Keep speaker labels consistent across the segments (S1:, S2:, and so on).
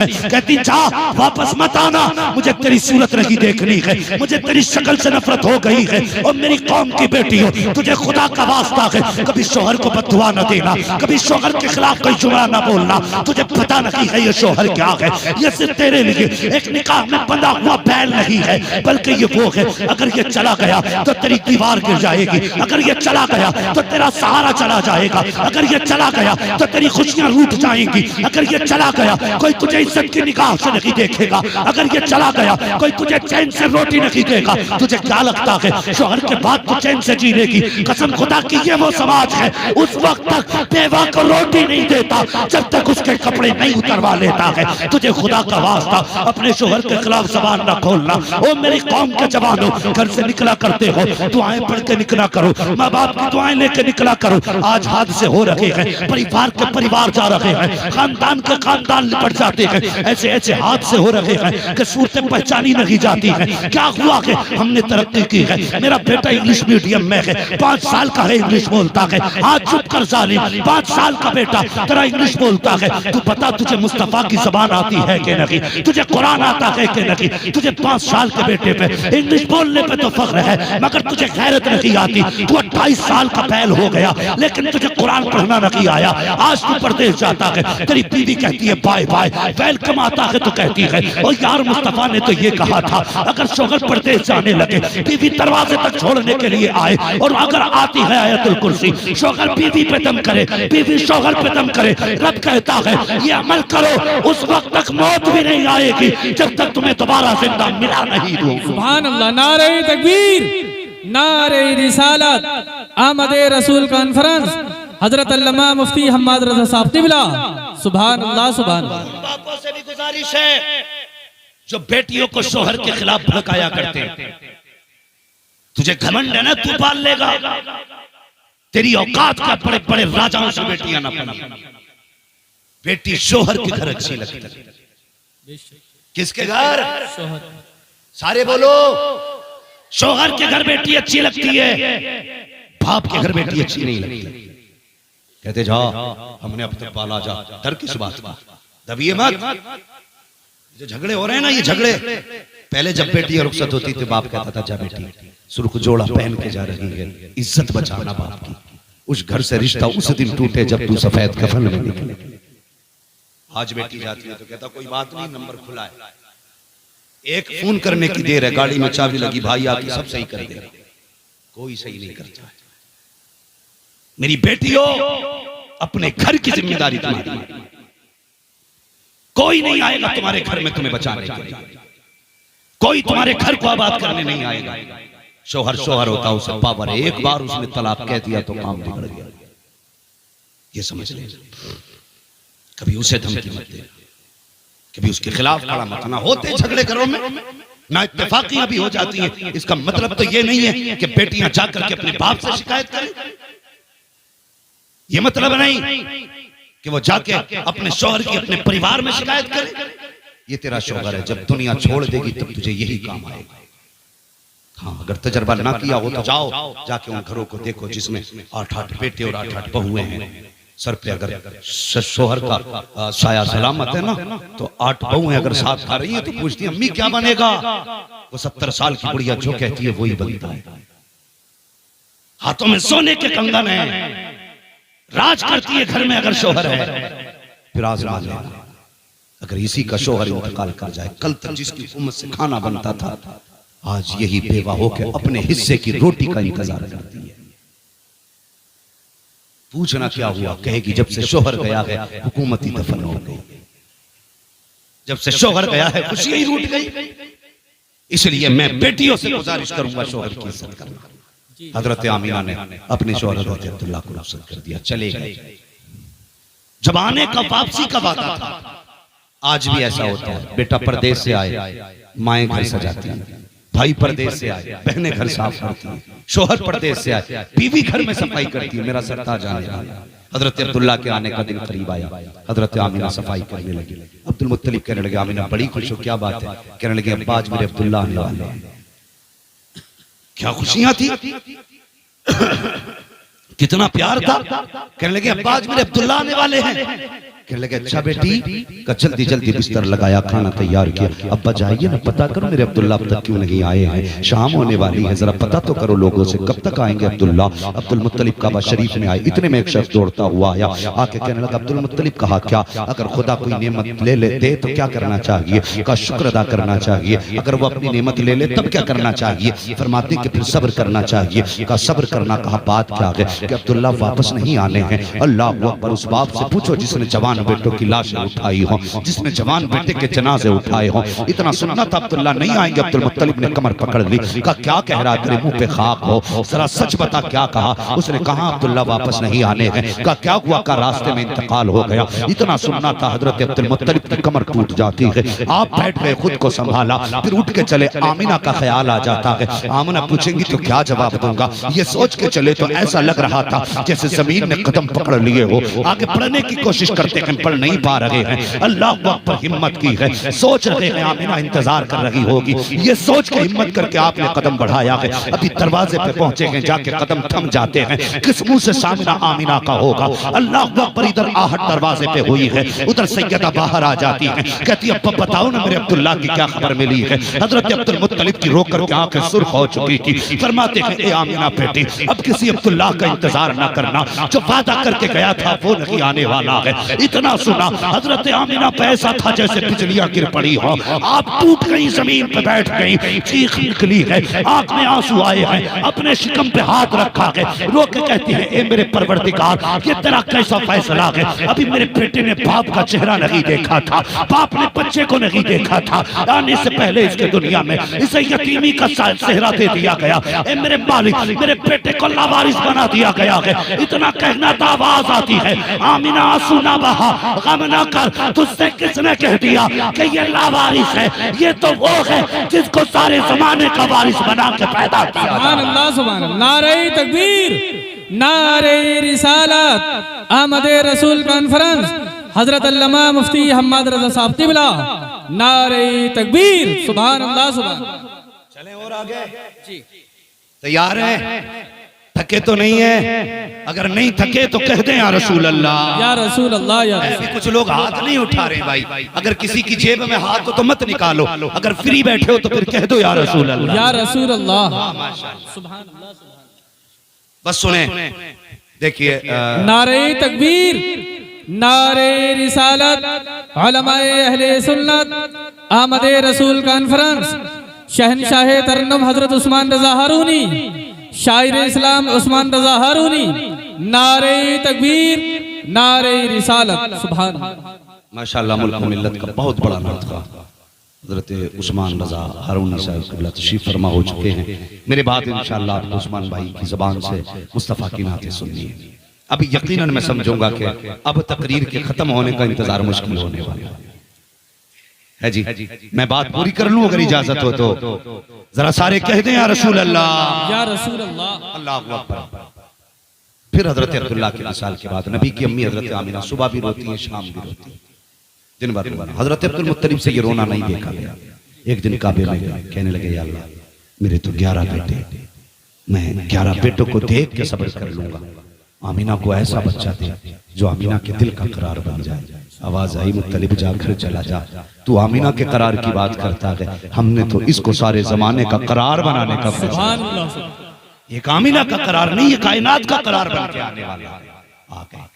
S1: कहती जा वापस मत आना, मुझे तेरी सूरत नहीं देखनी है, मुझे तेरी शक्ल से नफरत हो गई है। और मेरी कौम की बेटी हो, तुझे खुदा का वास्ता है कभी शोहर को बददुआ न देना, कभी शोहर के खिलाफ कोई जुमला न बोलना। तुझे पता नहीं है ये शोहर क्या है, ये सिर्फ तेरे लिए एक निकाह में बंधा हुआ बैल नहीं है, बल्कि ये वो है अगर ये चला गया तो तेरी दीवार गिर जाएगी, अगर ये चला गया तो तेरा सहारा चला जाएगा, अगर ये चला गया तो तेरी खुशियां रूठ जाएंगी, अगर ये चला गया कोई तुझे इज्जत की निगाह से नहीं देखेगा, अगर ये चला गया कोई तुझे चैन से रोटी नहीं देगा। तुझे क्या लगता है शोहर के बाद तू चैन से जी लेगी? कसम खुदा की ये वो समाज है उस वक्त तक बेवा को रोटी नहीं देता जब तक उसके कपड़े नहीं उतरवा लेता है। तुझे खुदा का वास्ता अपने शोहर के खिलाफ जबान न खोलना। ओ मेरी कौम के जवानों, घर से निकला करते हो दुआएं पढ़ के निकला करो, माँ बाप की दुआएं लेके निकला करो। आज हादसे हो रहे हैं, परिवार के परिवार जा रहे हैं, खानदान के खानदान लिपट जाते हैं, ऐसे ऐसे हादसे हो रहे हैं कि सूरतें पहचानी नहीं जाती हैं। क्या हुआ कि हमने तरक्की की है, मेरा बेटा इंग्लिश मीडियम में है, 5 साल का है, इंग्लिश बोलता है। आज चुप कर जालिम, 5 साल का बेटा तेरा इंग्लिश बोलता है। तू बता तुझे मुस्तफा की जबान आती है कि नहीं, तुझे कुरान आता है कि नहीं? तुझे 5 साल के बेटे पे इंग्लिश बोलने पे तो फख्र है, मगर तुझे गैरत नहीं आती। तू 28 साल का बैल हो गया लेकिन तुझे कुरान पढ़ना नहीं आया। आज तू परदेश जाता है, तेरी बीवी कहती है बाय बाय, बैल कमाता है तो कहती है और यार मुस्तफा ने तो ये कहा था अगर शोहर परदेश जाने लगे बीवी दरवाजे तक छोड़ने के लिए आए, और अगर आती है आयतुल कुर्सी, शोहर बीवी पे दम करे, बीवी शोहर पे दम करे। रब कहता है ये अमल करो, उस वक्त तक मौत भी नहीं आएगी जब तक तुम्हें दोबारा जिंदा मिला नहीं दूं।
S2: सुभान अल्लाह, नारे तकबीर, नारे रिसालत, आमदे रसूल कॉन्फ्रेंस, हजरत अल्लामा मुफ्ती हम्माद रज़ा साहब क़िबला। सुभान अल्लाह, सुभान अल्लाह।
S1: बापों से भी गुजारिश है जो बेटियों को शोहर के खिलाफ भड़काया करते हैं, तुझे घमंड है ना, तू पाल लेगा, तेरी औकात का बड़े बड़े राजाओं से बेटियां ना पली। बेटी शोहर के घर अच्छी लगती है। किसके घर?
S2: शोहर।
S1: सारे बोलो, शोहर के घर बेटी अच्छी लगती है, बाप के घर बेटी अच्छी नहीं लगती। कहते जा हमने अब तक पाला, जा डर किस बात का, दबिए मत। जो झगड़े हो रहे हैं ना, ये झगड़े पहले जब बेटी रुखसत होती थी बाप कहता था जा बेटी सुर्ख जोड़ा पहन के जा रही है, इज्जत बचाना बाप की। उस घर से रिश्ता उस दिन टूटे जब तू सफेद कफन में निकले। आज बेटी जाती है तो कहता कोई बात नहीं, नंबर खुला है, एक फोन करने की देर है, गाड़ी में चाबी लगी, भाई आके सब सही कर देगा। कोई सही नहीं करता। मेरी बेटियों, अपने घर की जिम्मेदारी तुम्हारी, कोई नहीं आएगा तुम्हारे घर में तुम्हें बचाने के लिए, कोई तुम्हारे घर को आबाद करने नहीं आएगा। शोहर शोहर होता, उसे पावर है, एक बार उसने तलाक कह दिया तो काम बिगड़ गया। ये समझ ले, कभी उसे धमकी मत दे, कभी उसके खिलाफ खड़ा मत ना। होते झगड़े घरों में ना इत्तेफाकियां भी हो जाती हैं, इसका मतलब तो ये नहीं है कि बेटियां जाकर के अपने बाप से शिकायत करें। ये मतलब नहीं कि वो जाके अपने शौहर की अपने परिवार में शिकायत करे। ये तेरा शौहर है, जब दुनिया छोड़ देगी तब तुझे यही काम आएगा। हाँ, अगर तजर्बा ना किया हो तो जाओ, जाके उन घरों को देखो जिसमें 8-8 बेटे और 8-8 बहुएं हैं। सर पे अगर शौहर का साया सलामत है ना, तो 8 बहुएं अगर साथ खा रही हैं तो पूछती है अम्मी क्या बनेगा? वो 70 साल की बुढ़िया जो कहती है वही बनता है। हाथों में सोने के कंगन है, राज करती है घर में अगर शोहर है। फिर आज़मा लेना, अगर इसी का शोहर इंतकाल कर जाए, कल तक जिसकी उम्मत से खाना बनता था, आज यही बेवा होकर अपने हिस्से की रोटी का इंतजार करती है। पूछना क्या हुआ, कहेगी जब से शोहर गया है हुकूमती दफन हो गई, जब से शोहर गया है खुशियां ही रूठ गई। इसलिए मैं बेटियों से गुजारिश करूंगा शोहर की इज्जत करना। हजरत आमीना ने अपने शौहर हजरत अब्दुल्ला को रुखसत कर दिया, चले गए। जब आने का वापसी का वादा था, आज भी ऐसा होता है। बेटा परदेश से आए, माएं घर सजाती हैं, भाई परदेश से आए, बहनें घर साफ करती हैं, शौहर परदेश से आए, बीवी घर में सफाई करती है। मेरा सरताज आने लगा, हजरत अब्दुल्ला के आने का दिन करीब आया, हजरत आमीना सफाई करने लगी। अब्दुल मुत्तलिब कहने लगे आमीना बड़ी खुश हो, क्या बात है? कहने लगे अब्बा आज मेरे अब्दुल्ला आने वाले हैं। क्या खुशियां थी, कितना प्यार था। कहने लगे अब्बा आज मेरे अब्दुल्ला आने वाले हैं। कहने लगे अच्छा बेटी का जल्दी जल्दी बिस्तर लगाया, खाना तैयार किया। अब्बा जाइए ना, पता करो मेरे अब्दुल्ला अब तक क्यों नहीं आए हैं, शाम होने वाली है, जरा पता तो करो लोगों से कब तक आएंगे अब्दुल्ला। अब्दुल मुत्तलिब काबा शरीफ में आए, इतने में एक शख्स दौड़ता हुआ आया, आके कहने लगा अब्दुल मुत्तलिब कहा क्या, अगर खुदा कोई नेमत ले दे तो क्या करना चाहिए, का शुक्र अदा करना चाहिए, अगर वो अपनी नेमत ले ले तब क्या करना चाहिए। फरमाते कि फिर सब्र करना चाहिए। का सब्र करना, कहा बात क्या है कि अब्दुल्ला वापस नहीं आने हैं। अल्लाह अकबर, उस बाप से पूछो जिसने जवान बेटों की लाशें उठाई हो, जिसने जवान बेटे के जनाजे उठाए हो। इतना सुनना था अब्दुल्ला नहीं आएंगे। अब्दुल मुत्तलिब ने कमर पकड़ ली, कहा क्या कह रहा है, तेरे मुंह पे खाक हो, जरा सच बता क्या कहा। उसने कहा अब्दुल्ला वापस नहीं आने हैं। कहा क्या हुआ, का रास्ते में इंतकाल हो गया। इतना सुनना था हजरत अब्दुल मुत्तलिब की कमर टूट जाती है। आप बैठ गए, खुद को संभाला, फिर उठ के चले। आमिना का ख्याल आ जाता है, आमिना पूछेंगी तो क्या जवाब दूंगा। ये सोच के चले तो ऐसा लग रहा था जैसे जमीन ने कदम पकड़ लिए हो। आगे बढ़ने की कोशिश करते हैं, पढ़ नहीं पा रहे हैं। अल्लाह पर हिम्मत की है, सोच रहे हैं आमिना इंतजार कर रही होगी। ये सोच के हिम्मत करके आपने कदम बढ़ाया है। अभी दरवाजे पे पहुंचे हैं, जाके कदम थम जाते हैं। किस मुंह से सामना आमिना का होगा। अल्लाह पर इधर आहट दरवाजे पे हुई है, उधर सैयदा बाहर आ जाती है, कहती है अब्बा बताओ ना मेरे अब्दुल्ला की क्या खबर मिली है। हजरत अब्दुल मुत्तलिब की रोक करके आंखें सुर्ख हो चुकी थी। फरमाते हैं ए आमिना बेटी, अब किसी अब्दुल्ला का इंतजार ना करना, जो वादा करके गया था वो नहीं आने वाला है। इतना सुना हजरत आमिना पे ऐसा था जैसे बिजलियां गिर पड़ी हो। आप टूट गई, जमीन पे बैठ गई, चीख निकली है, आंख में आंसू आए हैं, अपने शिकम पे हाथ रखा है, रो के कहती है ए मेरे परवरदिगार, ये तेरा कैसा फैसला है। अभी मेरे बेटे ने बाप का चेहरा नहीं देखा था, बाप ने बच्चे को नहीं देखा था, आने से पहले इसके दुनिया में इसे यतीमी का चेहरा दे दिया गया। ए मेरे मालिक, मेरे बेटे को लावारिस बना दिया गया है। इतना कहना तो आवाज आती है आमिना आंसू ना बहा, गम ना कर, तुझसे किसने कह दिया कि ये लावारिस है। ये तो वो है जिसको सारे जमाने का वारिस बना के पैदा किया।
S2: सुभान अल्लाह, सुभान अल्लाह। नारे तकबीर, नारे रिसालत, आमदे रसूल कॉन्फ्रेंस, हजरत अल्लामा मुफ्ती हम्माद रजा साहब तिबला, नारे तकबीर, सुभान अल्लाह, सुभान।
S1: चलें और आगे जी, तैयार हैं? थके तो नहीं है? अगर नहीं थके तो कह दें या रसूल अल्लाह, या
S2: रसूल अल्लाह, या
S1: ऐसे कुछ लोग हाथ नहीं उठा रहे भाई। अगर किसी की जेब में हाथ हो तो मत निकालो, अगर फ्री बैठे हो तो फिर कह दो या रसूल अल्लाह,
S2: या रसूल अल्लाह, सुभान अल्लाह।
S1: बस सुने, देखिए
S2: नारे तकबीर, नारे रिसालत, उलमाए अहले सुन्नत, आमदे रसूल कॉन्फ्रेंस, शहनशाह तरन्नुम हजरत उस्मान रजा हारूनी, शायर इस्लाम उस्मान रजा हारूनी, नारे तकबीर, नारे रिसालत, सुभान।
S1: माशाअल्लाह, मुल्क मिल्लत का बहुत बड़ा नाम था। हजरत उस्मान रजा हारूनी साहब क़िबला तशरीफ फरमा हो चुके हैं। मेरे बाद इंशाअल्लाह आपको उस्मान भाई की ज़बान से मुस्तफ़ा की नातें सुननी है। अभी यकीनन मैं समझूंगा कि अब तकरीर के खत्म होने का इंतजार मुश्किल होने वाला है जी। मैं बात पूरी कर लूं अगर इजाजत हो तो। जरा सारे कह दें या रसूल अल्लाह, या रसूल अल्लाह, अल्लाहु अकबर। फिर हजरत अब्दुल्ला के विसाल के बाद नबी की अम्मी हजरत आमिना सुबह भी रोती है, शाम भी रोती है, दिन भर रोना। हजरत अब्दुल मुत्तलिब से ये रोना नहीं देखा गया। एक दिन काबे में गए, कहने लगे या अल्लाह मेरे तो 11 बेटे, मैं 11 बेटों को देख के सब्र कर लूंगा। आमिना को ऐसा बच्चा दे जो आमिना के दिल का करार बन जाए। आवाज आई मुत्तलिब जाकर चला जा, तू आमिना के करार की बात करता है, हमने तो इसको सारे जमाने का करार बनाने का फैसला। ये आमिना का करार नहीं, ये कायनात का करार बन के आने वाला है। आ गए।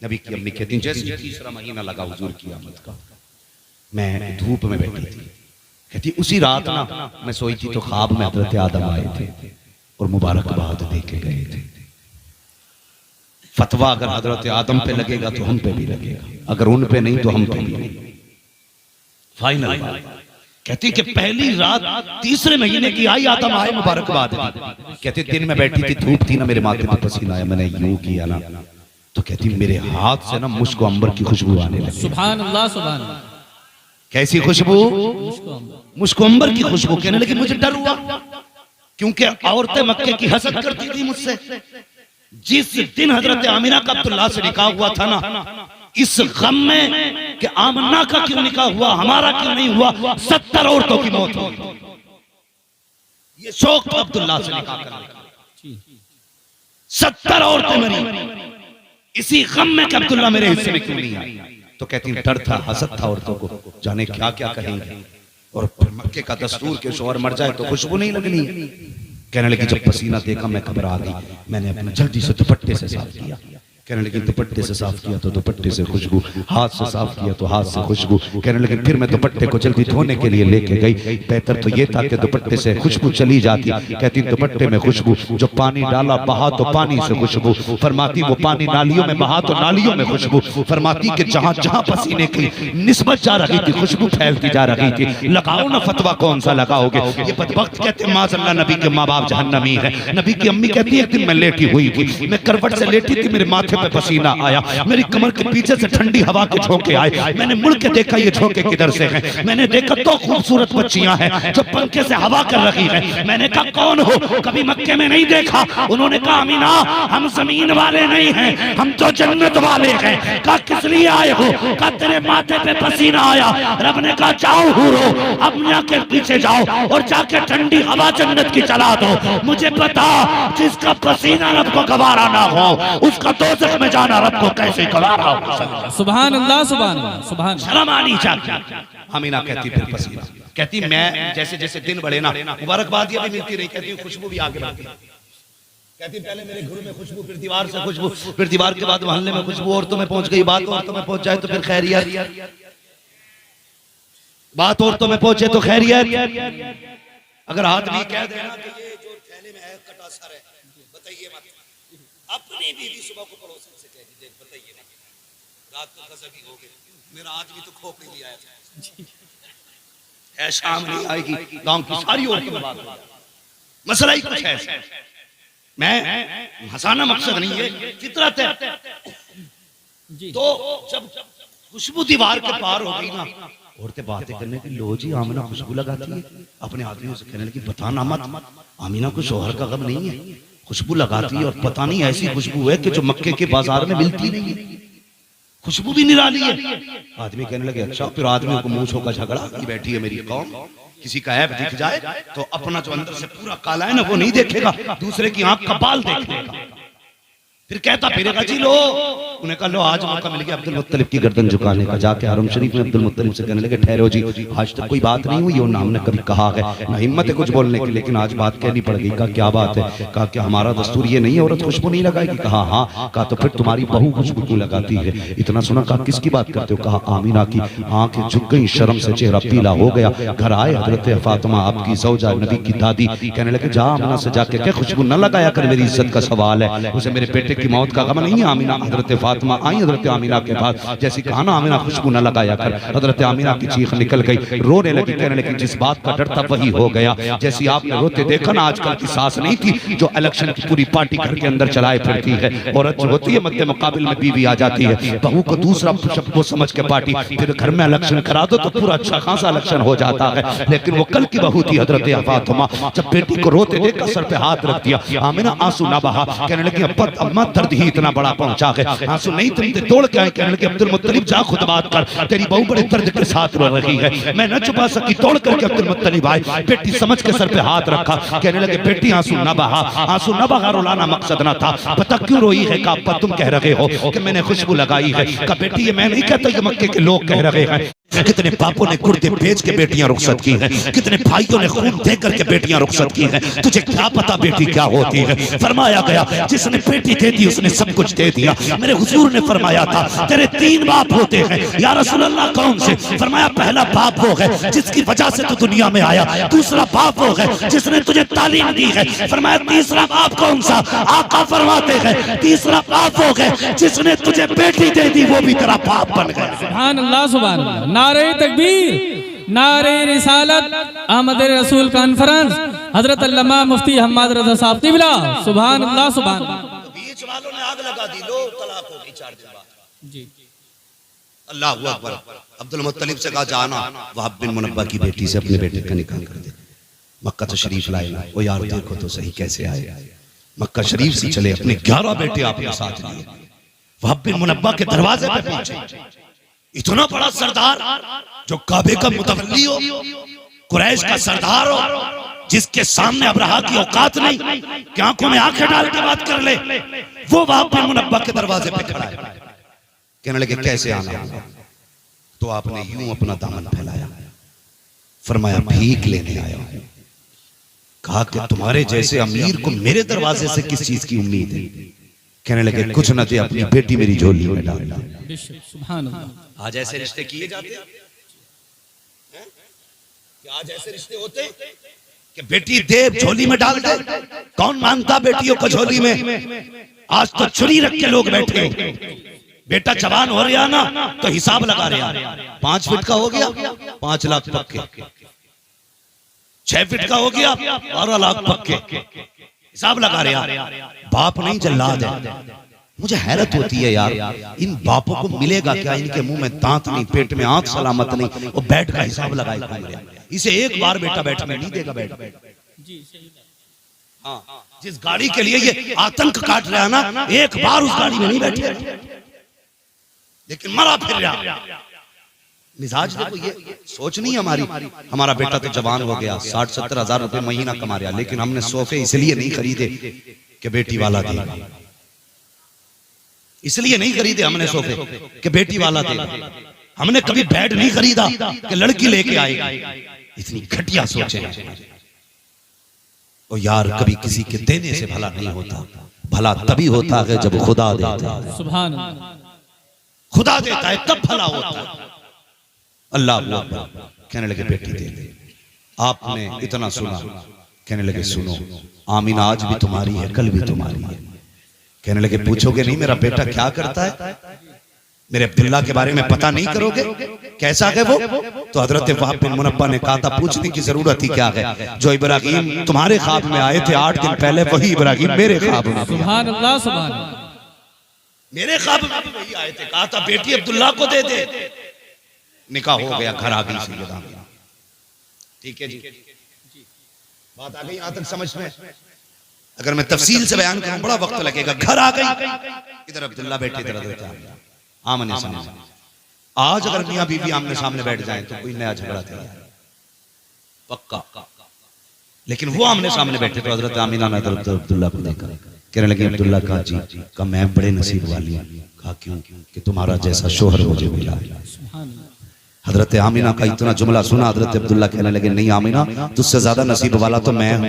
S1: नबी की अम्मी कहती हैं जैसे तीसरा महीना लगा हुजूर की आमद का, मैं धूप में बैठी थी। कहती उसी रात ना मैं सोई थी तो ख्वाब में हजरत आदम आए थे और मुबारकबाद दे के गए थे। फतवा अगर हजरत आदम पे लगेगा तो हम पे भी लगेगा, अगर उन पे नहीं तो हम पे भी नहीं। फाइनल कहती कि पहली रात तीसरे महीने की आई, आदम आए मुबारकबाद दी। कहती दिन में बैठी थी, धूप थी ना, मेरे माथे पे पसीना आया, मैंने यूं किया ना तो कहती मेरे हाथ से ना मुश्क अंबर की खुशबू आने लगी।
S2: सुभान अल्लाह, सुभान अल्लाह।
S1: कैसी खुशबू? मुश्क अंबर की खुशबू। कहने लगी मुझे डर हुआ क्योंकि औरतें मक्के की हसद करती थी मुझसे। जिस दिन हजरत आमिना का अब्दुल्ला से निकाह हुआ था ना, इस गम में कि आमिना का क्यों निकाह हुआ, हमारा क्यों नहीं हुआ, 70 औरतों की मौत हुई। ये शौक था अब्दुल्ला से निकाह करने का। 70 औरतें मरी इसी गम में कि अब्दुल्ला मेरे हिस्से में क्यों नहीं आई। तो कहती डर था, हसद था औरतों को, जाने क्या क्या कहेंगे। और फिर मक्के का दस्तूर के शौहर मर जाए तो खुशबू नहीं लगनी। कहने लगी जब पसीना देखा मैं घबरा गई, मैंने अपना जल्दी से दुपट्टे से साफ किया। कहने लगी दुपट्टे से साफ किया तो दुपट्टे से खुशबू, हाथ से साफ किया तो हाथ से खुशबू। कहने लगी फिर मैं दुपट्टे को जल्दी धोने के लिए लेके गई, बेहतर तो ये था कि दुपट्टे से खुशबू चली जाती। कहती दुपट्टे में खुशबू, जो पानी डाला बहा तो पानी से खुशबू। फरमाती वो पानी नालियों में बहा तो नालियों में खुशबू। फरमाती कि जहां जहां पसीने की निस्बत जा रही थी खुशबू फैलती जा रही थी। लगाओ ना फतवा, कौन सा लगाओगे। ये बदबख्त कहते माज़अल्लाह नबी के माँ बाप जहन्नमी है। नबी की अम्मी कहती है एक दिन मैं लेटी हुई थी, मैं करवट से लेटी थी, मेरे माथे पे पसीना आया, मेरी कमर के पीछे से ठंडी हवा के झोंके आए। मैंने मुड़ के देखा ये झोंके किधर से हैं। मैंने देखा तो खूबसूरत बच्चियां हैं जो पंखे से हवा कर रही हैं। मैंने कहा कौन हो, कभी मक्के में नहीं देखा। उन्होंने कहा अमीना हम जमीन वाले नहीं हैं, हम तो जन्नत वाले हैं। कहा किस लिए आए हो। कहा तेरे माथे पे पसीना आया। रब ने कहा जाओ हूरो, अम्मा के पीछे जाओ और जाके ठंडी हवा जन्नत की चला दो। मुझे पता जिसका पसीना रब को गवारा ना हो उसका दोज़ख में जाना रब को कैसे गवारा हो।
S2: सुभान अल्लाह, सुभान अल्लाह, सुभान।
S1: शर्म आनी चाहिए। अमीना कहती फिर पसीना, कहती मैं जैसे जैसे दिन बढ़े ना मुबारकबादियां भी मिलती रही, कहती खुशबू भी आगे बढ़ती। कहती पहले मेरे घर में खुशबू, फिर दीवार से खुशबू, फिर दीवार के बाद मोहल्ले में खुशबू, औरतों में पहुंच गई। बात औरतों में पहुंच जाए तो फिर खैरियत, बात औरतों में पहुंचे तो खैरियत। अगर आदमी कह देना कि ये जो थैले में है कटा सर है, बताइए मत। अपनी बीवी सुबह को पड़ोसन से कह दी बताइए मत, रात को गजबी हो गए, मेरा आदमी तो खोपड़ी ले आया था, है शाम नहीं आएगी, गांव की सारी औरतों में बात हो। मसला ही कुछ है। मैं हंसाना मकसद नहीं है, फितरत है। तो जब खुशबू दीवार के पार हो गई ना, औरतें बातें करने की, लो जी आमिना खुशबू लगाती है। अपने आदमियों से कहने लगी बताना मत, आमिना को शौहर का गम नहीं है, खुशबू लगाती है और पता नहीं ऐसी खुशबू है कि जो मक्के के बाजार में मिलती नहीं है, खुशबू भी निराली है। आदमी कहने लगे अच्छा। फिर आदमियों को मूंछों का झगड़ा की बैठी है मेरी कौम, किसी का ऐब दिख जाए तो अपना जो अंदर से पूरा काला है ना वो नहीं देखेगा, दूसरे की आंख का बाल देखेगा। फिर कहता फिरेगा जी लो, उन्हें कहा लो आज मौका मिल गया अब्दुल मुत्तलिब की गर्दन झुकाने का। जाके हरम शरीफ में अब्दुल मुत्तलिब से कहने लगे ठहरो जी, आज तक कोई बात नहीं हुई और ना हमने कभी कहा है, ना हिम्मत है कुछ बोलने की, लेकिन आज बात कहनी पड़ गई। कहा क्या बात है। कहा कि हमारा दस्तूर ये नहीं है औरत खुशबू नहीं लगाएगी। कहा हाँ। कहा तो फिर तुम्हारी बहू खुशबू क्यों लगाती है। इतना सुना। कहा किसकी बात करते हो। कहा आमीना की। आंखें झुक गई, शर्म से चेहरा पीला हो गया। घर आए हजरत फातिमा आपकी ज़ौजा नबी की दादी, कहने लगे जा आमीना से जाके क्या खुशबू न लगाया कर, मेरी इज्जत का सवाल है, उसे मेरे बेटे की मौत का गम नहीं। आमीना हजरत फातिमा आई, हजरत आमीना के पास, जैसी कहा ना आमीना खुशबू न लगाया कर, हजरत आमीना की चीख निकल गई, रोने लगी। कहने लगी जिस बात का डर था वही हो गया। जैसी आपने रोते देखा ना, आजकल की सास नहीं थी जो इलेक्शन की पूरी पार्टी घर के अंदर चलाए फिरती है। औरत जो होती है मध्य मुकाबिल में बीवी आ जाती है, बहू को दूसरा शब्द समझ के पार्टी, फिर घर में इलेक्शन करा दो तो पूरा अच्छा खासा इलेक्शन हो जाता है। लेकिन वो कल की बहू थी हजरत फातिमा, जब बेटी को रोते देखा सर पे हाथ रख दिया, आमीना आंसू ना बहा। कहने लगी अम्मा दर्द ही इतना बड़ा पहुंचा है, आंसू नहीं तुम तोड़ के आए। कहने लगे अब्दुल मुत्तलिब जा खुद बात कर, तेरी बहू बड़े दर्द के साथ रो रही है, मैं न छुपा सकी। तोड़ करके अब्दुल मुत्तलिब आए, बेटी समझ के सर पे हाथ रखा। कहने लगे बेटी आंसू न बहा, आंसू न बहा, रुलाना मकसद ना था, पता क्यों रोई है। का तुम कह रहे हो कि मैंने खुशबू लगाई है। का बेटी ये मैं नहीं कहता, ये मक्के के लोग कह रहे हैं। कितने बापों ने कुर्ते बेच के बेटियां रुखसत की हैं, कितने भाइयों ने खून दे करके बेटियां रुखसत की हैं। तुझे क्या पता बेटी क्या होती है। फरमाया गया जिसने बेटी दे दी उसने सब कुछ दे दिया। मेरे हुजूर ने फरमाया था तेरे 3 बाप होते हैं। या रसूल अल्लाह कौन से। फरमाया पहला बाप वो है जिसकी वजह से तू दुनिया में आया, दूसरा बाप वो है जिसने तुझे तालीम दी है। फरमाया तीसरा बाप कौन सा। आका फरमाते हैं तीसरा बाप वो है जिसने तुझे बेटी दे दी, वो भी तेरा बाप बन गया।
S2: सुभान अल्लाह, सुभान अल्लाह। नारे तकबीर, नारे रिसालत, अहमद रसूल कॉन्फ्रेंस, हजरत अल्लामा मुफ्ती हम्माद रज़ा साहब क़िबला। सुभान अल्लाह, सुभान अल्लाह।
S1: बीच वालों ने आग लगा दी, लो तलाक हो गई 4 दिन बाद।
S2: जी
S1: अल्लाह अकबर। अब्दुल मुत्तलिब से कहा जाना वहाब बिन मुनब्बा की बेटी से अपने बेटे का निकाह कर दे। मक्का तशरीफ लाए ना, ओ यार देखो तो सही कैसे आए। मक्का शरीफ से चले, अपने 11 बेटे आपके साथ लिए वहाब बिन मुनब्बा के दरवाजे पे पहुंचे। इतना बड़ा सरदार जो काबे का मुतवल्ली हो, कुरैश का सरदार हो, जिसके सामने अब्रहा की औकात नहीं कि आंखों में आंखें डाल के बात कर ले, वो वहाब बिन मुनब्बा के दरवाजे पे खड़ा है। कहने लगे कैसे आना। तो आपने यूं अपना दामन फैलाया, फरमाया भीख लेने आया हूं। कहा कि तुम्हारे जैसे अमीर को मेरे दरवाजे से किस चीज की उम्मीद है? कहने लगे कुछ न दे, अपनी बेटी मेरी झोली में डाल दी।
S2: सुभान अल्लाह।
S1: आज ऐसे रिश्ते किए जाते हैं कि आज ऐसे रिश्ते होते हैं कि बेटी दे झोली में डाल दे। कौन मांगता बेटियों को झोली में? आज तो चुरी रख के लोग बैठे हैं। बेटा जवान हो रहा ना तो हिसाब लगा रहा, 5 फीट का हो गया 5 लाख पक्के, 6 फीट का हो गया 12 लाख पक्के, हिसाब लगा रहा। बाप नहीं जल्लाद है। मुझे हैरत होती है यार, इन बापों को मिलेगा क्या? इनके मुंह में दांत नहीं, पेट में आंख सलामत नहीं, वो बेड का हिसाब लगाए घूम रहा। इसे एक बार बेटा बैठने नहीं देगा बेड। हाँ, जिस गाड़ी के लिए ये आतंक काट रहा है ना, एक बार उस गाड़ी में नहीं बैठे, लेकिन मरा फिर रहा। मिजाज देखो, ये सोच नहीं हमारी। हमारा बेटा तो जवान हो गया, 60-70 हजार रुपए महीना कमा रहा, लेकिन हमने सोफे इसलिए नहीं खरीदे कि बेटी वाला देगा। इसलिए नहीं खरीदे हमने सोफे कि बेटी वाला देगा। हमने कभी बेड नहीं खरीदा कि लड़की लेके आएगी। इतनी घटिया सोचे हैं। और यार कभी किसी के देने से भला नहीं होता, भला तभी होता है जब खुदा देता है।
S2: सुभान अल्लाह।
S1: खुदा देता है तब भला होता है। अल्लाह अल्लाह। कहने लगे बेटी दे दे। आपने इतना सुना, कहने लगे सुनो, आमीना आज भी तुम्हारी है, कल भी तुम्हारी है। कहने लगे पूछोगे नहीं मेरा बेटा क्या करता है? मेरे अब्दुल्ला के बारे में पता नहीं करोगे? कैसा है वो? तो हजरत वहाब बिन मुनब्बा ने कहा था पूछने की जरूरत ही क्या है? जो इब्राहिम तुम्हारे ख्वाब में आए थे 8 दिन पहले, वही इब्राहिम मेरे ख्वाब में।
S2: सुभान अल्लाह, सुभान अल्लाह।
S1: मेरे ख्वाब में भी वही आए थे। कहा था बेटी अब्दुल्ला को दे दे। निकाह हो गया, घर आ गई सैयदा। ठीक है जी, बात आ गई यहां तक समझ में? अगर मैं तफसील से बयान करूं बड़ा वक्त लगेगा। घर आ गई, इधर अब्दुल्ला बैठे, इधर हजरत आमने सामने। आज अगर मियां बीवी आमने सामने बैठ जाएं तो कोई नया झगड़ा तैयार है, पक्का। लेकिन वो आमने सामने बैठे तो हजरत आमीना ने अब्दुल्ला को देखा, कहने लगी अब्दुल्ला कहा जी का मैं बड़े नसीब वाली हूं। कहा क्यों? कि तुम्हारा जैसा शोहर मुझे मिला। हजरत आमीना का इतना जुमला सुना, हजरत अब्दुल्ला कहने लगे नहीं आमीना, तुझसे ज्यादा नसीब वाला तो मैं हूं।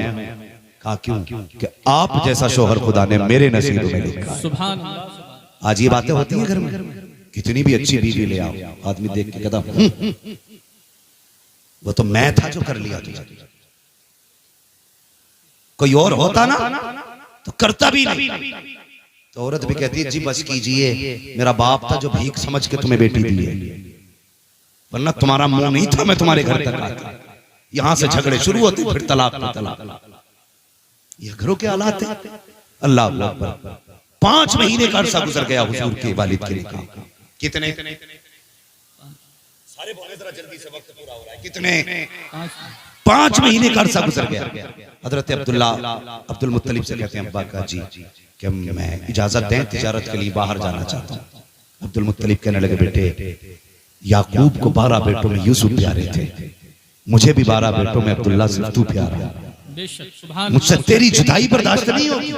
S1: कहा क्यों? कि आप जैसा शोहर खुदा ने मेरे नसीब में लिखा।
S2: सुभान अल्लाह।
S1: आज ये बातें होती हैं घर में। कितनी भी अच्छी बीवी ले आओ, आदमी देख के कहता वो तो मैं था जो कर लिया तुझे। कोई और होता ना तो करता भी नहीं। तो औरत भी कहती है जी बस कीजिए, मेरा बाप था जो भीख समझ के तुम्हें बेटी दी है, वरना तुम्हारा मुंह नहीं था मैं तुम्हारे घर तक आता। यहां से झगड़े शुरू होते, फिर तलाक पे तलाक। ये घरों के हालात है। अल्लाह अल्लाह। 5 महीने का अरसा गुजर गया हुजूर के वालिद के निकाह। कितने? सारे बोले जरा जल्दी से, वक्त पूरा हो रहा है। कितने? 5 महीने का अरसा गुजर गया। हजरत अब्दुल्ला अब्दुल मुत्तलिब से कहते हैं अब्बा का जी कि मैं इजाजत दें, तिजारत के लिए बाहर जाना चाहता हूँ। अब्दुल मुत्तलिब कहने लगे बेटे याकूब को 12 बेटों में यूसुफ प्यारे थे, मुझे भी 12 बेटों में अब्दुल्ला सिर्फ तू प्यारा। मुझसे तेरी जुदाई बर्दाश्त नहीं होगी।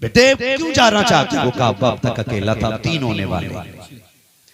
S1: बेटे क्यों जाना चाहते हो? कहा अब तक अकेला था, अब 3 होने वाले,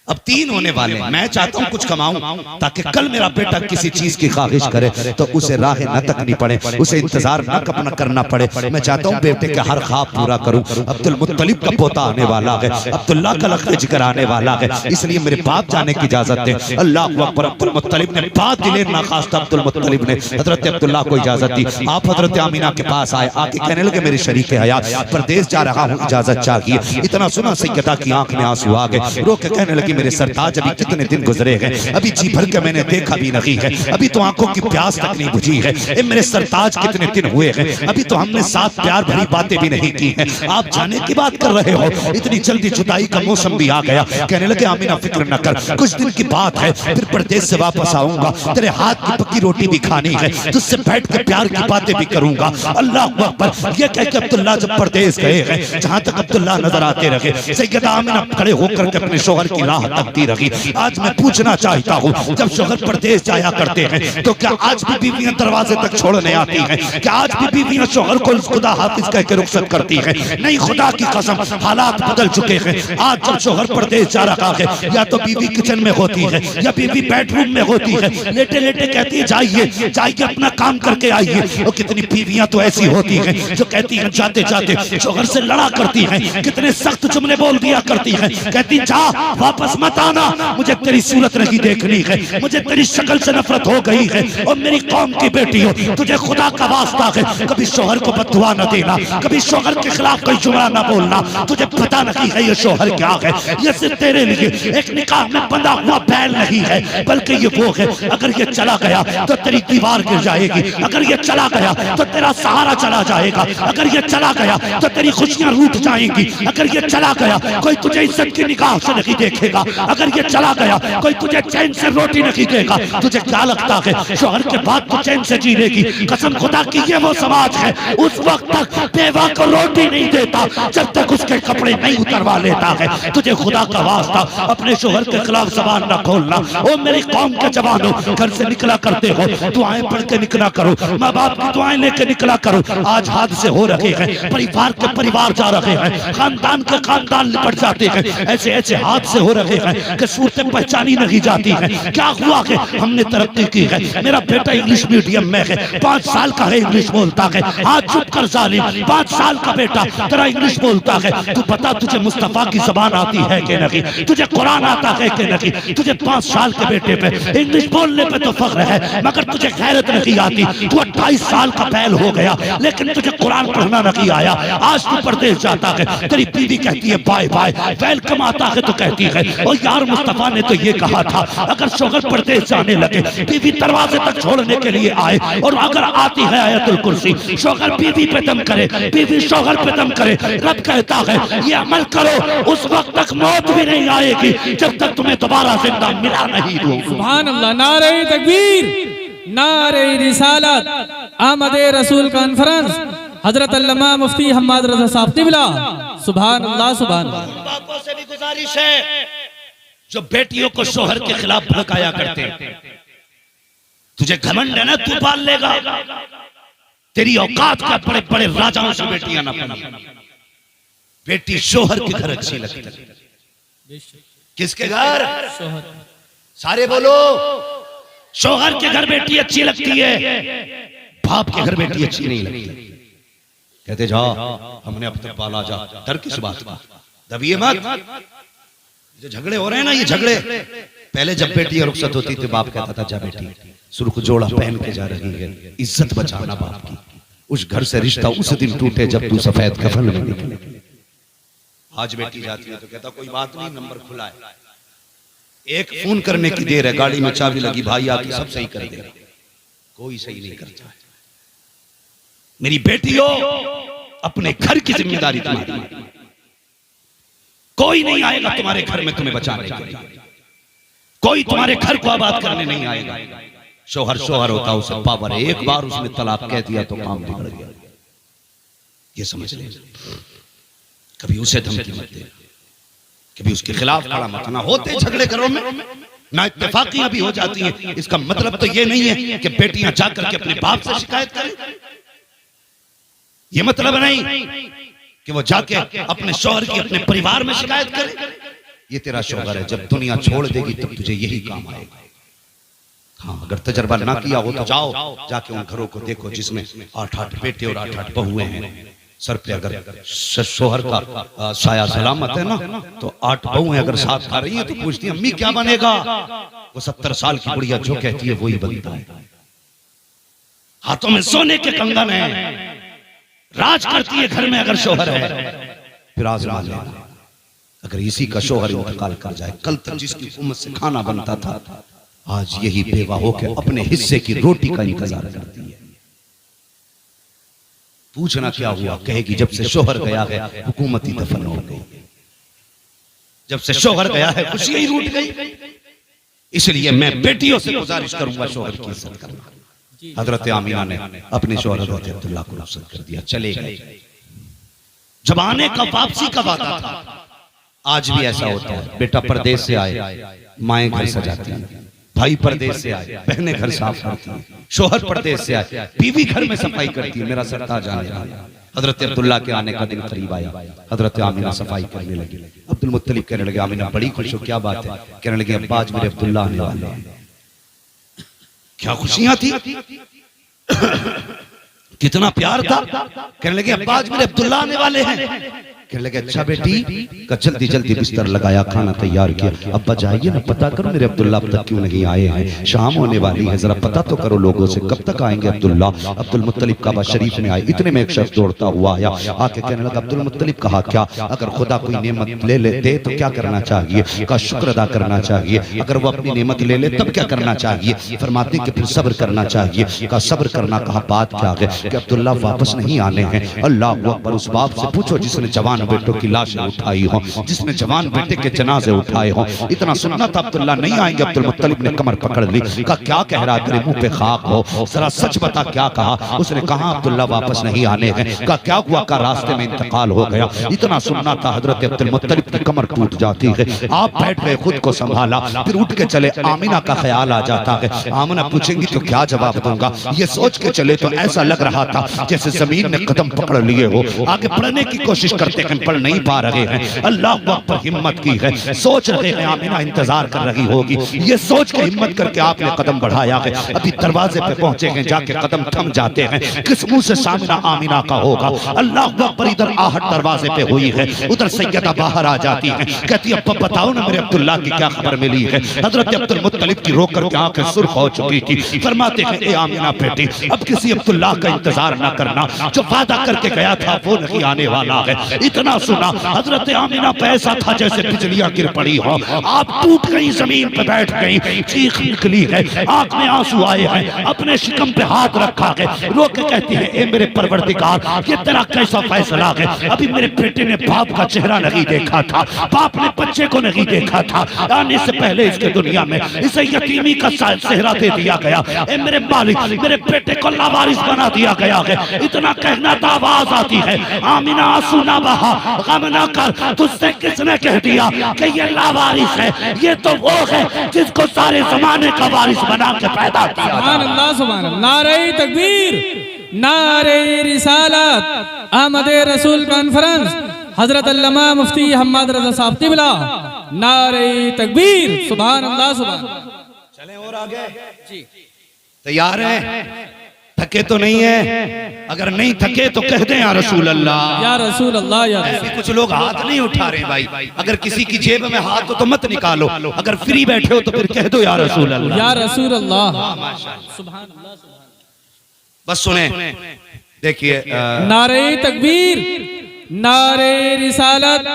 S1: अब 3 होने वाले। मैं चाहता हूं कुछ कमाऊं ताकि कल मेरा बेटा किसी चीज की ख्वाहिश करे तो उसे राह न तकनी पड़े, उसे इंतजार न करना पड़े। मैं चाहता हूं बेटे के हर ख्वाब पूरा करूं। अब्दुल मुत्तलिब का पोता आने वाला है, अब्दुल्ला का लख्त जिक्र आने वाला है, इसलिए मेरे बाप जाने की इजाजत दे। अल्लाह अकबर। अब्दुल मुत्तलिब ने बात दिले ना खास्ता अब्दुल मुत्तलिब ने हजरत अब्दुल्ला को इजाजत दी। आप हजरत आमीना के पास आए, आके कहने लगे मेरे शरीक हयात परदेश जा रहा हूं, इजाजत चाहिए। इतना सुना सैयदा की आंख में आंसू आ गए, रो के कहने लगी मेरे सरताज अभी कितने दिन गुजरे हैं, अभी जी भर के मैंने देखा भी नहीं है, अभी तो आंखों की प्यास तक नहीं बुझी है। ए मेरे सरताज कितने दिन हुए हैं, अभी तो हमने साथ प्यार भरी बातें भी नहीं की हैं, आप जाने की बात कर रहे हो, इतनी जल्दी जुदाई का मौसम भी आ गया। कहने लगे आमीना फिक्र न कर, कुछ दिन की बात है, फिर परदेश से वापस आऊंगा, तेरे हाथ की पक्की रोटी भी खानी है, तुझसे बैठ के प्यार की बातें भी करूंगा। अल्लाह अकबर। ये कह के अब्दुल्ला जब परदेश गए हैं, जहां तक अब्दुल्ला नजर आते रहे, सैयदा आमीना खड़े होकर के अपने शोहर की राह तकदीर रखी। आज मैं पूछना चाहता हूँ, जब शोहर परदेश जाया करते हैं तो क्या आज भी बीवियां दरवाजे तक छोड़ने आती हैं? क्या आज भी बीवियां शोहर को खुदा हाफिज कह के रुखसत करती हैं? नहीं, खुदा की कसम हालात बदल चुके हैं। आज जब शोहर परदेश जा रहा है, या तो बीवी किचन में होती है या बीवी बेडरूम में होती है, लेटे लेटे कहती है जाइए जाइए अपना काम करके आइए। और कितनी बीवियां तो ऐसी होती हैं जो कहती हैं जाते जाते शोहर से लड़ा करती हैं, कितने सख्त जुमले बोल दिया करती हैं, कहती जा वापस मत आना, मुझे तेरी सूरत नहीं देखनी है, मुझे तेरी शक्ल से नफरत हो गई है। और मेरी कौम की बेटी हो, तुझे खुदा का वास्ता है कभी शोहर को बददुआ न देना, कभी शोहर के खिलाफ कोई जुमला न बोलना। तुझे पता नहीं है ये शोहर क्या है, ये सिर्फ तेरे लिए एक निकाह में बंधा हुआ बैल नहीं है, बल्कि ये वो है अगर ये चला गया तो तेरी दीवार गिर जाएगी, अगर ये चला गया तो तेरा सहारा चला जाएगा, अगर ये चला गया तो तेरी खुशियां रूठ जाएंगी, अगर ये चला गया कोई तुझे इज्जत की निगाह से नहीं देखेगा, अगर ये चला गया कोई तुझे चैन से रोटी नहीं देगा। तुझे क्या लगता है शोहर के बाद तो चैन से जी लेगी? कसम खुदा की ये वो समाज है उस वक्त तक बेवा को रोटी नहीं देता जब तक उसके कपड़े नहीं उतरवा लेता है। तुझे खुदा का वास्ता अपने शोहर के खिलाफ जबान न खोलना। ओ मेरी कौम के जवानों, घर से निकला करते हो दुआएं पढ़ के निकला करो, माँ बाप की दुआएं लेके निकला करो। आज हादसे हो रहे हैं, परिवार के परिवार जा रहे हैं, खानदान के खानदान निपट जाते हैं, ऐसे ऐसे हादसे हो रहे हैं कि सूरतें पहचानी नहीं जाती हैं। क्या हुआ कि हमने तरक्की की है, मेरा बेटा इंग्लिश मीडियम में है, 5 साल का है, इंग्लिश बोलता है। आज चुप कर जालिम, 5 साल का बेटा तेरा इंग्लिश बोलता है। तू बता तुझे मुस्तफा की जबान आती है कि नहीं, तुझे कुरान आता है कि नहीं? तुझे 5 साल के बेटे पे इंग्लिश बोलने पे तो फख्र है, मगर तुझे गैरत नहीं आती। तू 28 साल का बैल हो गया लेकिन तुझे कुरान पढ़ना नहीं आया। आज तू परदेश जाता है, तेरी बीवी कहती है बाय बाय, वेलकम आता है तो कहती है और यार मुस्तफा ने तो ये कहा था अगर शोहर परदेश जाने लगे बीवी दरवाजे तक छोड़ने के लिए आए, और अगर आती है आयतुल कुर्सी, शोहर बीवी पे दम करे, बीवी शोहर पे दम करे, रब कहता है ये अमल करो, उस वक्त तक मौत भी नहीं आएगी जब तक तुम्हें दोबारा जिंदा मिला नहीं दूं।
S2: सुभान अल्लाह, नारे तकबीर, नारे रिसालत, आमदे रसूल कॉन्फ्रेंस, हजरत अल्लामा मुफ्ती हम्माद रजा साहब तिबला। सुभान अल्लाह, सुभान अल्लाह।
S1: बापों से भी गुजारिश है जो बेटियों को शोहर के खिलाफ भड़काया करते हैं, तुझे घमंड है ना, तू पाल लेगा, तेरी औकात का बड़े बड़े राजाओं से बेटियां ना पली। बेटी शोहर के घर अच्छी लगती है। किसके घर? सारे बोलो, शोहर के घर बेटी अच्छी लगती है, बाप के घर बेटी अच्छी नहीं लगती। कहते जा हमने अब तक पाला, जा डर किस बात का, दबिए मत। जो झगड़े हो रहे हैं ना, ये झगड़े पहले जब बेटी रुखसत होती थी बाप कहता था जा बेटी सुर्ख जोड़ा पहन के जा रही है, इज्जत बचाना बाप की। उस घर से रिश्ता उस दिन टूटे जब तू सफेद कफन में निकले। आज बेटी जाती है तो कहता कोई बात नहीं, नंबर खुला है, एक फोन करने की देर है, गाड़ी में चाबी लगी, भाई आके सब सही कर दे। कोई सही नहीं करता। मेरी बेटियों, अपने घर की जिम्मेदारी तुम्हारी, कोई नहीं आएगा तुम्हारे घर में तुम्हें बचाने के लिए, कोई तुम्हारे घर को आबाद करने नहीं आएगा। शोहर शोहर होता उसे पावर है, एक बार उसने तलाक कह दिया तो काम बिगड़ गया। ये समझ ले, कभी उसे धमकी मत दे, कभी उसके खिलाफ खड़ा मत ना। होते झगड़े घरों में ना इत्तेफाकियां भी हो जाती हैं, इसका मतलब तो ये नहीं है कि बेटियां जाकर के अपने बाप से शिकायत करें। ये मतलब नहीं कि वो जाके अपने शौहर की अपने परिवार में शिकायत करे। ये तेरा शौहर है, जब दुनिया छोड़ देगी तब तुझे यही काम आएगा। हाँ, अगर तजर्बा ना किया हो तो जाओ जाके उन घरों को देखो जिसमें 8-8 बेटे और 8-8 बहुएं हैं। सर पे अगर शौहर का साया सलामत है ना, तो 8 बहुएं अगर साथ खा रही है तो पूछती है अम्मी क्या बनेगा? वो 70 साल की बुढ़िया जो कहती है वही बनता है। हाथों में सोने के कंगन है, राज करती है घर में अगर शौहर है। फिर आजमा लेना, अगर इसी का शौहर इंतकाल कर जाए, कल तक जिसकी उम्मत से खाना बनता था आज यही बेवा होकर अपने हिस्से की रोटी का इंतजार करती है। पूछना क्या हुआ? कहेगी जब से शौहर गया है हुकूमती दफन हो गई, जब से शौहर गया है खुशियां ही रूठ गई। इसलिए मैं बेटियों से गुजारिश करूंगा शौहर की इज्जत करना। हजरत आमिना ने अपने शौहर हजरत अब्दुल्लाह को रुखसत कर दिया, चले गए। जब आने का वापसी का वादा था आज भी ऐसा होता है, बेटा परदेश से आए माएं घर सजाती हैं, भाई परदेश से आए बहनें घर साफ करती हैं, शोहर परदेश से आए बीवी घर में सफाई करती है। मेरा सरताज आने वाला हजरत अब्दुल्ला के आने का दिन करीब आया। हजरत आमिना सफाई करने लगी। अब्दुल मुत्तलिब कहने लगे आमिना बड़ी खुश हो, क्या बात है? कहने लगे अब्बा आज मेरे अब्दुल्ला आने वाले हैं। क्या खुशियां थी, कितना प्यार था। कहने लगे अब्बा आज मेरे अब्दुल्ला आने वाले हैं। कहने लगे अच्छा बेटी, का जल्दी जल्दी बिस्तर लगाया, खाना तैयार किया। अब्बा जाइए ना, पता करो मेरे अब्दुल्ला अब तक क्यों नहीं आए हैं, शाम होने वाली है, जरा पता तो करो लोगों से कब तक आएंगे अब्दुल्ला। अब्दुल मुत्तलिब काबा शरीफ में आए, इतने में एक शख्स दौड़ता हुआ आया, आके कहने लगा अब्दुल मुत्तलिब कहा क्या, अगर खुदा कोई नेमत ले लेते तो क्या करना चाहिए? का शुक्र अदा करना चाहिए। अगर वो अपनी नेमत ले ले तब क्या करना चाहिए? फरमाते कि फिर सब्र करना चाहिए। का सब्र करना, कहा बात क्या है? कि अब्दुल्ला वापस नहीं आने हैं। अल्लाह अकबर। उस बाप से पूछो जिसने जवान बेटों की लाशें उठाई हो, जिसने जवान बेटे के जनाजे उठाए हो। इतना सुनना था अब्दुल्ला नहीं आएंगे। अब्दुल मुत्तलिब ने कमर पकड़ ली, कहा क्या कह रहा, तेरे मुंह पे खाक हो, जरा सच बता क्या कहा? उसने कहा अब्दुल्ला वापस नहीं आने हैं। कहा क्या हुआ? का रास्ते में इंतकाल हो गया। इतना सुनना था हजरत अब्दुल मुत्तलिब की कमर टूट जाती है। आप बैठ गए, खुद को संभाला, फिर उठ के चले। आमिना का ख्याल आ जाता है, आमिना पूछेंगी तो क्या जवाब दूंगा? ये सोच के चले तो ऐसा लग रहा था जैसे जमीन ने कदम पकड़ लिए हो। आगे बढ़ने की कोशिश करते हैं, पढ़ नहीं पा रहे हैं। अल्लाह पर हिम्मत की है, सोच रहे हैं आमिना इंतजार कर रही होगी। ये सोच के हिम्मत करके आपने कदम बढ़ाया है। अभी दरवाजे पे पहुंचे हैं, जाके कदम थम जाते हैं। किस मुंह से सामना आमिना का होगा? अल्लाह पर इधर आहट दरवाजे पे हुई है, उधर सैयदा बाहर आ जाती है, कहती है अब बताओ ना मेरे अब्दुल्ला की क्या खबर मिली है? हजरत अब्दुल मुत्तलिब की रोक करके आंखें सुर्ख हो चुकी थी। फरमाते हैं ए आमिना बेटी, अब किसी अब्दुल्ला का इंतजार ना करना, जो वादा करके गया था वो नहीं आने वाला है। इतना सुना हजरत आमिना पे ऐसा था जैसे बिजलियां गिर पड़ी हो। आप टूट गई, जमीन पे बैठ गई, चीख निकली है, आंख में आंसू आए हैं, अपने शिकम पे हाथ रखा है, रो के कहती है ए मेरे परवरदिगार, ये तेरा कैसा फैसला है? अभी मेरे बेटे ने बाप का चेहरा नहीं देखा था, बाप ने बच्चे को नहीं देखा था, आने से पहले इसके दुनिया में इसे यतीमी का सेहरा दे दिया गया। ए मेरे मालिक, मेरे बेटे को लावारिस बना दिया गया है। इतना कहना था, आवाज आती है आमिना आंसू ना बहा, गम ना कर, तुझसे किसने कह दिया कि ये लावारिस है? ये तो वो है जिसको सारे जमाने का वारिस बना के पैदा किया।
S2: सुभान अल्लाह, सुभान अल्लाह। नारे तकबीर, नारे रिसालत, अहमद रसूल कॉन्फ्रेंस, हजरत अल्लामा मुफ्ती हम्माद रजा साहब क़िबला, नारे तकबीर, सुभान अल्लाह, सुभान।
S1: चलें और आगे जी, तैयार हैं? थके तो नहीं है? अगर नहीं थके तो कह दें या रसूल अल्लाह,
S2: या रसूल अल्लाह, या रसूल।
S1: कुछ लोग हाथ नहीं उठा रहे भाई। अगर किसी की जेब में हाथ हो तो मत निकालो, अगर फ्री बैठे हो तो फिर कह दो या रसूल अल्लाह,
S2: या रसूल अल्लाह, सुभान अल्लाह।
S1: बस सुने, देखिए
S2: नारे तकबीर, नारे रिसालत,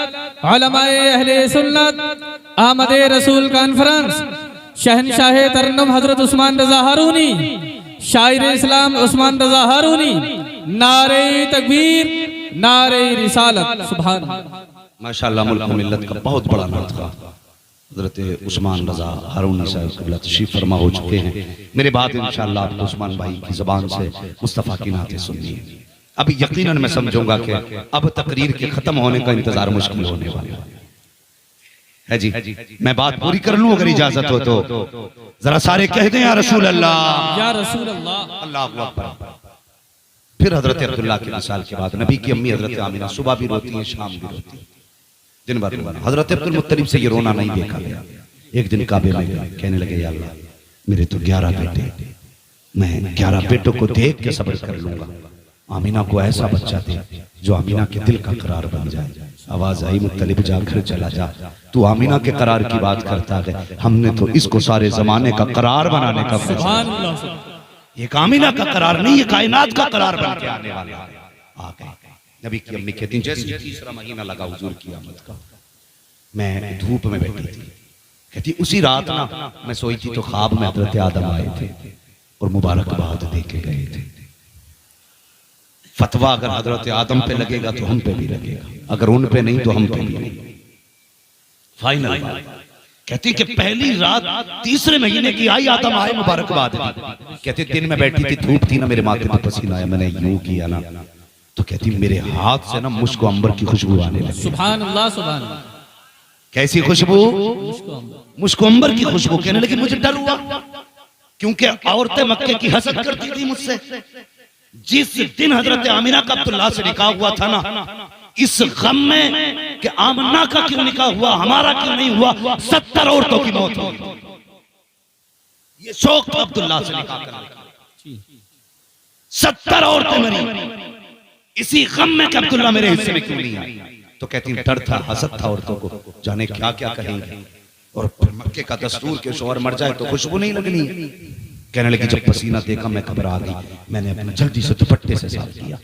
S2: उलमाए अहले सुन्नत, अहमद रसूल कॉन्फ्रेंस, शहनशाह तरन्नुम हजरत उस्मान रजा हारूनी, शायर इस्लाम उस्मान रजा हारूनी, नारे तकबीर, नारे रिसालत, सुभान।
S1: माशाअल्लाह, मुल्क मिल्लत का बहुत बड़ा नात का हजरत उस्मान रजा हारूनी साहब क़िबला तशरीफ फरमा हो चुके हैं। मेरे बाद इंशाअल्लाह आपको उस्मान भाई की ज़बान से मुस्तफ़ा की नातें सुननी है। अभी यकीनन मैं समझूंगा कि अब तकरीर के खत्म होने का इंतजार मुश्किल होने वाला है जी। मैं बात पूरी कर लूं अगर इजाजत हो तो? जरा सारे कह दें या रसूल अल्लाह, या रसूल अल्लाह, अल्लाहु अकबर। फिर हजरत अब्दुल्ला के मिसाल के बाद नबी की अम्मी हजरत आमिना सुबह भी रोती है, शाम भी रोती है, दिन भर रोना। हजरत अब्दुल मुत्तलिब से ये रोना नहीं देखा गया। एक दिन काबे में गए, कहने लगे या अल्लाह मेरे तो 11 बेटे, मैं 11 बेटों को देख के सब्र कर लूंगा, आमिना को ऐसा बच्चा दे जो आमिना के दिल का करार बन जाए। आवाज आई मुत्तलिब जाकर चला जा, तू आमिना के करार की बात करता है, हमने तो इसको सारे जमाने का करार बनाने का फैसला। ये आमिना का करार नहीं, ये कायनात का करार बन के आने वाला है। आ गए। नबी की अम्मी कहती जैसे तीसरा महीना लगा हुजूर की आमद का, मैं धूप में बैठी थी, कहती उसी रात ना मैं सोई थी तो ख्वाब में हजरत आदम आए थे और मुबारकबाद दे के गए थे। फतवा अगर हजरत आदम पे लगेगा तो हम पे भी लगेगा, अगर उन पे नहीं तो हम पे भी नहीं। फाइनल कहती कि पहली रात तीसरे महीने की आई, आदम आए मुबारकबाद दी। कहती दिन में बैठी थी, धूप थी ना, मेरे माथे पे पसीना आया, मैंने यूं किया ना तो कहती मेरे हाथ से ना मुझको अंबर की खुशबू आने लगी।
S2: सुभान अल्लाह, सुभान अल्लाह।
S1: कैसी खुशबू? मुश्को अंबर की खुशबू। कहने लगी मुझे डर हुआ क्योंकि औरतें मक्के की हसद करती थी मुझसे। जिस दिन हजरत आमिना का अब्दुल्लाह से निकाह हुआ था ना, इस गम में कि आमना का क्यों निकाह हुआ, हमारा क्यों नहीं हुआ, 70 औरतों की मौत हुई। ये शौक था अब्दुल्लाह से निकाह करने का। 70 औरतें मरी इसी गम में कि अब्दुल्लाह मेरे हिस्से में क्यों नहीं आई। तो कहती डर था, हसद था औरतों को, जाने क्या क्या कहेंगे। और मक्के का दस्तूर के शोहर मर जाए तो खुशबू नहीं लगनी। कहने लगी जब पसीना देखा मैं घबरा गई, मैंने अपना जल्दी से दुपट्टे से साफ किया।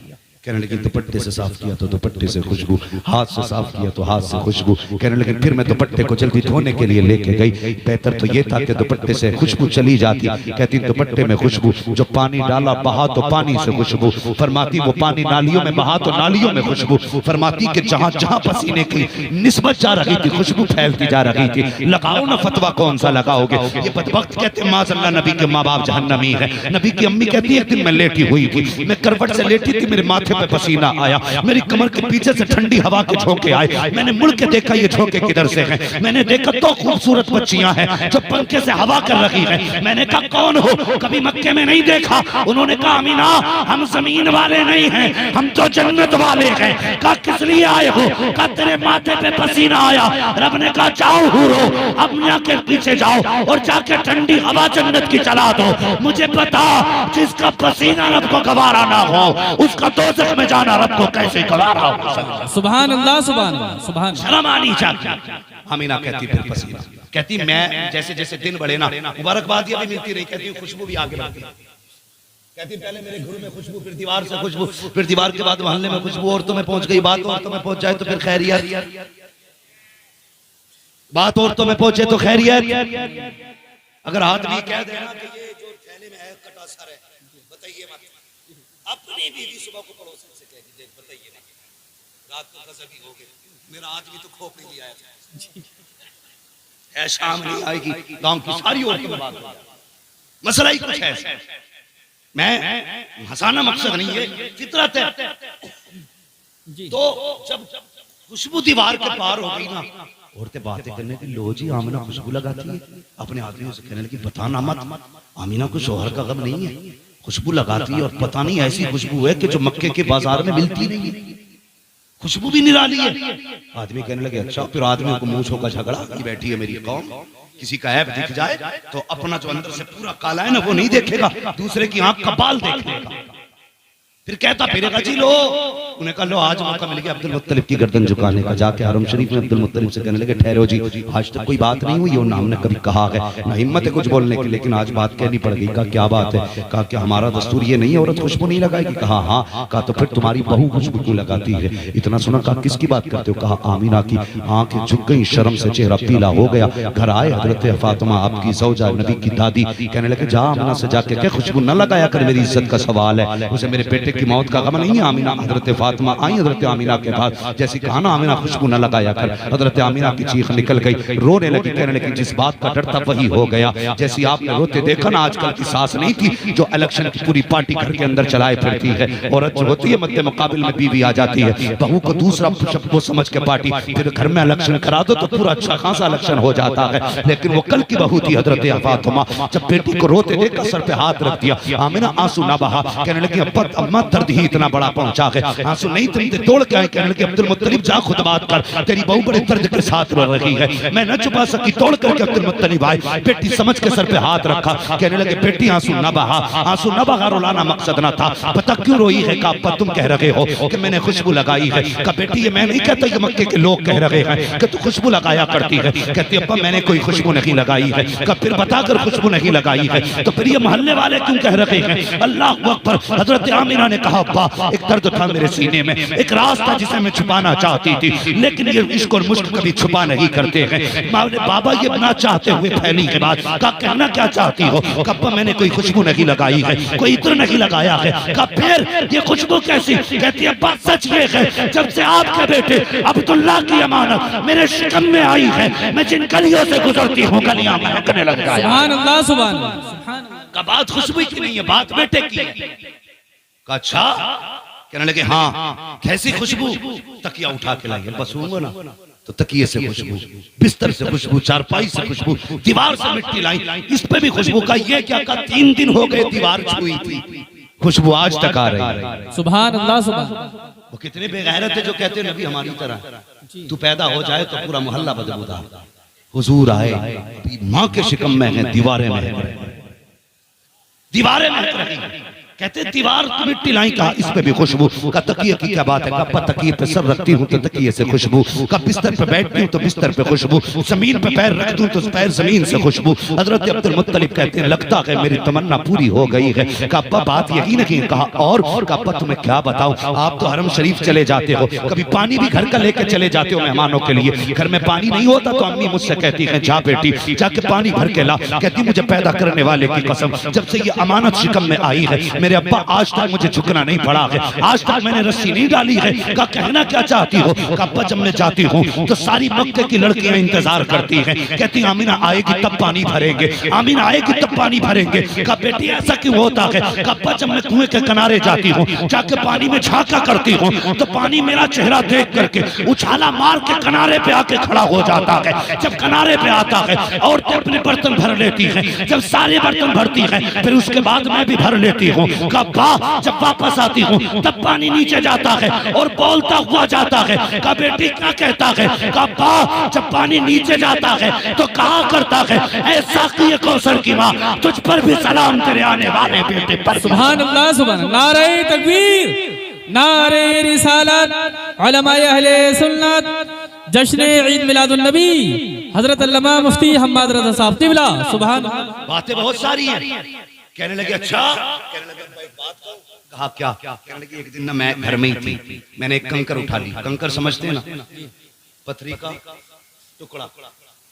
S1: कहने लगी दुपट्टे से साफ किया तो दुपट्टे से खुशबू, हाथ से साफ किया तो हाथ से खुशबू। कहने लगी फिर मैं दुपट्टे को जल्दी धोने के लिए लेके गई। बेहतर तो ये था कि दुपट्टे से खुशबू चली जाती। कहती दुपट्टे में खुशबू, जो पानी डाला बहा तो पानी से खुशबू। फरमाती वो पानी नालियों में बहा तो नालियों में खुशबू। फरमाती कि जहां जहां पसीने की निस्बत जा रही थी खुशबू फैलती जा रही थी। लगाओ ना फतवा, कौन सा लगाओगे। ये बदबख्त कहते माज़अल्लाह नबी के माँ बाप जहन्नमी है। नबी की अम्मी कहती है एक दिन मैं लेटी हुई थी, मैं करवट से लेटी थी, मेरे माथे पे पसीना आया, मेरी कमर के पीछे से ठंडी हवा के झोंके आए। मैंने मुड़ के देखा ये झोंके किधर से हैं। मैंने देखा तो खूबसूरत बच्चियां हैं जो पंखे से हवा कर रही हैं। मैंने कहा कौन हो, कभी मक्के में नहीं देखा। उन्होंने कहा अमीना हम जमीन वाले नहीं हैं, हम तो जन्नत वाले हैं। कहा किस लिए आए हो। कहा तेरे माथे पे पसीना आया। रब ने कहा जाओ हूरो, अम्मा के पीछे जाओ और जाके ठंडी हवा जन्नत की चला दो। मुझे पता जिसका पसीना रब को गवारा ना हो उसका दोज़ख में जाना रब को कैसे गवारा हो।
S2: सुभान अल्लाह, सुभान अल्लाह, सुभान।
S1: शर्म आनी चाहिए। अमीना कहती फिर पसीना, कहती मैं जैसे जैसे दिन बढ़े ना मुबारकबादियां भी मिलती रही। कहती खुशबू भी आगे बढ़ती। कहती पहले मेरे घर में खुशबू, फिर दीवार से खुशबू, फिर दीवार के बाद मोहल्ले में खुशबू, औरतों में पहुंच गई। बात औरतों में पहुंच जाए तो फिर खैरियत, बात औरतों में पहुंचे तो खैरियत। अगर आदमी कह देना कि ये जो थैले में है कटा सर है, बताइए मत। अपनी बीवी सुबह को पड़ोसन से कह दीजिए बताइए मत, रात को गजबी हो गई, मेरा आदमी तो खोपड़ी लिया है, शाम नहीं आएगी, गांव की सारी औरतों में बात हो। मसला ही कुछ है। मैं हंसाना मकसद नहीं है, फितरत है। तो जब खुशबू दीवार के पार हो गई ना, औरतें बातें करने की, लो जी आमिना खुशबू लगाती है। अपने आदमियों से कहने लगी बताना मत, आमिना को शोहर का गम नहीं है, खुशबू लगाती है और पता नहीं ऐसी खुशबू है कि जो मक्के के बाजार में मिलती नहीं है, खुशबू भी निराली है। आदमी कहने लगे अच्छा। फिर आदमियों को मूंछों का झगड़ा की बैठी है मेरी कौम। किसी का ऐब दिख जाए तो अपना जो अंदर से पूरा काला है ना वो नहीं देखेगा, दूसरे की आंख का बाल देखेगा। फिर कहता फिरेगा जी लो। उन्हें कहा लो आज मौका मिल गया अब्दुल मुत्तलिब की गर्दन झुकाने का। जाके हरम शरीफ में अब्दुल मुत्तलिब से कहने लगे ठहरो जी, आज तक कोई बात नहीं हुई और ना हमने कभी कहा है, ना हिम्मत है कुछ बोलने की, लेकिन आज बात कहनी पड़ गई। कहा क्या बात है। कहा कि हमारा दस्तूर ये नहीं है औरत खुशबू नहीं लगाएगी। कहा हाँ। कहा तो फिर तुम्हारी बहू खुशबू क्यों लगाती है। इतना सुना। कहा किसकी बात करते हो। कहा आमिना की। आंखें झुक गई, शर्म से चेहरा पीला हो गया। घर आए हजरत फातिमा आपकी ज़ौजा नबी की दादी, कहने लगे जा आमिना से जाके क्या खुशबू न लगाया कर, मेरी इज्जत का सवाल है, उसे मेरे बेटे की मौत का गम नहीं है। आमिना हजरत फातिमा आई हजरत आमिना के पास, जैसे कहा ना आमिना खुशबू न लगाया कर, हजरत आमिना की चीख निकल गई, रोने लगी। कहने लगी जिस बात का डर था वही हो गया। जैसे आपने रोते देखा ना, आजकल की सास नहीं थी जो इलेक्शन की पूरी पार्टी घर के अंदर चलाए फिरती है। औरत जो होती है मध्य मुकाबिल में बीवी आ जाती है, बहू को दूसरा शब्द समझ के पार्टी, फिर घर में इलेक्शन करा दो तो पूरा अच्छा खासा इलेक्शन हो जाता है। लेकिन वो कल की बहू थी हजरत फातिमा, जब बेटी को रोते देखा सर पे हाथ रख दिया, आमिना आंसू ना बहा। कहने लगी अम्मा दर्द ही इतना बड़ा पहुंचा है, आंसू नहीं थमते, तोड़ के आए। कहने लगे अब्दुल मुत्तलिब जा खुद बात कर, तेरी बहू बड़े दर्द के साथ रो रही है, मैं न छुपा सकी। तोड़ करके अब्दुल मुत्तलिब आए, बेटी समझ के सर पे हाथ रखा। कहने लगे बेटी आंसू न बहा, आंसू न बहा, रुलाना मकसद ना था, पता क्यों रोई है। कहा तुम कह रहे हो कि मैंने खुशबू लगाई है। कहा बेटी ये मैं नहीं कहता, ये मक्के के लोग कह रहे हैं कि तू खुशबू लगाया करती है। कहती अब्बा मैंने कोई खुशबू नहीं लगाई है। कहा फिर बताकर खुशबू नहीं लगाई है तो फिर ये मोहल्ले वाले क्यों कह रहे हैं। अल्लाह अकबर। हजरत आमिना ने कहा अब्बा एक दर्द था मेरे सीने में, एक राज था जिसे मैं छुपाना चाहती थी, लेकिन ये इश्क और मुश्क कभी छुपा नहीं करते हैं। बाबा ये ना चाहते हुए फैली के बाद कहा कहना क्या चाहती हो। कहा मैंने कोई खुशबू नहीं लगाई है, कोई इत्र नहीं लगाया है। कहा फिर ये खुशबू कैसी। कहती है बात सच ये है, जब से आपके बेटे अब्दुल्ला की अमानत मेरे शिकम में आई है, मैं जिन गलियों से गुजरती हूँ गलियां महकने लग गई।
S2: सुभान अल्लाह, सुभान अल्लाह।
S1: का बात खुशबू की नहीं है, बात बेटे की है। अच्छा। कहने लगे हाँ कैसी खुशबू। तकिया उठा के लाइए, बसूंगा ना, तो तकिए से खुशबू, बिस्तर से खुशबू, चारपाई से खुशबू, दीवार से मिट्टी लाई, इस पे भी खुशबू का। ये क्या का 3 दिन हो गए दीवार छुई थी, खुशबू आज तक आ रही है।
S2: सुभान अल्लाह सुभान।
S1: वो कितने बेगैरत है जो कहते हैं नबी हमारी तरह, तू पैदा हो जाए तो पूरा मोहल्ला बदबूदार। हुजूर आए, माँ के शिकम में है, दीवारें महक रही, दीवारें महक रही। कहते दीवार की मिट्टी लाई, कहा इस पे भी खुशबू का। तकिए की क्या बात है, कब तकिए पे सर रखती हूँ तो तकिए से खुशबू, कब बिस्तर पे बैठती हूँ तो बिस्तर पे खुशबू, जमीन पे पैर रख दूं तो पैर जमीन से खुशबू। हजरत अब्दुल मुत्तलिब कहते हैं लगता है मेरी तमन्ना पूरी हो गई है। कब्बा बात यही नहीं, कहा और कब्बा तुम्हें क्या बताऊं, आप तो हरम शरीफ चले जाते हो, कभी पानी भी घर का लेके चले जाते हो मेहमानों के लिए, घर में पानी नहीं होता तो अम्मी मुझसे कहती है जा बेटी जाके पानी भर के ला। कहती मुझे पैदा करने वाले की कसम, जब से ये अमानत शिकम में आई है मेरे अब्बा आज तक मुझे झुकना नहीं पड़ा है, आज तक मैंने रस्सी नहीं डाली है। का कहना क्या चाहती हो, का अब्बा जब मैं जाती हूँ तो सारी मक्के की लड़कियां इंतजार करती हैं, कहती आमीना आएगी तब पानी भरेंगे, आमीना आएगी तब पानी भरेंगे। का बेटी ऐसा क्यों होता है, का अब्बा जब मैं कुएं के किनारे जाती हूँ जाके पानी में झांका करती हूँ तो पानी मेरा चेहरा देख करके उछाला मार के किनारे पे आके खड़ा हो जाता है। जब किनारे पे आता है औरतें अपने बर्तन भर लेती हैं, जब सारे बर्तन भरती हैं फिर उसके बाद मैं भी भर लेती हूँ। जब वापस आती हूँ तब पानी नीचे जाता है और बोलता हुआ जाता है। का बेटी क्या कहता है, का जब पानी नीचे जाता है तो कहा करता है ऐसा कि कौसर की माँ तुझ पर भी सलाम तेरे आने वाले बेटे पर।
S2: सुभान अल्लाह सुभान। नारे तकबीर, नारे रिसालत, उलमाए अहले सुन्नत, जश्न ईद मिलादुन नबी, हजरत अल्लामा मुफ्ती हम्माद रज़ा साहब तिबला। सुभान।
S1: बातें बहुत सारी हैं। कहने लगे अच्छा, कहने लगे भाई बात कहा क्या, कहने लगे एक दिन ना मैं घर में ही थी, मैंने एक कंकर उठा ली, कंकर समझते हैं ना, पथरी का टुकड़ा,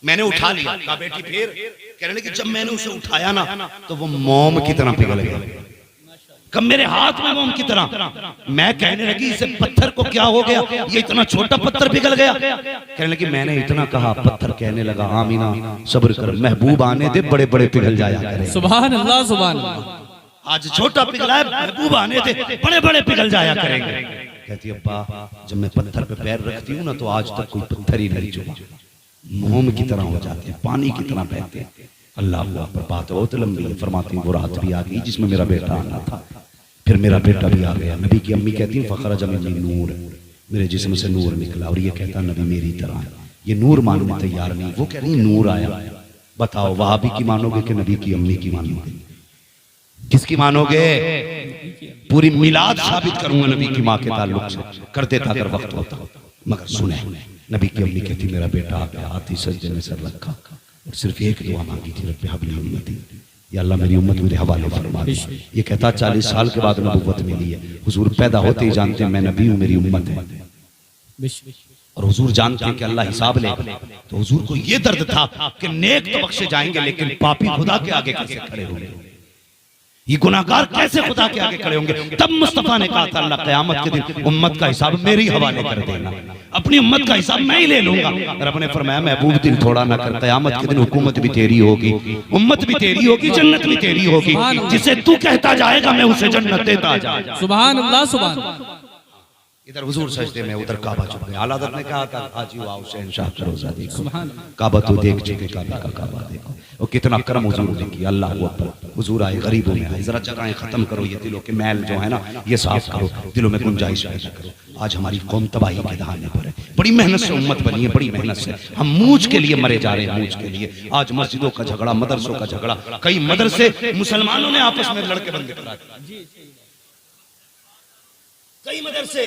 S1: मैंने उठा लिया। कहा बेटी फिर, कहने लगे जब मैंने उसे उठाया ना तो वो मोम की तरह पिघल गया, कब मेरे हाथ में मोम की तरह। मैं कहने लगी इसे पत्थर को क्या हो गया, ये इतना छोटा पत्थर पिघल गया। कहने लगी मैंने इतना कहा, पत्थर कहने लगा आमीना सब्र कर, महबूब आने दे बड़े बड़े पिघल जाया करे।
S2: सुभान अल्लाह सुभान।
S1: आज छोटा पिघला है, महबूब आने दे बड़े बड़े पिघल जाया करेंगे। कहती अब्बा जब मैं पत्थर पे पैर रखती हूँ ना तो आज तक कोई पत्थर ही नहीं चुभा, मोम की तरह हो जाते हैं, पानी की तरह बहते हैं। अल्लाह पर बात बहुत लंबी है। फरमाती वो रात भी आ गई जिसमें मेरा बेटा आना था, फिर मेरा बेटा भी आ गया। नबी की अम्मी कहती है फखरज मिन्नी नूर, मेरे जिस्म से नूर निकला। और ये कहता नबी मेरी तरह है, ये नूर मानने तैयार नहीं। वो कह रही नूर आया। बताओ वहाबी की मानोगे कि नबी की अम्मी की मानोगे, किसकी मानोगे? पूरी मिलाद साबित करूंगा नबी की माँ के ताल्लुक से, कर देता अगर वक्त होता। मगर सुने नबी की अम्मी कहती मेरा बेटा आ गया, हाथी सजदे में सर रखा और सिर्फ एक दुआ मांगी थी, रब्बी हबली उम्मती, या अल्लाह मेरी उम्मत मेरे हवाले फरमा दे। ये कहता 40 साल के बाद नबूवत मिली है। हुजूर पैदा होते ही जानते हैं मैं नबी हूँ, मेरी उम्मत है। और हुजूर जानते हैं कि अल्लाह हिसाब ले। तो हुजूर को ये दर्द था कि नेक तो बख्शे जाएंगे लेकिन पापी खुदा के आगे कैसे खड़े होंगे, ये गुनाहगार कैसे खुदा के आगे खड़े होंगे। तब मुस्तफा ने कहा था अल्लाह क़यामत के दिन उम्मत का हिसाब मेरे ही हवाले कर देना, अपनी उम्मत का हिसाब मैं ही ले लूंगा। रब ने फरमाया महबूब दिल थोड़ा ना कर, क़यामत के दिन हुकूमत भी तेरी होगी, उम्मत भी तेरी होगी, जन्नत भी तेरी होगी। जिसे तू कहता जाएगा मैं उसे जन्नत देता जाऊंगा।
S2: सुभान अल्लाह सुभान।
S1: इधर हुजूर सजदे में, उधर काबा चुप गया। आला हज़रत ने कहा था हाजी आओ शहंशाह का रोजा देखो, काबा तो देख चुके, काबे का काबा देखो। और कितना करम हुजूर ने किया। अल्लाह अकबर। हुजूर आए गरीबों में आए, जरा जगहें खत्म करो, ये दिलों के मैल जो है ना ये साफ करो, दिलों में गुंजाइश पैदा करो। आज हमारी कौम तबाही के दहाने पर है, बड़ी मेहनत से उम्मत बनी है, बड़ी मेहनत से हम मूज के लिए मरे जा रहे हैं, मूज के लिए। आज मस्जिदों का झगड़ा, मदरसों का झगड़ा, कई मदरसे मुसलमानों ने आपस में लड़के बंद करा दिए। कई मदरसे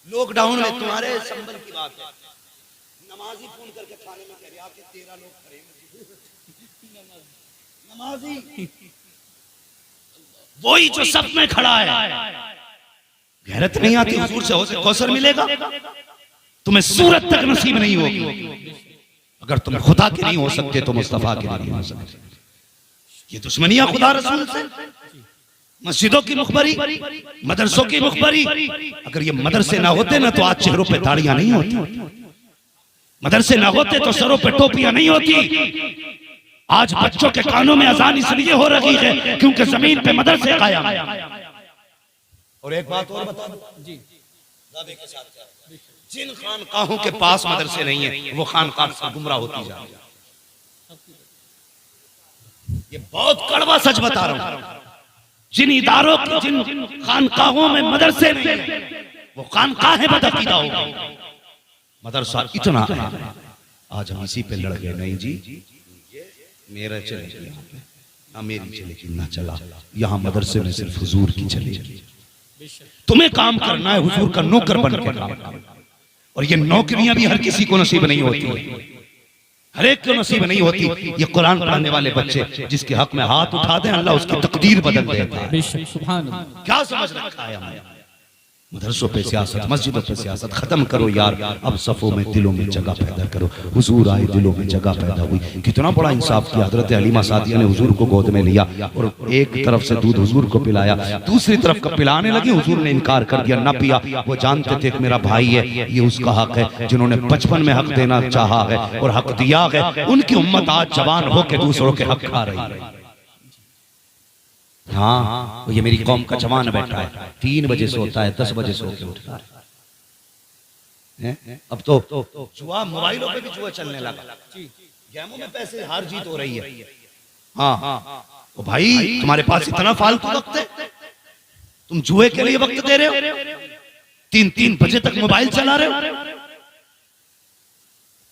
S1: लॉकडाउन में, तुम्हारे संबल की बात है, नमाजी फोन करके थाने में कह रहे आके 13 लोग खड़े नमाजी, वही जो सब में खड़ा है। गैरत नहीं आती हुजूर से हो कौसर मिलेगा, तुम्हें सूरत तक नसीब नहीं होगी। अगर तुम खुदा के नहीं हो सकते तो मुस्तफा के नहीं हो सकते। ये दुश्मनियां खुदा रसूल से, मस्जिदों की मुखबरी, मदरसों की मुखबरी। अगर ये मदरसे ना होते ना तो आज चेहरों पे दाढ़ियां नहीं होती, मदरसे ना होते तो सरों पे टोपियां नहीं होती। आज बच्चों के कानों में अजान इसलिए हो रही है क्योंकि जमीन पे मदरसे कायम है। और एक बात और बता दूं जी, दादे के साथ जिन खानकाहों के पास मदरसे नहीं है वो खानकाह से गुमराह होती जा रही है। ये बहुत कड़वा सच बता रहा हूं। जिन इदारों की जिन खानकाहों में मदरसे नहीं है वो खानकाहें बदअकीदा हो गई। मदरसा इतना है, आज हम इसी पे लड़ गए। नहीं जी मेरा चलेगी यहाँ पे ना मेरी चलेगी ना चला, यहाँ मदरसे में सिर्फ हुजूर की चलेगी। तुम्हें काम करना है हुजूर का नौकर बन के काम करना। और ये नौकरियां भी हर किसी को नसीब नहीं होती, हर एक को नसीब नहीं होती। ये कुरान पढ़ने वाले बच्चे जिसके हक में हाथ उठा दें अल्लाह उसकी तकदीर बदल देता है। क्या समझ रखा है हमें? मदरसों पे सियासत, मस्जिदों पे सियासत खत्म करो यार। अब सफों में दिलों में जगह पैदा करो। हुजूर आए, दिलों में जगह पैदा हुई। कितना बड़ा इंसाफ किया। हजरत हलीमा सादिया ने हुजूर को गोद में लिया और एक तरफ से दूध हुजूर को पिलाया, दूसरी तरफ का पिलाने लगी। हुजूर ने इनकार कर दिया, ना पिया। वो जानते थे कि मेरा भाई है, ये उसका हक है। जिन्होंने बचपन में हक देना चाहा है और हक दिया है, उनकी उम्मत आज जवान होकर दूसरों के हक खा रही है। हाँ, ये मेरी कौम का जवान बैठा है, 3 बजे सोता है, 10 बजे सो के उठता है। अब तो जुआ, मोबाइलों पे भी जुआ चलने लगा, गेमों में पैसे हार जीत हो रही है। हाँ तो भाई तुम्हारे पास इतना फालतू वक्त है, तुम जुए के लिए वक्त दे रहे हो, 3-3 बजे तक मोबाइल चला रहे हो।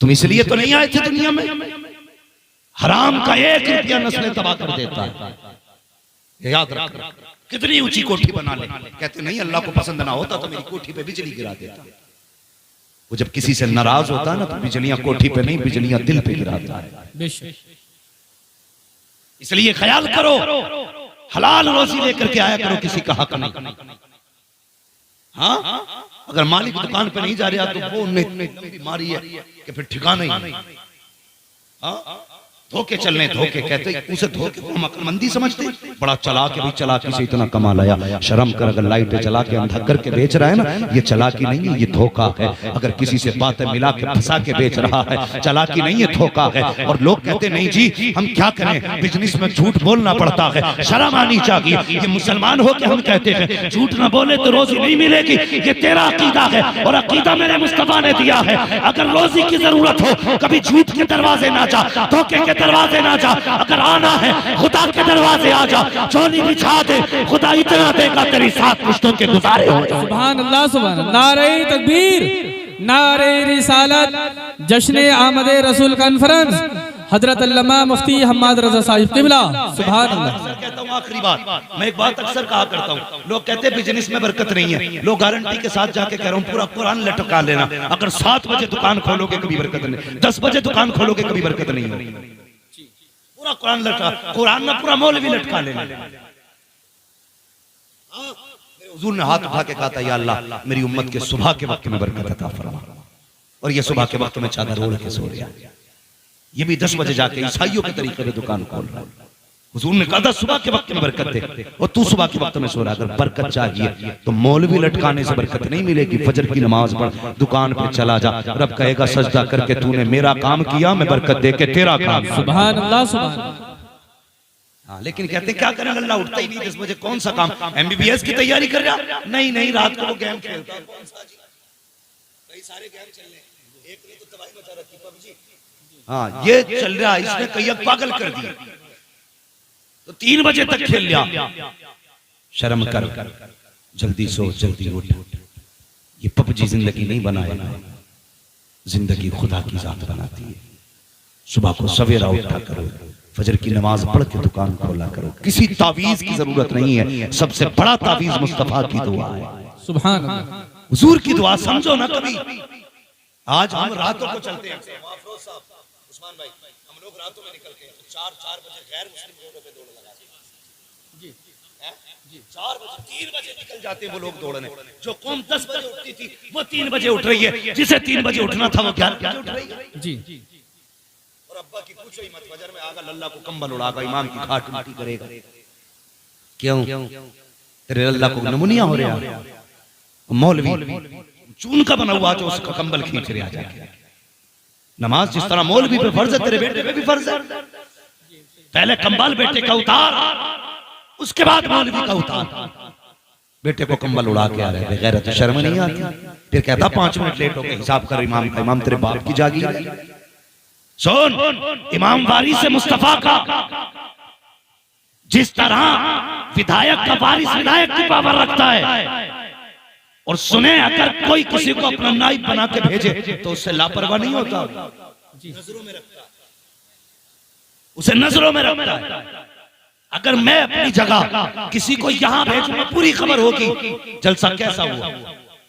S1: तुम इसलिए तो नहीं आए थे दुनिया में। हराम का 1 रुपया नस्लें तबाह कर देता है, याद रख। कितनी ऊंची कोठी बना ले, कहते नहीं अल्लाह को पसंद ना होता तो मेरी कोठी पे बिजली गिरा देता। वो जब किसी से नाराज होता है ना तो बिजलियां कोठी पे नहीं, बिजलियां दिल पे गिराता है। इसलिए ख्याल करो, हलाल रोजी लेकर के आया करो, किसी का हक नहीं। हाँ, अगर मालिक दुकान पे नहीं जा रहा तो वो उन्हें मारी है कि फिर ठिकाना ही नहीं। हाँ, धोखे चलने, धोखे कहते उसे धोखे को हम अक्लमंदी समझते। बड़ा चालाक है भाई, चालाकी से इतना कमा लाया। शर्म कर, अगर लाइटें जला के अंधा करके बेच रहा है ना, ये चालाकी नहीं है, ये धोखा है। अगर किसी से बातें मिला के फंसा के बेच रहा है, चालाकी नहीं है, धोखा है। और लोग कहते नहीं जी हम क्या करें, बिजनेस में झूठ बोलना पड़ता है, शर्म आनी चाहिए। ये मुसलमान हो के हम कहते हैं झूठ ना बोले तो रोजी नहीं मिलेगी, ये तेरा अकीदा है और अकीदा मेरे मुस्तफा ने दिया है। अगर रोजी की जरूरत हो कभी झूठ के दरवाजे ना जा, धोखे के दरवाजे ना जा। अगर आना है खुदा के दरवाजे आ जा, चोली बिछा दे, खुदा इतना देगा तेरी 7 पुश्तों के गुजारे हो।
S2: सुभान अल्लाह, सुभान अल्लाह। नारे तकबीर, नारे रिसालत, जश्न आमदे रसूल कॉन्फ्रेंस, हजरत अल्लामा मुफ्ती हम्माद रजा साहिब किबला। सुभान अल्लाह।
S1: कहता हूं आखिरी बात, मैं एक बात अक्सर कहा करता हूं, लोग कहते हैं बिजनेस में बरकत नहीं है। लोग गारंटी के साथ जाके कह रहा हूं पूरा कुरान लटका लेना। अगर 7 बजे दुकान खोलोगे कभी बरकत नहीं, 10 बजे दुकान खोलोगे कभी बरकत नहीं होगी। पूरा कुरान लटका, कुरान में पूरा मौलवी लटका लेना। हुजूर ने हाथ उठा के कहा था या अल्लाह मेरी उम्मत के सुबह के वक्त में बरकत अता फरमा। और ये सुबह के वक्त में चादर ओढ़ के सो गया। ये भी 10 बजे जाके ईसाइयों के तरीके से दुकान खोल रहा है। हुजूर ने कहा था सुबह के वक्त में बरकत दे, और तू सुबह के वक्त में सो रहा है। अगर बरकत चाहिए तो मौलवी लटकाने से बरकत नहीं मिलेगी। फजर की नमाज पढ़, दुकान पे चला जा, रब कहेगा सजदा करके तूने मेरा काम किया, मैं बरकत दे के तेरा काम।
S2: सुभान अल्लाह, सुभान।
S1: हाँ, लेकिन कहते हैं क्या करें, अल्लाह उठता ही नहीं 10 बजे, कौन सा काम, MBBS की तैयारी कर रहा? नहीं, रात को वो गेम खेलता है। कई सारे गेम चल रहे हैं, एक ने तो तबाही मचा रखी, PUBG। हाँ, ये चल रहा है, इसने कई पागल कर दिया, तो 3 बजे तक खेल लिया। शर्म कर, जल्दी सो जल्दी उठ। ये PUBG जिंदगी नहीं बनाए, जिंदगी खुदा की जात बनाती है। सुबह को सवेरा उठा करो, फजर की नमाज पढ़ के दुकान खोला करो। किसी तावीज की जरूरत नहीं है, सबसे बड़ा तावीज मुस्तफा की दुआ है।
S2: सुभान अल्लाह।
S1: हुजूर की दुआ समझो ना कभी। आज हम रातों को चलते हैं, उस्मान भाई, हम लोग रातों में निकलते हैं 4 बजे गैर मुस्लिम रोडों पे दौड़ लगाते हैं। जी 4 बजे, 3 बजे निकल जाते हैं वो लोग दौड़ने। जो कौम 10 बजे उठती थी वो 3 बजे उठ रही है, जिसे 3 बजे उठना था वो 11 बजे उठ रही है।
S2: जी।
S1: और अब्बा की पूछो ही मत, फजर में आगा लल्ला को कंबल उड़ागा, इमाम की खाट उल्टी करेगा। क्यों? तेरे लल्ला को नमुनिया हो रहा। मौलवी चून का बना हुआ जो उसका कंबल खींच रहा जाके। नमाज जिस तरह मौलवी पे फर्ज है, तेरे बेटे पे भी फर्ज है। पहले कंबल बेटे का उतार, उसके बाद मौलवी का उतार। बेटे को कंबल उड़ा के आ रहे, बेगैरत शर्म नहीं आती। फिर कहता 5 मिनट लेट हो गए, हिसाब कर इमाम का, इमाम तेरे बाप की जागी। सुन, इमाम वारिस से मुस्तफा का जिस तरह विधायक का वारिस विधायक की पावर रखता है, और सुने अगर कोई किसी को अपना नाइब बना के भेजे तो उससे लापरवाह नहीं होता, नजरों में रखता है, उसे नजरों में रखता है। अगर मैं अपनी जगह किसी को यहां भेजूंगा, पूरी खबर होगी जलसा कैसा हुआ,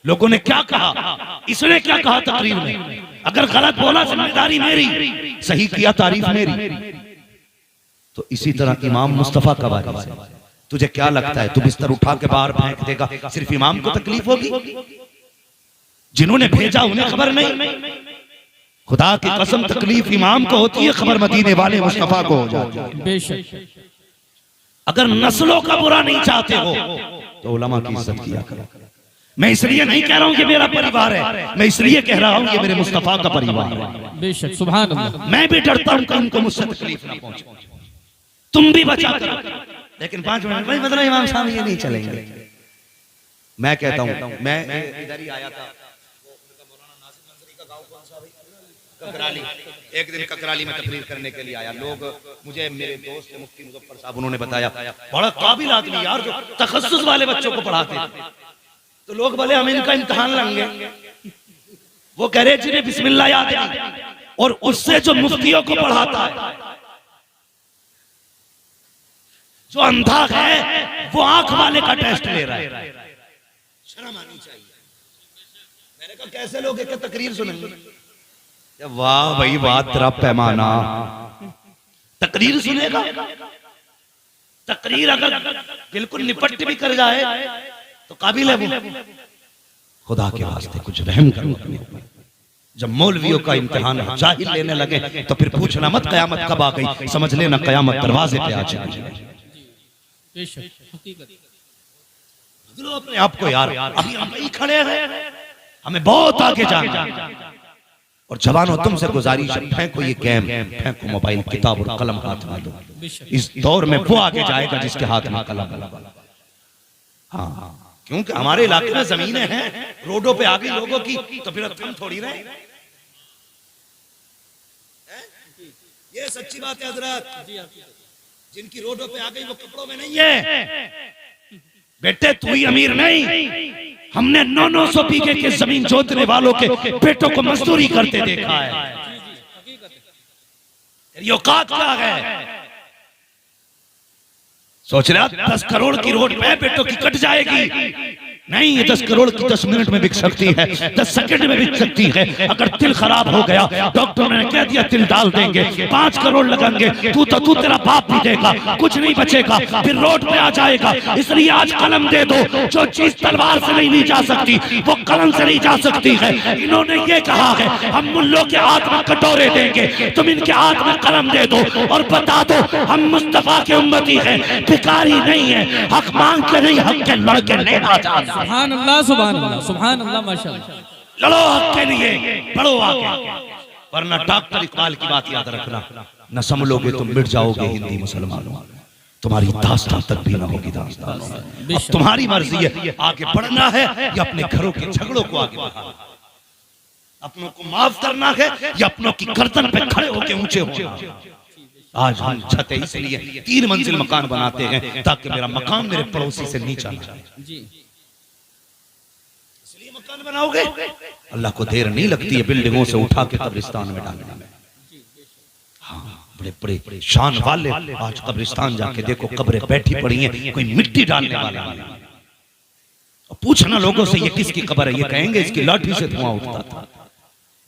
S1: लोगों ने क्या कहा, इसने क्या कहा तकरीर में, अगर गलत बोला जिम्मेदारी मेरी, सही किया तारीफ मेरी। तो इसी तरह इमाम मुस्तफा का वारिस है। तुझे क्या लगता है तू बिस्तर उठा के बाहर फेंक देगा, सिर्फ इमाम को तकलीफ होगी? जिन्होंने भेजा उन्हें खबर नहीं? खुदा की कसम तकलीफ इमाम को होती है, खबर मदीने वाले मुस्तफा को हो जाती है।
S2: बेशक।
S1: अगर नस्लों का बुरा नहीं चाहते हो तो उलमा की इज्जत किया करो। मैं इसलिए नहीं कह रहा हूं कि मेरा परिवार है, मैं इसलिए कह रहा हूं कि मेरे मुस्तफा का परिवार है।
S2: बेशक, सुभान अल्लाह।
S1: मैं भी डरता हूं कि उनको मुझसे तकलीफ ना पहुंचे, तुम भी बचा करो। लेकिन 5 मिनट भाई मतलब इमाम साहब ये नहीं चलेंगे। मैं कहता हूं, मैं इधर ही आया था, ककराली, एक दिन ककराली में तकरीर करने के लिए आया। लोग मुझे, मेरे दोस्त मुफ्ती मुजफ्फर साहब, उन्होंने बताया बड़ा काबिल आदमी यार, जो तखस्सुस वाले बच्चों को पढ़ाते थे। तो लोग बोले हम इनका इम्तिहान लेंगे। वो कह रहे जिन्हें बिस्मिल्लाह याद है, और उससे जो मुफ्तियों को पढ़ाता है, जो अंधा है, वो आंख वाले का टेस्ट ले रहा है। शर्म आनी चाहिए। मैंने कहा कैसे लोग एक तकरीर सुनेंगे? वाह भाई वाह, तेरा पैमाना। तकरीर सुनेगा, तकरीर अगर बिल्कुल निपट भी कर जाए तो काबिल है वो। खुदा के वास्ते कुछ रहम करो अपने ऊपर। जब मौलवियों का इम्तिहान जाहिल लेने लगे तो फिर पूछना मत कयामत कब आ गई, समझ लेना कयामत दरवाजे पे आ जाएगी। अपने आप को यार, अभी हम यही खड़े हैं, हमें बहुत आगे जाना। और जवानों तुमसे गुजारिश है, फेंको ये गेम, फेंको मोबाइल, किताब और कलम हाथ में दो। इस दौर में वो आगे जाएगा जिसके हाथ में कलम। हाँ, क्योंकि हमारे इलाके में जमीनें हैं, रोडों पे आ गई लोगों की, तो फिर हम थोड़ी रहे। ये सच्ची बात है हजरत, जिनकी रोडों पे आ गई वो कपड़ों में नहीं है। बेटे तू ही अमीर नहीं, हमने 900 बीघे के जमीन जोतने वालों के बेटों को मजदूरी करते देखा है। तेरी औकात क्या है? सोच रहा 10 करोड़ की रोड पे बेटों की कट जाएगी? नहीं, ये 10 करोड़ की 10 मिनट में बिक सकती है, 10 सेकंड में बिक सकती है। अगर तिल खराब हो गया, डॉक्टर ने कह दिया तिल डाल देंगे, 5 करोड़ लगेंगे, तू तेरा बाप भी देगा, कुछ नहीं बचेगा, फिर रोड पे आ जाएगा। इसलिए आज कलम दे दो। जो चीज तलवार से नहीं ली जा सकती वो कलम से ली जा सकती है। इन्होंने ये कहा है हम मुल्लों के हाथ में कटोरे देंगे, तुम इनके हाथ में कलम दे दो और बता दो हम मुस्तफा के उम्मती हैं, भिखारी नहीं है, हक मांग के नहीं, हक के लड़के लेना चाहते।
S2: सुभान अल्लाह, सुभान अल्लाह, सुभान अल्लाह, माशाअल्लाह।
S1: लड़ो हक के लिए, बढ़ो आगे, वरना डॉक्टर इकबाल की बात याद रखना, न संभलोगे तुम मिट जाओगे हिंदी मुसलमानों, तुम्हारी दास्तान तक भी ना होगी दास्तान। अब तुम्हारी मर्जी है, आगे बढ़ना है या अपने घरों के झगड़ों को आगे बढ़ाना, अपनों को माफ करना है या अपनों की गर्दन पे खड़े होकर ऊंचे होना। आज हम छते इसलिए 3 मंजिल मकान बनाते हैं ताकि मेरा मकान मेरे पड़ोसी से नीचा ना जाए। इसलिए मकान बनाओगे, अल्लाह को देर नहीं लगती है बिल्डिंगों से उठा के कब्रिस्तान में डालने में। हाँ, बड़े बड़े शान वाले आज कब्रिस्तान जाके देखो, कब्रें बैठी पड़ी हैं, कोई मिट्टी डालने वाला नहीं। और पूछना लोगों से ये किसकी कब्र है, ये कहेंगे इसकी लाठी से धुआं उठता था,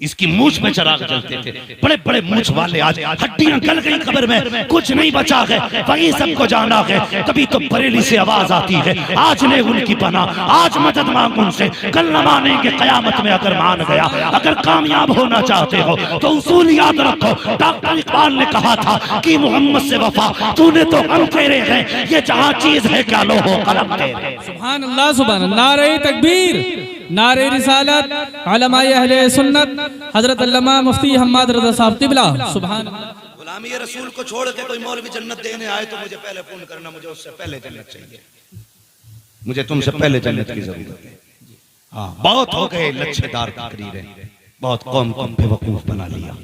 S1: इसकी मूछ में चिराग जलते थे। बड़े बड़े मूछ वाले आज हड्डियां गल गई कब्र में, कुछ नहीं बचा है, वही सबको जाना है। तभी तो बरेली से आवाज आती है आज ले उनकी पनाह, आज मदद मांग उनसे, कल न मानेंगे कयामत में अगर मान गया। अगर कामयाब होना चाहते हो तो उसूल याद रखो। डॉक्टर इकबाल ने कहा था कि मोहम्मद से वफा, तूने तो हम तेरे हैं, ये जहां चीज है क्या लो हो कलम तेरे।
S2: सुभान अल्लाह, सुभान अल्लाह। नारे तकबीर, नारे रिसालत, उलमाए अहले सुन्नत, हजरत अल्लामा मुफ्ती हम्माद रज़ा साहब क़िबला। सुभान अल्लाह।
S1: गुलामी रसूल को छोड़ के कोई मौलवी जन्नत देने आए तो मुझे पहले फोन करना, मुझे उससे पहले जन्नत चाहिए। मुझे तुमसे पहले जन्नत की जरूरत है। हाँ, बहुत हो गए लच्छेदार तकरीरें, बहुत कौम को बेवकूफ बना लिया।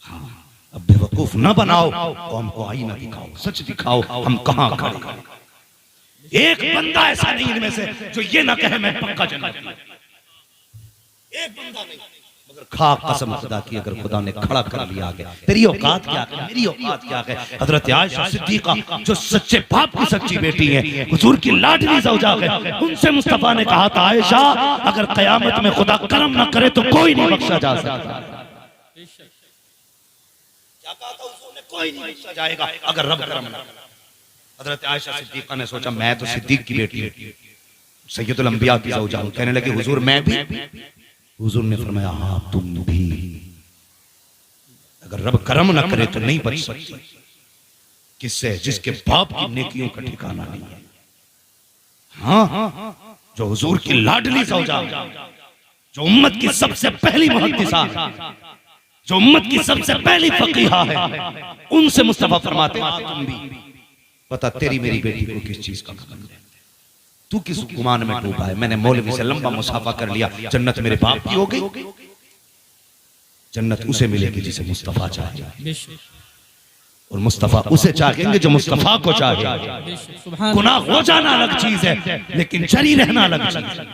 S1: हाँ, अब बेवकूफ न बनाओ, कौम को आईना दिखाओ, सच दिखाओ हम कहाँ खड़े। एक बंदा ऐसा नहीं इनमें से जो ये ना कहे मैं पक्का जन्नती। एक बंदा नहीं, मगर खा कसम खुदा की अगर खुदा ने खड़ा कर लिया आगे, तेरी औकात क्या है, मेरी औकात क्या है। हजरत आयशा सिद्दीका जो सच्चे बाप की सच्ची बेटी है, हुजूर की लाडली ज़ौजा है, उनसे मुस्तफा ने कहा था आयशा अगर कयामत में खुदा करम ना करे तो कोई नहीं बख्शा जा सकता। क्या कहा था हुजूर ने, कोई नहीं बख्शा जाएगा अगर रब करम ना करे। हजरत आयशा सिद्दीका ने सोचा मैं तो सिद्दीक की बेटी हूं, सैयदुल अंबिया की ज़ौजा हूं। कहने लगे हुजूर मैं भी। हुजूर ने फरमाया हाँ तुम भी, अगर रब करम ना करे तो नहीं बच सकती। किससे? जिसके बाप की नेकियों का ठिकाना नहीं है। हाँ, जो हुजूर की लाडली ज़ौजा, जो उम्मत की सबसे पहली मुहद्दिसा, जो उम्मत की सबसे पहली फकीहा है, उनसे मुस्तफा फरमाते हैं तुम भी। पता तेरी मेरी बेटी को किस चीज का खबर है, तू किस गुमान में डूबा है। मैंने मौलवी से लंबा मुसाफा कर लिया, जन्नत मेरे बाप की हो गई। जन्नत उसे मिलेगी जिसे मुस्तफा चाहे, और मुस्तफा उसे चाहेंगे जो मुस्तफा को चाहे। गुनाह हो जाना अलग चीज है, लेकिन जरी रहना अलग चीज है।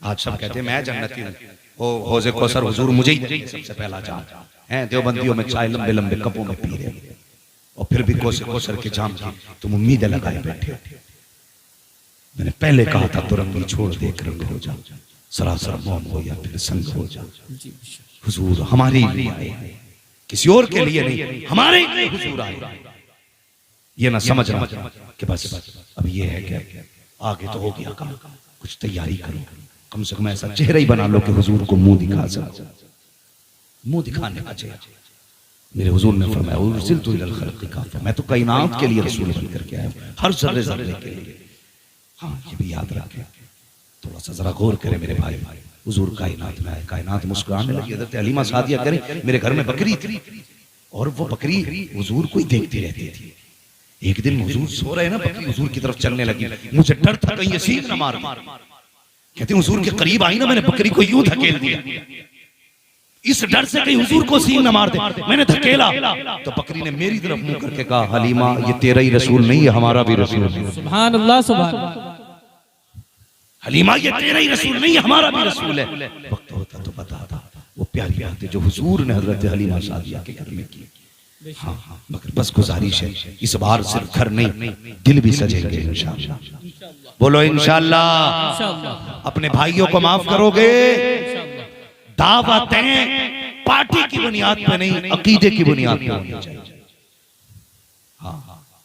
S1: आज सब कहते हैं मैं जन्नती हूं, हौज़े कौसर हुजूर मुझे ही सबसे पहला जाम है। देवबंदियों में चाय लंबे लंबे कपों में पी रहे, और फिर भी कौसर के जाम की तुम उम्मीदें लगाए बैठे। मैंने पहले कहा था तुरंगी छोड़ दे रंग हो जा, सरासर मौन हो या फिर संग हो जा। हुजूर हमारे लिए आए, किसी और के लिए नहीं, हमारे लिए हुजूर आए। ये ना समझना कि बस अब ये है क्या, आगे तो हो गया काम, कुछ तैयारी करो। कम से कम ऐसा चेहरा ही बना लो कि हुजूर को मुंह दिखा सको, मुंह दिखाने का चेहरा। मेरे हुजूर ने फरमाया उर्सिलतु इलल खल्क़ि काफ़ा, मैं तो कायनात के लिए रसूल बन करके आया हूं, हर जर्रे जर्रे के लिए। हाँ, ये भी याद रखें, थोड़ा सा जरा गौर करें मेरे भाई। हुजूर कायनात में आए, कायनात मुस्कुराने लगी। हज़रत हलीमा सादिया करें, मेरे घर में बकरी थी और वो बकरी हुजूर को ही देखती रहती थी। एक दिन हुजूर सो रहे ना, बकरी हुजूर की तरफ चलने लगी। मुझे डर था कहीं ये सींग न मार दे। कहते हुजूर के करीब आई ना, मैंने बकरी को यूं धकेल दिया, इस डर से कहीं हुजूर को सींग न मार दे। मैंने धकेला तो बकरी ने मेरी तरफ मुंह करके कहा हलीमा ये तेरा ही रसूल नहीं है, हमारा भी रसूल है।
S2: सुभान अल्लाह, सुभान अल्लाह।
S1: हलीमा ये तेरा ही रसूल नहीं है, हमारा भी रसूल है। वक्त होता तो बताता वो प्यारी बातें जो हुजूर ने हजरत हलीमा सादिया के घर में की। हाँ, मगर बस गुजारिश है, इस बार सिर्फ घर नहीं दिल भी सजेंगे इंशाअल्लाह। बोलो इंशाअल्लाह। अपने भाइयों को माफ करोगे। दावतें पार्टी की बुनियाद पे नहीं, अकीदे की बुनियाद पे होनी चाहिए। हाँ,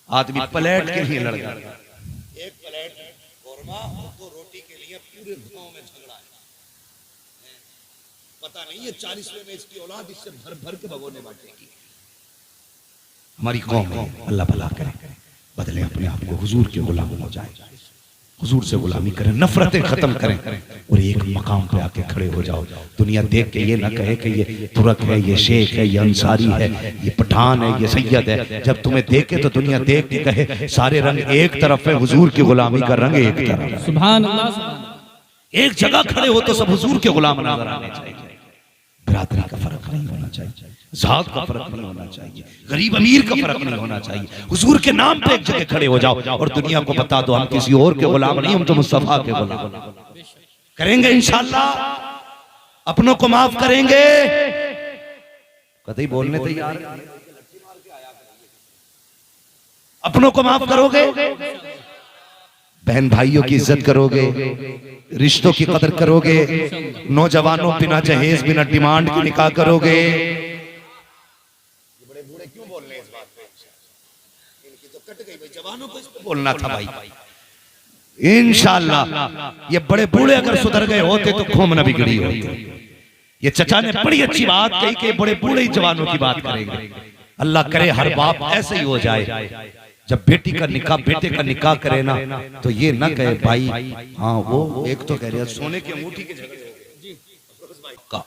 S1: आदमी प्लेट के लिए लड़ गया, एक प्लेट कोरमा और 2 रोटी के लिए पूरे गांव में झगड़ा है। पता नहीं ये 40वें में इसकी औलाद इससे भर भर के भगोने बांटेगी। हमारी कौम है, अल्लाह भला करे, बदले अपने आप को, हुजूर के गुलाम हो जाए, हुजूर से गुलामी करें, नफरतें खत्म करें और एक मकाम पे आके खड़े हो जाओ। दुनिया देख के ये ना कहे कि ये तुरक है, ये शेख है, ये अंसारी है, ये पठान है, ये सैयद है। जब तुम्हें देखे तो दुनिया देख के कहे सारे रंग एक तरफ है, हुजूर की गुलामी का रंग एक तरफ।
S2: सुभान अल्लाह।
S1: एक जगह खड़े हो तो सब हुजूर के गुलाम नजर आने चाहिए। बिरादरी का फर्क नहीं होना चाहिए, जात का फर्क नहीं होना चाहिए, गरीब अमीर का फर्क नहीं होना चाहिए। हुजूर के नाम पे एक जगह खड़े हो जाओ और दुनिया को बता दो हम किसी और के गुलाम नहीं, हम तो मुस्तफा के गुलाम। करेंगे इंशाअल्लाह, अपनों को माफ करेंगे। कतई बोलने तैयार, अपनों को माफ करोगे, बहन भाइयों की इज्जत करोगे, रिश्तों की कदर करोगे, नौजवानों बिना जहेज बिना डिमांड की निकाह करोगे। बड़े बूढ़े क्यों बोल रहे हैं इस बात पे? इनकी तो कट गई भाई, जवानों को इस पे बोलना था भाई। इंशाअल्लाह ये बड़े बूढ़े अगर सुधर गए होते तो कौम न बिगड़ी होती। ये चचा ने बड़ी अच्छी बात कही कि बड़े बूढ़े ही जवानों की बात करेंगे। अल्लाह करे हर बाप ऐसे ही हो जाए, जब बेटी का निकाह बेटे का निकाह करे ना तो ये ना कहे भाई हाँ वो एक तो कह रहे हैं सोने की अंगूठी के झगड़े का,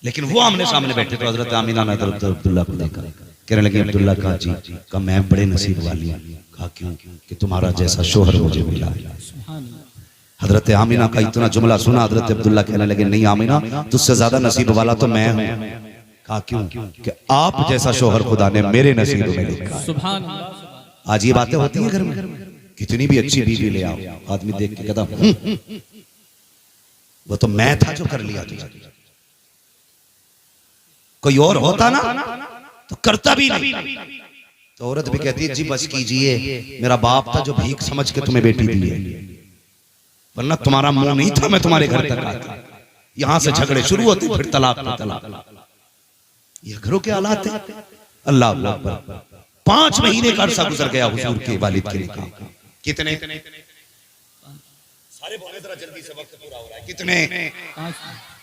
S1: लेकिन वो आमने सामने बैठे तो हजरत आमीना ने हजरत अब्दुल्ला को देखा, कहने लगे अब्दुल्ला का जी का मैं बड़े नसीब वाली हूँ। कहा क्यों? कि तुम्हारा जैसा शोहर मुझे मिला। हजरत आमिना का इतना जुमला सुना, हजरत अब्दुल्ला कहने लगे नहीं आमिना, तुझसे ज्यादा नसीब वाला तो मैं हूं। कहा क्यों? कि आप जैसा शोहर खुदा ने मेरे नसीब में लिखा।
S2: सुभान अल्लाह।
S1: आज ये बातें होती है घर में, कितनी भी अच्छी बीवी ले आओ, आदमी देख के कहता वो तो मैं था जो कर लिया तुझे, कोई और होता ना तो करता भी नहीं। तो औरत भी कहती है जी बस कीजिए, मेरा बाप था जो भीख समझ के तुम्हें बेटी दी है, वरना तुम्हारा मुंह नहीं था मैं तुम्हारे घर तक आता। यहां से झगड़े शुरू होते, फिर तलाक पे तलाक। ये घरों के हालात है। अल्लाह अकबर। 5 महीने का अरसा गुजर गया हुजूर के वालिद के निकाह। कितने? सारे बोले जरा जल्दी से, वक्त पूरा हो रहा है। कितने?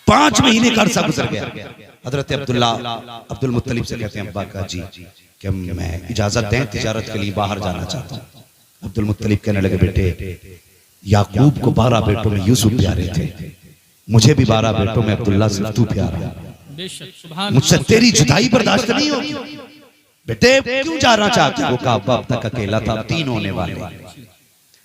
S1: 5 महीने का अरसा गुजर गया। हजरत अब्दुल्ला अब्दुल मुत्तलिब से कहते हैं अब्बा का जी कि मैं इजाजत दें, तिजारत के लिए बाहर जाना चाहता हूँ। अब्दुल मुत्तलिब कहने लगे बेटे याकूब को 12 बेटों में यूसुफ प्यारे थे, मुझे भी 12 बेटों में अब्दुल्ला सिर्फ तू प्यारा। मुझसे तेरी जुदाई बर्दाश्त नहीं होगी। बेटे क्यों जाना चाहते हो? कहा अब तक अकेला था, अब 3 होने वाले,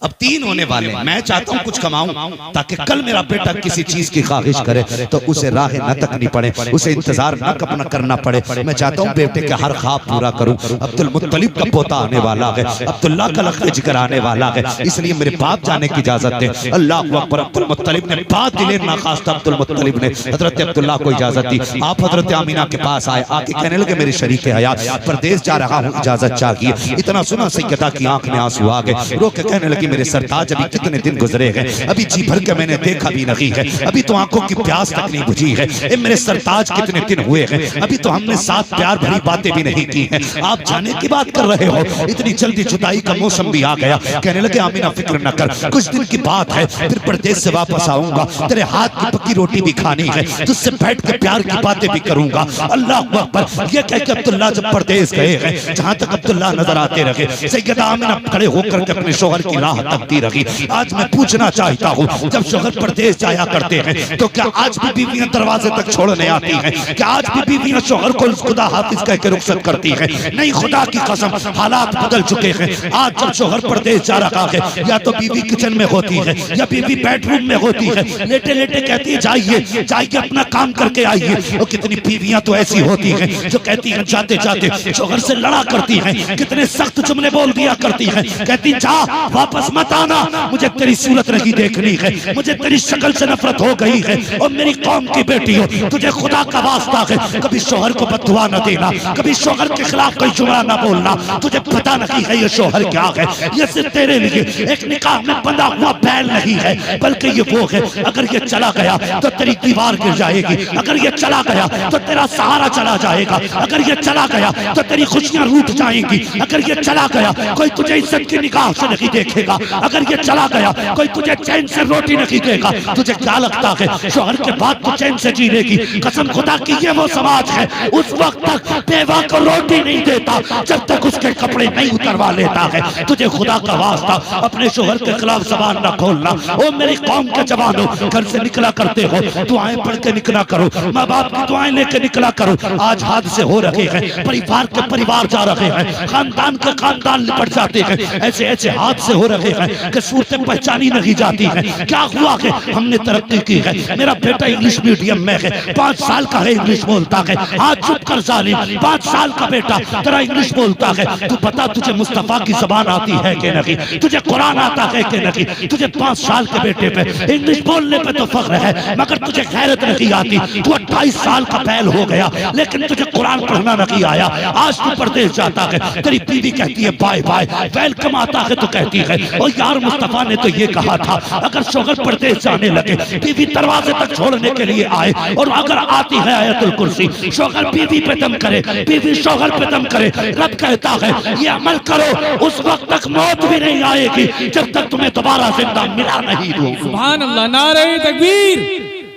S1: अब 3 होने वाले। मैं चाहता हूं कुछ कमाऊं ताकि कल मेरा बेटा किसी चीज की ख्वाहिश करे तो उसे राह न तकनी पड़े, उसे इंतजार न अपना करना पड़े। मैं चाहता हूं बेटे के हर ख्वाब पूरा करूं। अब्दुल मुत्तलिब का पोता आने वाला है, अब्दुल्ला का लखन जिक्र आने वाला है, इसलिए मेरे बाप जाने की इजाजत दे। अल्लाह अकबर। अब्दुल मुत्तलिब ने बात दिले ना खास्ता अब्दुल मुत्तलिब ने हजरत अब्दुल्ला को इजाजत दी। आप हजरत आमीना के पास आए, आके कहने लगे मेरे शरीक हयात परदेश जा रहा हूं, इजाजत चाहिए। इतना सुना सैयदा की आंख में आंसू आ गए, रो के कहने लगी मेरे सरताज अभी कितने दिन गुजरे हैं, अभी जी भर के मैंने देखा भी नहीं है, अभी तो आंखों की प्यास तक नहीं बुझी है। ए मेरे सरताज कितने दिन हुए हैं, अभी तो हमने साथ प्यार भरी बातें भी नहीं की हैं, आप जाने की बात कर रहे हो, इतनी जल्दी जुदाई का मौसम भी आ गया। कहने लगे आमीना फिक्र न कर, कुछ दिन की बात है, फिर परदेश से वापस आऊंगा, तेरे हाथ की पक्की रोटी भी खानी है, तुझसे बैठ के प्यार की बातें भी करूंगा। अल्लाह अकबर। ये कह के अब्दुल्ला जब परदेश गए हैं, जहां तक अब्दुल्ला नजर आते रहे, सैयदा आमीना खड़े होकर के अपने शोहर की राह तकती रही। आज मैं पूछना चाहता हूँ, जब शोहर परदेश जाया करते हैं तो क्या आज भी बीवियां दरवाजे तक छोड़ने आती हैं? क्या आज भी बीवियां शोहर को खुदा हाफिज कह के रुखसत करती हैं? नहीं, खुदा की कसम हालात बदल चुके हैं। आज जब शोहर परदेश जा रहा है, या तो बीवी किचन में होती है या बीवी बेडरूम में होती है, लेटे लेटे कहती है जाइए जाइए अपना काम करके आइए। और कितनी बीवियां तो ऐसी होती हैं जो कहती हैं जाते जाते शोहर से लड़ा करती हैं, कितने सख्त जुमले बोल दिया करती हैं, कहती जा वापस मत आना, मुझे तेरी सूरत नहीं देखनी है, मुझे तेरी शक्ल से नफरत हो गई है, और मेरी कौम की बेटी हो, तुझे खुदा का वास्ता है कभी शोहर को बददुआ न देना, कभी शोहर के खिलाफ कोई जुमला न बोलना। तुझे पता नहीं है ये शोहर क्या है, ये सिर्फ तेरे लिए एक निकाह में बंधा हुआ बैल नहीं है, बल्कि ये वो है अगर ये चला गया तो तेरी दीवार गिर जाएगी, अगर ये चला गया तो तेरा सहारा चला जाएगा, अगर ये चला गया तो तेरी खुशियां रूठ जाएंगी, अगर ये चला गया कोई तुझे इज्जत की निगाह से नहीं देखेगा, अगर ये चला गया कोई तुझे चैन से रोटी नहीं देगा। तुझे क्या लगता है शोहर के बाद तो चैन से जी लेगी? कसम खुदा की ये वो समाज है उस वक्त तक बेवा को रोटी नहीं देता जब तक उसके कपड़े नहीं उतरवा लेता है। तुझे खुदा का वास्ता अपने शोहर के खिलाफ जबान न खोलना। ओ मेरी कौम के जवानों, घर से निकला करते हो दुआएं पढ़ के निकला करो, माँ बाप की दुआएं लेके निकला करो। आज हादसे हो रहे हैं, परिवार के परिवार जा रहे हैं, खानदान के खानदान निपट जाते हैं, ऐसे ऐसे हादसे हो रहे हैं कि सूरतें पहचानी नहीं जाती है। क्या हुआ है? हमने तरक्की की है, मेरा बेटा इंग्लिश मीडियम में है, 5 साल का है, इंग्लिश बोलता है। आज चुप कर जालिम, 5 साल का बेटा तेरा इंग्लिश बोलता है। तू बता तुझे मुस्तफा की जबान आती है कि नहीं, तुझे कुरान आता है कि नहीं? तुझे 5 साल के बेटे पे इंग्लिश बोलने पे तो फख्र है, मगर तुझे गैरत नहीं आती। तू 28 साल का बैल हो गया लेकिन तुझे कुरान पढ़ना नहीं आया। आज तू परदेश जाता है, तेरी बीवी कहती है बाय बाय, वेलकम आता है तो कहती है और यार मुस्तफा ने तो ये कहा था अगर शोहर परदेश जाने लगे बीवी दरवाजे तक छोड़ने के लिए आए, और अगर आती है आयतुल कुर्सी, शोहर बीवी पे दम करे, बीवी शोहर पे दम करे, रब कहता है ये अमल करो, उस वक्त तक मौत भी नहीं आएगी जब तक तुम्हें दोबारा जिंदा मिला नहीं दूं।
S2: सुभान अल्लाह। नारे तकबीर,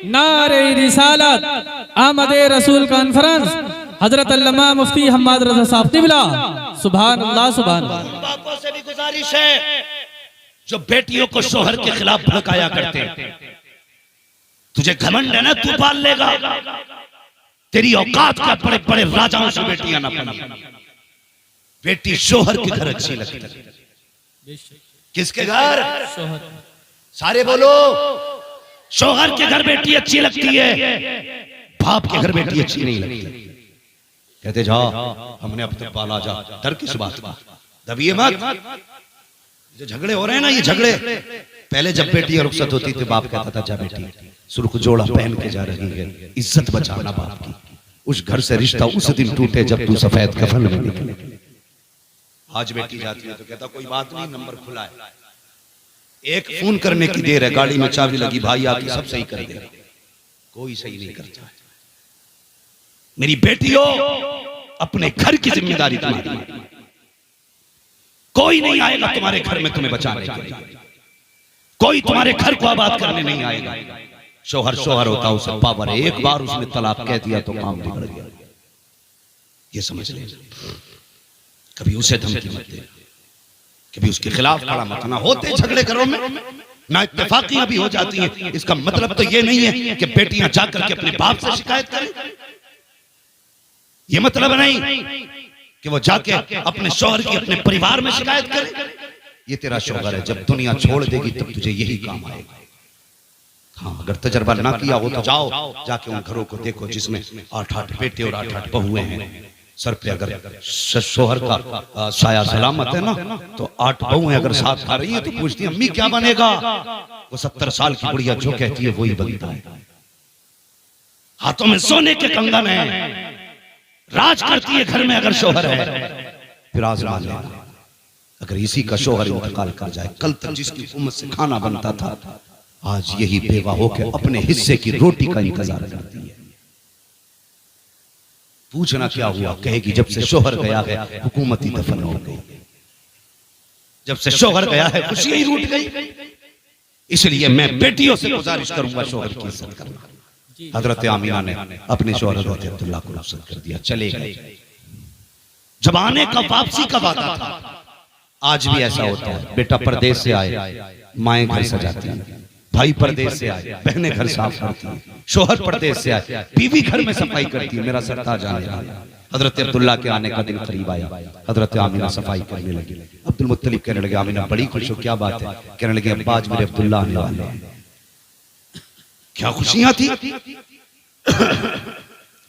S2: नारे रिसालत, आमदे रसूल कॉन्फ्रेंस, हजरत अल्लामा मुफ्ती हम्माद रजा साहब तिबला। सुभान अल्लाह, सुभान अल्लाह।
S1: बापों से भी गुजारिश है जो बेटियों को शोहर के खिलाफ भड़काया करते हैं, तुझे घमंड है ना, तू पाल लेगा, तेरी औकात का बड़े बड़े राजाओं से बेटियां ना बनी। बेटी शोहर के घर अच्छी लगती है, किसके घर?
S2: शोहर।
S1: सारे बोलो। शोहर के घर बेटी अच्छी लगती है, बाप के घर बेटी अच्छी नहीं लगती। कहते जा हमने अब तक पाला, जा डर किस बात का, दबिए मत। जो झगड़े हो रहे हैं ना, ये झगड़े पहले जब बेटी रुखसत होती थी बाप कहता था जा बेटी सुर्ख जोड़ा पहन के जा रही है, इज्जत बचाना बाप की। उस घर से रिश्ता उस दिन टूटे जब तू सफेद कफन में निकले। आज बेटी जाती है तो कहता कोई बात नहीं, नंबर खुला है, एक फोन करने की देर है, गाड़ी में चाबी लगी, भाई आके सब सही कर दे। कोई सही नहीं करता। मेरी बेटियों, अपने घर की जिम्मेदारी तुम्हारी, कोई नहीं आएगा तुम्हारे घर में तुम्हें बचाने के लिए, कोई तुम्हारे घर को आबाद करने नहीं आएगा। शोहर शोहर होता उसे पावर है, एक बार उसने तलाक कह दिया तो काम बिगड़ गया। ये समझ ले, कभी उसे धमकी मत दे, कभी उसके खिलाफ खड़ा मत ना। होते झगड़े घरों में ना इत्तेफाकियां भी हो जाती हैं, इसका मतलब तो ये नहीं है कि बेटियां जाकर के अपने बाप से शिकायत करें। ये मतलब नहीं कि वो जाके अपने शौहर की अपने परिवार में शिकायत करे। ये तेरा शौहर है, जब दुनिया छोड़ देगी तब तुझे यही काम आएगा। हाँ, अगर तजर्बा ना किया हो तो जाओ जाके उन घरों को देखो जिसमें 8-8 बेटे और 8-8 बहुएं हैं। सर पे अगर शौहर का साया सलामत है ना, तो 8 बहुएं अगर साथ खा रही है तो पूछती है अम्मी क्या बनेगा? वो 70 साल की बुढ़िया जो कहती है वही बनता है। हाथों में सोने के कंगन है, राज करती है घर में अगर शौहर है। फिर आजमा लेना, अगर इसी का शौहर इंतकाल कर जाए, कल तक जिसकी उम्मत से खाना बनता था आज यही बेवा होकर अपने हिस्से की रोटी का इंतजार करती है। पूछना क्या हुआ, कहेगी जब से शौहर गया है हुकूमती दफन हो गई, जब से शौहर गया है खुशियां ही रूठ गई। इसलिए मैं बेटियों से गुजारिश करूंगा शौहर की इज्जत करना। हजरत आमिना ने अपने शौहर हजरत अब्दुल्ला को रुखसत कर दिया, चले गए। जब आने का वापसी का वादा था, आज भी ऐसा होता है। बेटा परदेश से आए, माएं घर सजाती हैं, भाई परदेश से आए, बहनें घर साफ करती हैं, शौहर परदेश से आए, बीवी घर में सफाई करती है। मेरा सरताज आने वाला। हजरत अब्दुल्ला के आने का दिन करीब आया, हजरत आमिना सफाई करने लगी। अब्दुल मुत्तलिब कहने लगे आमिना बड़ी खुश हो, क्या बात है? कहने लगे अब्बा आज मेरे अब्दुल्ला आने वाले हैं। क्या खुशियां थी,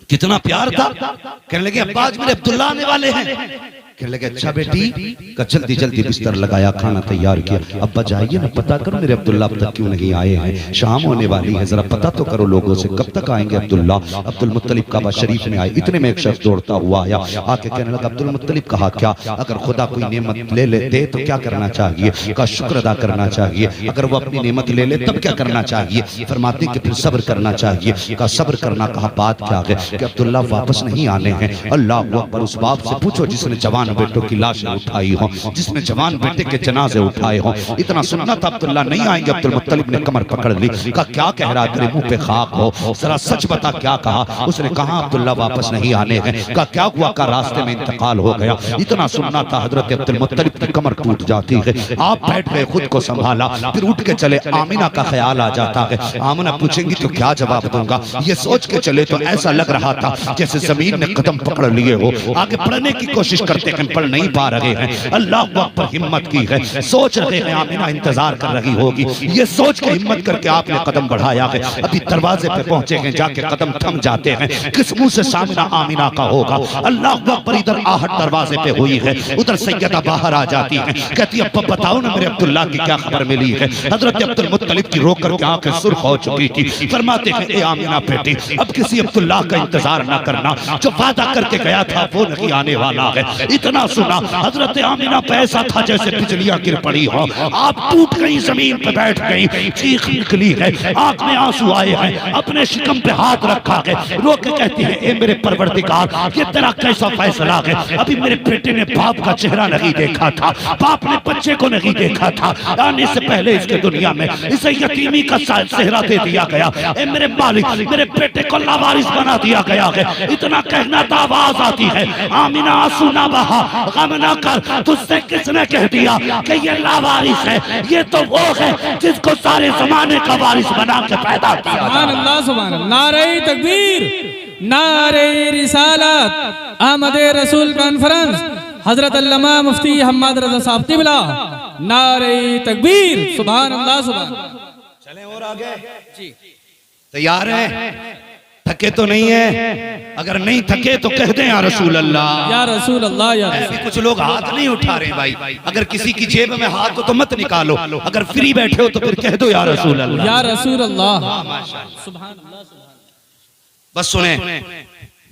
S1: कितना प्यार था। कहने लगे अब्बा आज मेरे अब्दुल्ला आने वाले हैं। कहने लगे अच्छा बेटी, का जल्दी जल्दी बिस्तर लगाया, खाना तैयार किया। अब्बा जाइए ना, पता करो मेरे अब्दुल्ला अब तक क्यों नहीं आए हैं, शाम होने वाली है, जरा पता तो करो लोगों से कब तक आएंगे अब्दुल्ला। अब्दुल मुत्तलिब काबा शरीफ में आए, इतने में एक शख्स दौड़ता हुआ आया, आके कहने लगा अब्दुल मुत्तलिब कहा क्या, अगर खुदा कोई नेमत ले लेते तो क्या करना चाहिए? का शुक्र अदा करना चाहिए। अगर वो अपनी नेमत ले ले तब क्या करना चाहिए? फरमाते कि फिर सब्र करना चाहिए। का सब्र करना, कहा बात क्या है? कि अब्दुल्ला वापस नहीं आने हैं। अल्लाह अकबर। उस बाप से पूछो जिसने जवान बेटों की लाशें उठाई हो, जिसने जवान बेटे के जनाजे उठाए हो। इतना सुनना था अब्दुल्ला नहीं आएंगे। अब्दुल मुत्तलिब ने कमर पकड़ ली, कहा क्या कह रहा, तेरे मुंह पे खाक हो, जरा सच बता क्या कहा? उसने कहा अब्दुल्ला वापस नहीं आने हैं। कहा क्या हुआ? का रास्ते में इंतकाल हो गया। इतना सुनना था हजरत अब्दुल मुत्तलिब की कमर टूट जाती है। आप बैठ गए, खुद को संभाला, फिर उठ के चले। आमिना का ख्याल आ जाता है, आमिना पूछेंगी तो क्या जवाब दूंगा। ये सोच के चले तो ऐसा लग रहा था जैसे जमीन ने कदम पकड़ लिए हो। आगे बढ़ने की कोशिश करते हैं, पढ़ नहीं पा रहे हैं। अल्लाह पर हिम्मत की है, सोच रहे हैं आमिना इंतजार कर रही होगी। ये सोच के हिम्मत करके आपने कदम बढ़ाया है। अभी दरवाजे पे पहुंचे हैं, जाके कदम थम जाते हैं। किस मुंह से सामना आमिना का होगा? अल्लाह पर इधर आहट दरवाजे पे हुई है, उधर सैयदा बाहर आ जाती है, कहती है बताओ ना मेरे अब्दुल्ला की क्या खबर मिली है? हजरत अब्दुल मुत्तलिब की रोक करके आंखें सुर्ख हो चुकी थी। फरमाते हैं ए आमिना बेटी, अब किसी अब्दुल्ला का इंतजार ना करना, जो वादा करके गया था वो नहीं आने वाला है। इतना सुना हजरत आमिना पे ऐसा था जैसे बिजलियां गिर पड़ी हो। आप टूट गई, जमीन पे बैठ गई, चीख निकली है, आंख में आंसू आए हैं, अपने शिकम पे हाथ रखा है, रो के कहती है ए मेरे परवरदिगार, ये तेरा कैसा फैसला है? अभी मेरे बेटे ने बाप का चेहरा नहीं देखा था, बाप ने बच्चे को नहीं देखा था, आने से पहले इसके दुनिया में इसे यतीमी का सेहरा दे दिया गया। ए मेरे मालिक, मेरे बेटे को लावारिस बना दिया गया है। इतना कहना तो आवाज आती है आमिना आंसू ना बहा, गम ना कर, तुझसे किसने कह दिया कि ये लावारिस है? ये तो वो है जिसको सारे जमाने का वारिस बना के पैदा किया।
S2: सुभान अल्लाह, सुभान अल्लाह। नारे तकबीर, नारे रिसालत, अहमद रसूल कॉन्फ्रेंस, हजरत अल्लामा मुफ्ती हम्माद रजा साहब किबला, नारे तकबीर, सुभान अल्लाह सुभान।
S1: चलें और आगे जी, तैयार है? थके तो नहीं है? अगर नहीं थके तो कह दें या रसूल अल्लाह,
S2: या रसूल अल्लाह, या
S1: ऐसे कुछ लोग हाथ नहीं उठा रहे भाई। अगर किसी की जेब में हाथ हो तो मत निकालो, अगर फ्री बैठे हो तो फिर कह दो या रसूल अल्लाह,
S2: या रसूल अल्लाह।
S1: सुभान अल्लाह। बस सुने,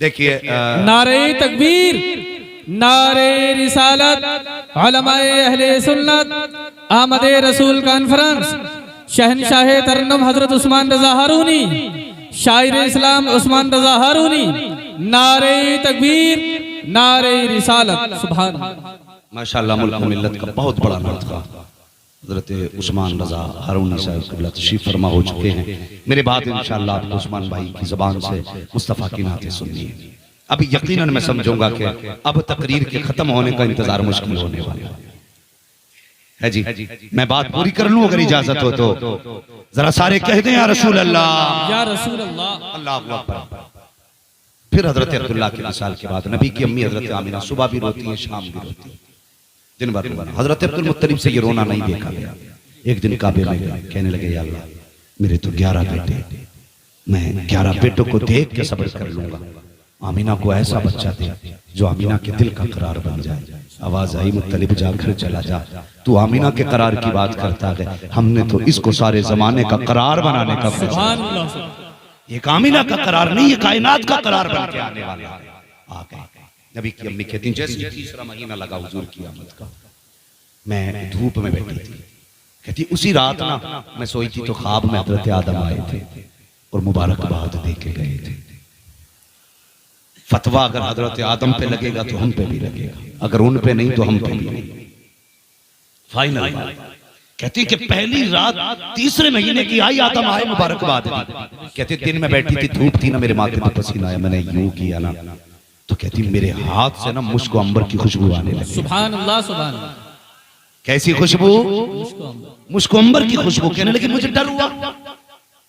S1: देखिए
S2: नारे तकबीर, नारे रिसालत, उलमाए अहले सुन्नत, आमदे रसूल कॉन्फ्रेंस, शहनशाह तरन्नुम हजरत उस्मान रजा हारूनी, शायर इस्लाम उस्मान रजा हारूनी, नारे तकबीर, नारे रिसालत, सुभान।
S1: माशाअल्लाह, मुल्क मिल्लत का बहुत बड़ा नातखा हजरत उस्मान रजा हारूनी साहब क़िबला तशरीफ फरमा हो चुके हैं। मेरे बाद इंशाअल्लाह आपको उस्मान भाई की ज़बान से मुस्तफ़ा की नातें सुननी है। अभी यकीनन मैं समझूंगा कि अब तकरीर के खत्म होने का इंतजार मुश्किल होने वाला है जी। मैं बात पूरी कर लूं अगर इजाजत हो तो? जरा सारे कह दें या रसूल अल्लाह, या रसूल अल्लाह, अल्लाहु अकबर। फिर हजरत अब्दुल्ला के विसाल के बाद नबी की अम्मी हजरत आमिना सुबह भी रोती है, शाम भी रोती है, दिन भर रोना। हजरत अब्दुल मुत्तलिब से ये रोना नहीं देखा गया। एक दिन काबे में गए, कहने लगे या अल्लाह, मेरे तो 11 बेटे, मैं 11 बेटों को देख के सब्र कर लूंगा, आमीना को ऐसा बच्चा दे जो आमीना के दिल का करार बन जाए। आवाज आई, मुत्तलिब जाकर चला जा, तू आमीना के करार की बात करता है, हमने तो इसको सारे जमाने का करार बनाने का फैसला। ये आमीना का करार नहीं, ये कायनात का करार बन के आने वाला है। आ गए। नबी की अम्मी कहती जैसे तीसरा महीना लगा हुजूर की आमद का, मैं धूप में बैठी थी, कहती उसी रात ना मैं सोई थी तो ख्वाब में हजरत आदम आए थे और मुबारकबाद दे के गए थे। फतवा अगर हजरत आदम पे लगेगा तो हम पे भी लगेगा, अगर उन पे नहीं तो हम पे भी नहीं। फाइनल कहती कि पहली रात तीसरे महीने की आई, आदम आए, मुबारकबाद दी। कहती दिन में बैठी थी, धूप थी ना, मेरे माथे पे पसीना आया, मैंने यूं किया ना तो कहती मेरे हाथ से ना मुझको अंबर की खुशबू आने लगी। सुभान अल्लाह, सुभान अल्लाह। कैसी खुशबू? मुझको अंबर की खुशबू। कहने लगी मुझे डर हुआ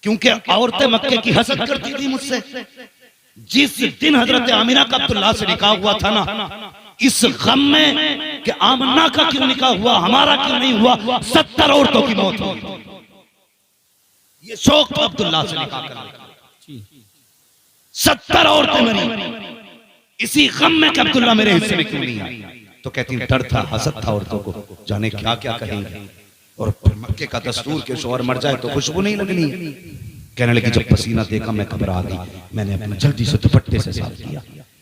S1: क्योंकि औरतें मक्के की हसद करती थी मुझसे। जिस दिन हजरत आमिना का अब्दुल्ला से निकाह हुआ था ना, इस गम में कि आमना का क्यों निकाह हुआ, हमारा क्यों नहीं हुआ, 70 औरतों की मौत हुई। ये शौक था अब्दुल्ला से निकाह करने का। 70 औरतें मरी इसी गम में कि अब्दुल्ला मेरे हिस्से में क्यों नहीं आई। तो कहती डर था, हसद था औरतों को, जाने क्या क्या कहेंगे। और मक्के का दस्तूर के शौहर मर जाए तो खुशबू नहीं लगनी। कहने लगी जब पसीना देखा मैं घबरा गई, मैंने अपना जल्दी से दुपट्टे से साफ किया।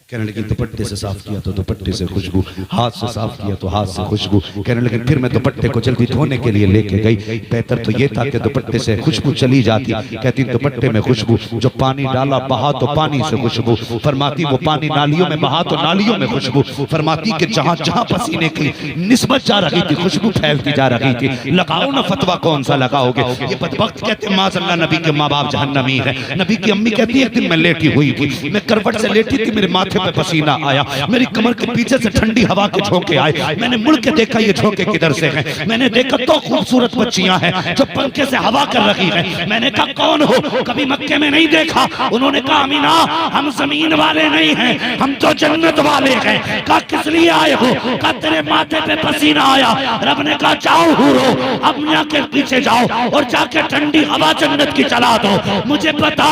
S1: कहने लगी दुपट्टे से साफ किया तो दुपट्टे से खुशबू, हाथ से साफ किया तो हाथ से खुशबू। कहने लगी फिर मैं दुपट्टे को जल्दी धोने के लिए लेके गई, बेहतर तो ये था कि दुपट्टे से खुशबू चली जाती। कहती दुपट्टे में खुशबू, जो पानी डाला बहा तो पानी से खुशबू। फरमाती वो पानी नालियों में बहा तो नालियों में खुशबू। फरमाती कि जहां जहां पसीने की निस्बत जा रही थी खुशबू फैलती जा रही थी। लगाओ ना फतवा, कौन सा लगाओगे। ये बदबख्त कहते माज़अल्लाह नबी के माँ बाप जहन्नमी है। नबी की अम्मी कहती एक दिन मैं लेटी हुई थी, मैं करवट से लेटी थी, मेरे माथे पे पसीना आया, मेरी कमर के पीछे से ठंडी हवा के झोंके आए। मैंने मुड़ के देखा ये झोंके किधर से हैं। मैंने देखा तो खूबसूरत बच्चियां हैं जो पंखे से हवा कर रही हैं। मैंने कहा कौन हो, कभी मक्के में नहीं देखा। उन्होंने कहा अमीना हम जमीन वाले नहीं हैं, हम तो जन्नत वाले हैं। कहा किस लिए आए हो? कहा तेरे माथे पे पसीना आया। रब ने कहा जाओ हूरो, अमीना के पीछे जाओ और जाके ठंडी हवा जन्नत की चला दो। मुझे पता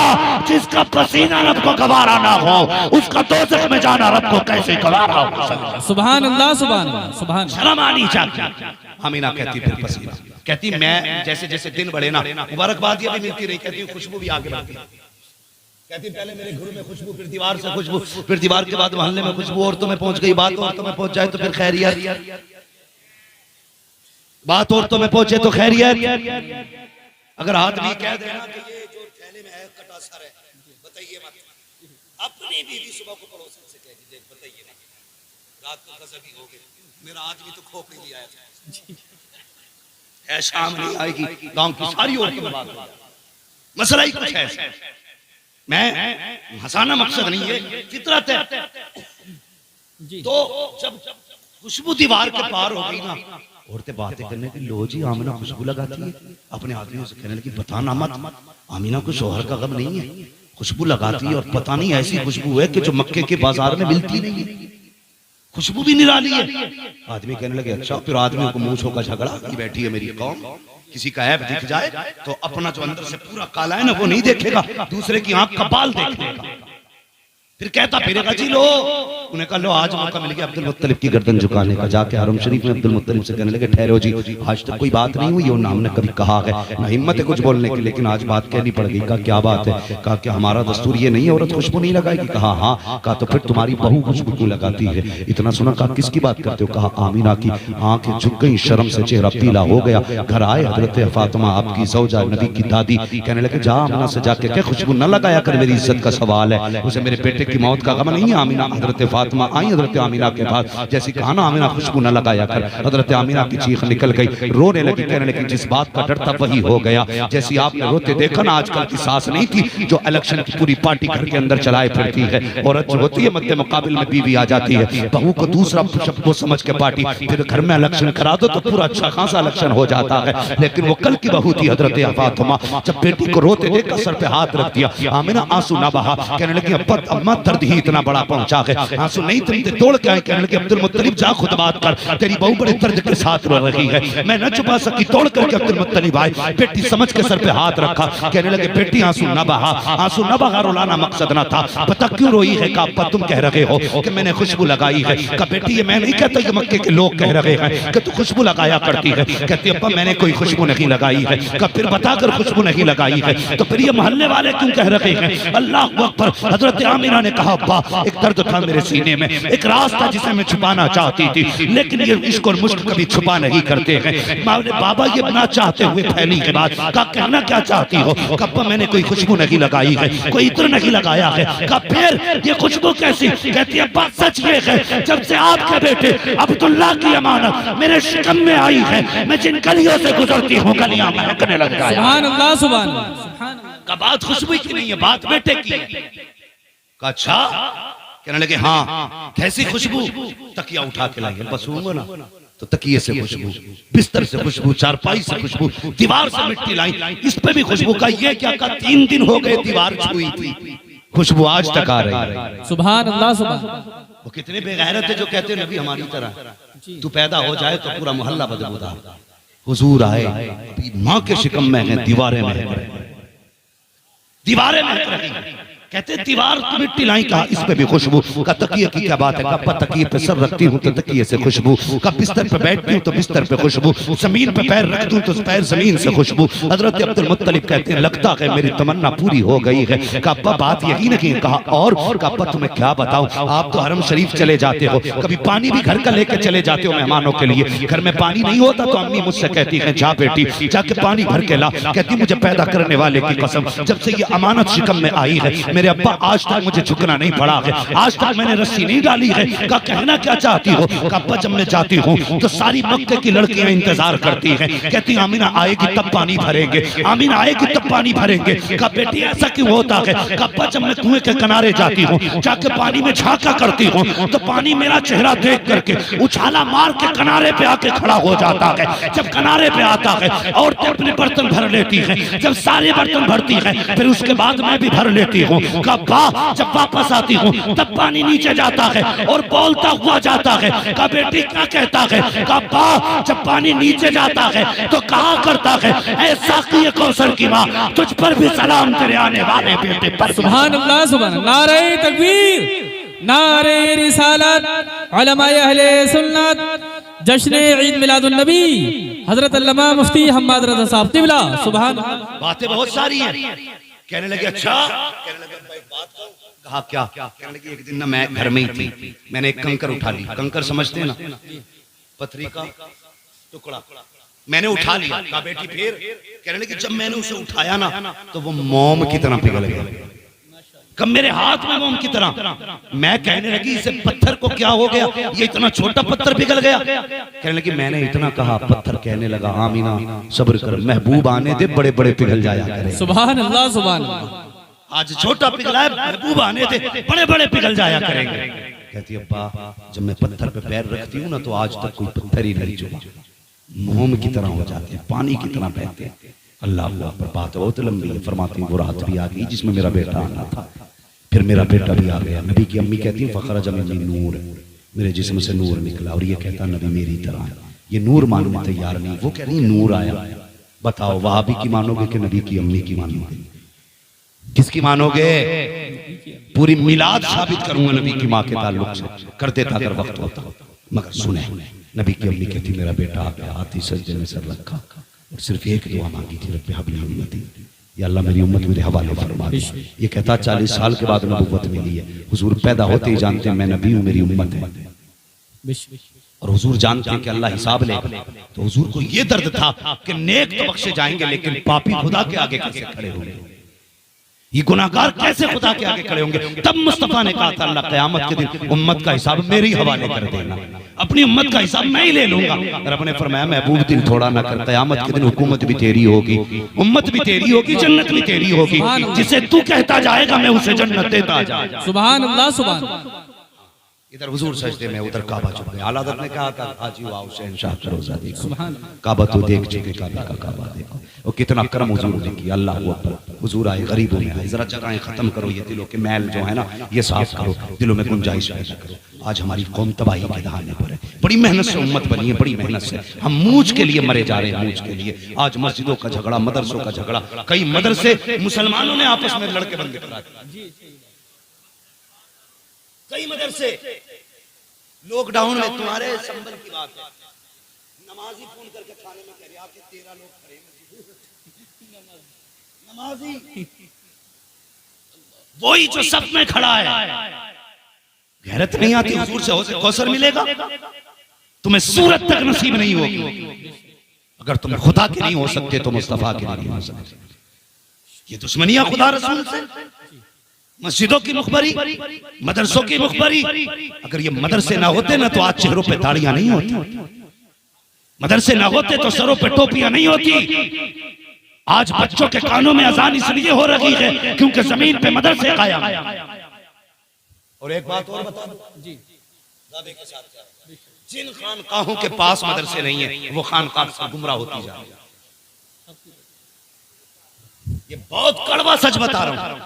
S1: जिसका पसीना रब को गवारा ना हो उसका दोज़ख में जाना रब को कैसे गवारा हो। सुभान अल्लाह, सुभान अल्लाह, सुभान। शर्म आनी चाहिए। अमीना कहती फिर पसीना, कहती मैं जैसे जैसे दिन बढ़े ना मुबारकबादियां भी मिलती रही, कहती खुशबू भी आगे बढ़ती। कहती पहले मेरे घर में खुशबू, फिर दीवार से खुशबू, फिर दीवार के बाद मोहल्ले में खुशबू, औरतों में पहुंच गई। बात औरतों में पहुंच जाए तो फिर खैरियत, बात औरतों में पहुंचे तो खैरियत। अगर आदमी कह देना कि ये जो थैले में है कटा सर है, बताइए मत। अपनी बीवी सुबह को पड़ोसन से कह दी बताइए मत, रात को गजबी हो गई, मेरा आदमी तो खोपड़ी ले आया था, शाम नहीं आएगी, गांव की सारी औरतों में बात हो। मसला ही कुछ है। मैं हंसाना मकसद नहीं है, फितरत है। तो जब खुशबू दीवार के पार हो गई ना, औरतें बातें करने की, लो जी आमिना खुशबू लगाती है। अपने आदमियों से कहने लगी बताना मत, आमिना को शौहर का गम नहीं है, खुशबू लगाती है और पता नहीं ऐसी खुशबू है कि जो मक्के के बाजार में मिलती नहीं है। खुशबू भी निराली है। आदमी कहने लगे अच्छा, फिर आदमियों को मूंछों का झगड़ा की बैठी है मेरी कौम, किसी का ऐब दिख जाए तो अपना जो अंदर से पूरा काला है ना वो नहीं देखेगा, दूसरे की आंख का बाल देख लेगा, फिर कहता फिरेगा जी लो। उन्हें कहा लो आज मौका मिल गया अब्दुल मुत्तलिब की गर्दन झुकाने का। जाके हरम शरीफ में अब्दुल मुत्तलिब से कहने लगे ठहरो जी, आज तक कोई बात नहीं हुई और ना हमने कभी कहा है, ना हिम्मत है कुछ बोलने की, लेकिन आज बात कहनी पड़ गई। कहा क्या बात है? कहा कि हमारा दस्तूर ये नहीं है औरत खुशबू नहीं लगाएगी। कहा हाँ। कहा तो फिर तुम्हारी बहू खुशबू क्यों लगाती है? इतना सुना। कहा किसकी बात करते हो? कहा आमीना की। आंखें झुक गई, शर्म से चेहरा पीला हो गया। घर आए हजरत फातिमा आपकी ज़ौजा नबी की दादी, कहने लगे जा आमीना से जाके क्या खुशबू न लगाया कर, मेरी इज्जत का सवाल है, उसे मेरे बेटे की मौत का गम नहीं है। आमीना हजरत फातिमा आई हजरत आमीना के पास, जैसे कहा ना आमीना खुशबू न लगाया कर, हजरत आमीना की चीख निकल गई, रोने लगी, कहने लगी जिस बात का डर था वही हो गया। जैसे आपने रोते देखा ना, आजकल की सास नहीं थी जो इलेक्शन की पूरी पार्टी घर के अंदर चलाए फिरती है, औरत जो होती है मध्य मुकाबिल में बीवी आ जाती है, बहू को दूसरा शब्द समझ के पार्टी, फिर घर में इलेक्शन करा दो तो पूरा अच्छा खासा इलेक्शन हो जाता है। लेकिन वो कल की बहू थी हजरत फातिमा, जब बेटी को रोते देखा सर पे हाथ रख दिया, आमीना आंसू ना बहा, कहने लगी अम्मा दर्द ही इतना बड़ा पहुंचा है, आंसू नहीं तुम तोड़ के आए। कहने लगे अब्दुल मुत्तलिब जा खुद बात कर, तेरी बहू बड़े दर्द के साथ रो रही है, मैं न छुपा सकी। तोड़ करके अब्दुल मुत्तलिब आए, बेटी समझ के सर पे हाथ रखा, कहने लगे बेटी आंसू न बहा, आंसू न बहा, रुलाना मकसद ना था, पता क्यों रोई है? कहा तुम कह रहे हो कि मैंने खुशबू लगाई है। कहा बेटी ये मैं नहीं कहता, ये मक्के के लोग कह रहे हैं कि तू खुशबू लगाया करती है। कहती अब्बा मैंने कोई खुशबू नहीं लगाई है। कहा फिर बताकर खुशबू नहीं लगाई है तो फिर ये मोहल्ले वाले क्यों कह रहे हैं? अल्लाह अकबर। हजरत आमीना ने कहा अब्बा एक दर्द था मेरे सीने में, एक राज था जिसे मैं छुपाना चाहती थी, लेकिन ये इश्क और मुश्क कभी छुपा नहीं करते हैं। बाबा ये ना चाहते हुए फैली के बाद कहा कहना क्या चाहती हो? कहा मैंने कोई खुशबू नहीं लगाई है, कोई इत्र नहीं लगाया है। कहा फिर ये खुशबू कैसी? कहती है बात सच ये है, जब से आपके बेटे अब्दुल्ला की अमानत मेरे शिकम में आई है, मैं जिन गलियों से गुजरती हूँ गलियां महकने लग गया।
S2: सुभान अल्लाह सुभान अल्लाह।
S1: का बात खुशबू की नहीं है, बात बेटे की है। का अच्छा? कहने लगे हाँ। कैसी खुशबू? तकिया उठा के लाइए, बस होंगे ना तो तकिए से खुशबू, बिस्तर से खुशबू, चारपाई से खुशबू, दीवार से मिट्टी लाई, इस पे भी खुशबू। का ये क्या? का 3 दिन हो गए दीवार छुई थी, खुशबू आज तक आ रही है।
S2: सुभान अल्लाह सुभान।
S1: वो कितने बेगैरत है जो कहते हैं नबी हमारी तरह तू पैदा हो जाए तो पूरा मोहल्ला बदबूदार। हुजूर आए, अभी माँ के शिकम में है, दीवारें महक रही, दीवारें महक रही। कहते दीवार की मिट्टी लाई। कहा इस पे भी खुशबू। का तकिए की क्या बात है? कहा तकिए पे सर रखती हूँ तो तकिए से खुशबू, का बिस्तर पे बैठती हूँ तो बिस्तर पे खुशबू, जमीन पे पैर रखती हूँ तो पैर जमीन से खुशबू। हजरत अब्दुल मुत्तलिब कहते हैं लगता है मेरी तमन्ना पूरी हो गई है। कहा बात यही नहीं। कहा और? कहा तुम्हें क्या बताऊं, आप तो हरम शरीफ चले जाते हो, कभी पानी भी घर का लेके चले जाते हो मेहमानों के लिए, घर में पानी नहीं होता तो अम्मी मुझसे कहती है जा बेटी जाके पानी भर के ला। कहती मुझे पैदा करने वाले की कसम जब से ये अमानत शिकम में आई है मेरे अब्बा आज तक मुझे झुकना नहीं पड़ा है, आज तक मैंने रस्सी नहीं डाली है। का कहना क्या चाहती हो? का अब्बा जब मैं जाती हूँ तो सारी मक्के की लड़कियां इंतजार करती हैं, कहती आमीना आएगी तब पानी भरेंगे, आमीना आएगी तब पानी भरेंगे। का बेटी ऐसा क्यों होता है? का अब्बा जब मैं कुएं के किनारे जाती हूँ जाके पानी में झांका करती हूँ तो पानी मेरा चेहरा देख करके उछाला मार के किनारे पे आके खड़ा हो जाता है। जब किनारे पे आता है औरतें अपने बर्तन भर लेती हैं, जब सारे बर्तन भरती हैं फिर उसके बाद मैं भी भर लेती हूँ। जब वापस आती हूँ तब पानी नीचे जाता है और बोलता हुआ जाता है। का बेटी क्या कहता है? का जब पानी नीचे जाता है तो कहा करता है ऐसा कि कौसर की माँ तुझ पर भी सलाम तेरे आने वाले बेटे पर।
S2: सुभान अल्लाह सुभान। नारे तकबीर, नारे रिसालत, उलमाए अहले सुन्नत, जश्न ईद मिलादुन नबी हजरत अल्लामा मुफ्ती हम्माद रज़ा साहब तिबला। सुभान।
S1: बातें बहुत सारी हैं। कहने लगे अच्छा, कहने लगे भाई बात को। कहा क्या? कहने लगे एक दिन ना मैं घर में ही थी, मैंने एक कंकर उठा ली, कंकर समझते हैं ना, पथरी का टुकड़ा, मैंने उठा लिया। कहा बेटी फिर? कहने लगे जब मैंने उसे उठाया ना तो वो मोम की तरह पिघल गया, कब मेरे हाथ में मोम की तरह। मैं कहने लगी इसे पत्थर को क्या हो गया, ये इतना छोटा पत्थर पिघल गया। कहने लगी मैंने इतना कहा, पत्थर कहने लगा आमीना सब्र कर, महबूब आने दे बड़े बड़े पिघल जाया करे।
S2: सुभान अल्लाह सुभान अल्लाह।
S1: आज छोटा पिघला है, महबूब आने दे बड़े बड़े पिघल जाया करेंगे। कहती अब्बा जब मैं पत्थर पे पैर रखती हूँ ना तो आज तक कोई पत्थर ही नहीं चुभा, मोम की तरह हो जाते हैं, पानी की तरह बहते हैं। अल्लाह पर बात बहुत लंबी है। फरमाती वो रात भी आ गई जिसमें मेरा बेटा आना था, फिर मेरा बेटा भी आ गया। नबी की अम्मी कहती है फखरज मिन नूर, मेरे जिस्म से नूर निकला और ये कहता नबी मेरी तरह है। ये नूर मानने तैयार नहीं, वो कह रही नूर आया। बताओ वहाबी की मानोगे कि नबी की अम्मी की मानोगे? किसकी मानोगे? पूरी मिलाद साबित करूंगा नबी की माँ के ताल्लुक से, कर देता अगर वक्त होता। मगर सुने, नबी की अम्मी कहती मेरा बेटा आ गया, हाथी सजदे में सर रखा और सिर्फ एक दुआ मांगी थी, रब्बे हबली उम्मती, या अल्लाह मेरी उम्मत मेरे हवाले फरमा दे। ये कहता 40 साल के बाद नबूवत मिली है। हुजूर पैदा होते ही जानते हैं मैं नबी हूँ, मेरी उम्मत है। और हुजूर जानते हैं कि अल्लाह हिसाब लेगा। तो हुजूर को ये दर्द था कि नेक तो बख्शे जाएंगे लेकिन पापी खुदा के आगे कैसे खड़े होंगे, ये गुनाहगार कैसे खुदा के आगे खड़े होंगे। तब मुस्तफा ने कहा था अल्लाह क़यामत के दिन उम्मत का हिसाब मेरे ही हवाले कर देना, अपनी उम्मत का हिसाब मैं ही ले लूंगा। रब ने फरमाया महबूब दिल थोड़ा ना कर, क़यामत के दिन हुकूमत भी तेरी होगी, उम्मत भी तेरी होगी, जन्नत भी तेरी होगी। जिसे तू कहता जाएगा मैं उसे जन्नत देता जाऊंगा।
S2: सुभान अल्लाह सुभान अल्लाह।
S1: इधर हुजूर सजदे में, उधर काबा चुप गया। आला हज़रत ने कहा था हाजी वाओ शहंशाह का रोजा देखो, काबा तो देख चुके, काबे का काबा देखो। और कितना करम हुजूर ने किया। अल्लाह अकबर। हुजूर आए, गरीबों में आए, जरा जगहें खत्म करो, ये दिलों के मैल जो है ना ये साफ करो, दिलों में गुंजाइश पैदा करो। आज हमारी कौम तबाही के दहाने पर है, बड़ी मेहनत से उम्मत बनी है, बड़ी मेहनत से। हम मूंछ के लिए मरे जा रहे हैं, मूंछ के लिए। आज मस्जिदों का झगड़ा, मदरसों का झगड़ा, कई मदरसे मुसलमानों ने आपस में लड़के बंद करा दिए। कई मदरसे लॉकडाउन में, तुम्हारे संबल की बात है, नमाजी फोन करके थाने में कह रहे आके 13 लोग खड़े नमाजी, वही जो सब में खड़ा है। गैरत नहीं आती हुजूर से हो कौसर मिलेगा, तुम्हें सूरत तक नसीब नहीं होगी। अगर तुम खुदा के नहीं हो सकते तो मुस्तफा के नहीं हो सकते। ये दुश्मनियां खुदा रसूल से, मस्जिदों की मुखबरी, मदरसों की मुखबरी। अगर ये मदरसे ना होते ना तो आज चेहरों पे दाढ़ियां नहीं होती, मदरसे ना होते तो सरों पे टोपियां नहीं होती। आज बच्चों के कानों में अजान इसलिए हो रही है क्योंकि जमीन पे मदरसे कायम है। और एक बात और बता दूं जी, जिन खानकाहों के पास मदरसे नहीं है वो खानकाह से गुमराह होती जा रही है। ये बहुत कड़वा सच बता रहा हूं।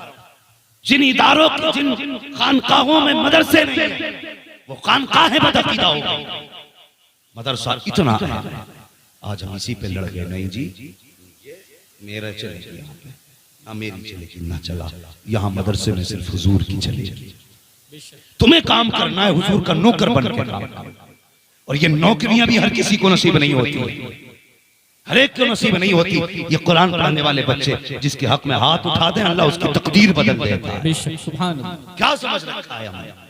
S1: जिन इदारों की, जिन खानकाहों में मदरसे नहीं है वो खानकाहें बदअकीदा हो गई। मदरसा इतना है, आज हम इसी पे लड़ गए। नहीं जी, मेरा चलेगी यहाँ पे ना, मेरी चलेगी ना, चला यहाँ मदरसे में सिर्फ हुजूर की चलेगी। तुम्हें काम करना है हुजूर का नौकर बन के काम करना। और ये नौकरियां भी हर किसी को नसीब नहीं होती, हर एक को नसीब नहीं होती। ये कुरान पढ़ने वाले बच्चे जिसके हक में हाथ उठा दें अल्लाह उसकी तकदीर बदल देता है। क्या समझ रखा है हमने?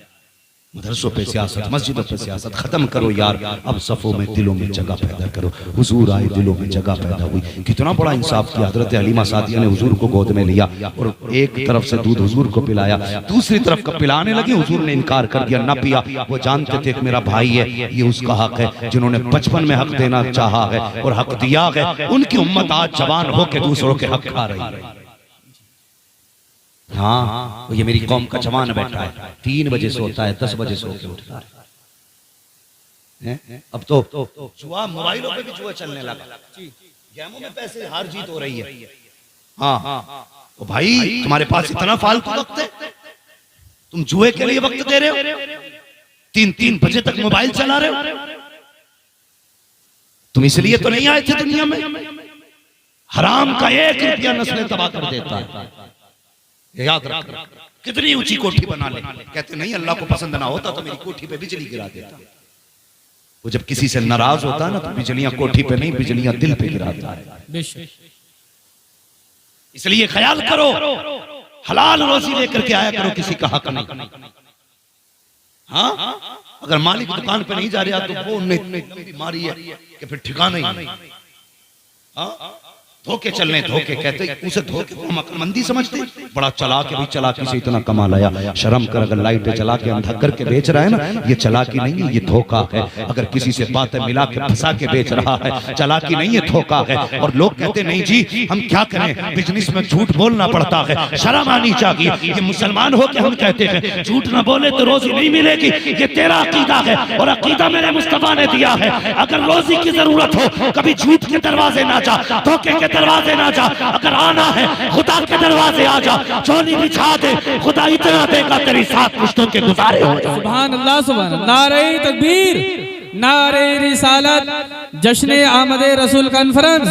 S1: मदरसों पे सियासत, मस्जिदों पे सियासत खत्म करो यार। अब सफों में, दिलों में जगह पैदा करो। हुजूर आए, दिलों में जगह पैदा हुई। कितना बड़ा इंसाफ किया। हजरत हलीमा सादिया ने हुजूर को गोद में लिया और एक तरफ से दूध हुजूर को पिलाया, दूसरी तरफ का पिलाने लगी। हुजूर ने इनकार कर दिया, ना पिया। वो जानते थे कि मेरा भाई है, ये उसका हक है। जिन्होंने बचपन में हक देना चाहा है और हक दिया है, उनकी उम्मत आज जवान होकर दूसरों के हक खा रही है। हाँ, ये मेरी कौम का जवान बैठा है, 3 बजे सोता है, 10 बजे सो के उठता है। अब तो जुआ, मोबाइलों पे भी जुआ चलने लगा, गेमों में पैसे हार जीत हो रही है। हाँ, तो भाई तुम्हारे पास इतना फालतू वक्त है, तुम जुए के लिए वक्त दे रहे हो, 3-3 बजे तक मोबाइल चला रहे हो। तुम इसलिए तो नहीं आए थे दुनिया में। हराम का 1 रुपया नस्लें तबाह कर देता है। याद रख, कितनी ऊंची कोठी बना ले, कहते नहीं अल्लाह को पसंद ना होता तो मेरी कोठी पे बिजली गिरा देता। वो जब किसी से नाराज होता है ना तो बिजलियां कोठी पे नहीं, बिजलियां दिल पे गिराता है। इसलिए ख्याल करो, हलाल रोजी लेकर के आया करो, किसी का हक नहीं। हाँ, अगर मालिक दुकान पे नहीं जा रहा तो वो इतनी मारी है कि फिर ठिकाना ही नहीं। हाँ, धोखे चलने, धोखे कहते उसे धोखे को हम अक्लमंदी समझते। बड़ा चालाक है भाई, चालाकी से इतना कमा लाया। शर्म कर, अगर लाइटें जला के अंधा करके बेच रहा है ना, ये चालाकी नहीं है, ये धोखा है। अगर किसी से बातें मिला के फंसा के बेच रहा है, चालाकी नहीं है, धोखा है। और लोग कहते नहीं जी हम क्या करें, बिजनेस में झूठ बोलना पड़ता है, शर्म आनी चाहिए। ये मुसलमान हो के हम कहते हैं झूठ ना बोले तो रोजी नहीं मिलेगी, ये तेरा अकीदा है और अकीदा मेरे मुस्तफा ने दिया है। अगर रोजी की जरूरत हो कभी झूठ के दरवाजे ना जा, धोखे के दरवाजे ना जा, अगर आना है खुदा के दरवाजे आ जा, चोली बिछा दे, खुदा इतना देगा तेरी 7 पुश्तों के गुजारे हो जाए।
S2: सुभान अल्लाह सुभान अल्लाह। नारे तकबीर, नारे रिसालत, जश्न आमदे रसूल कॉन्फ्रेंस,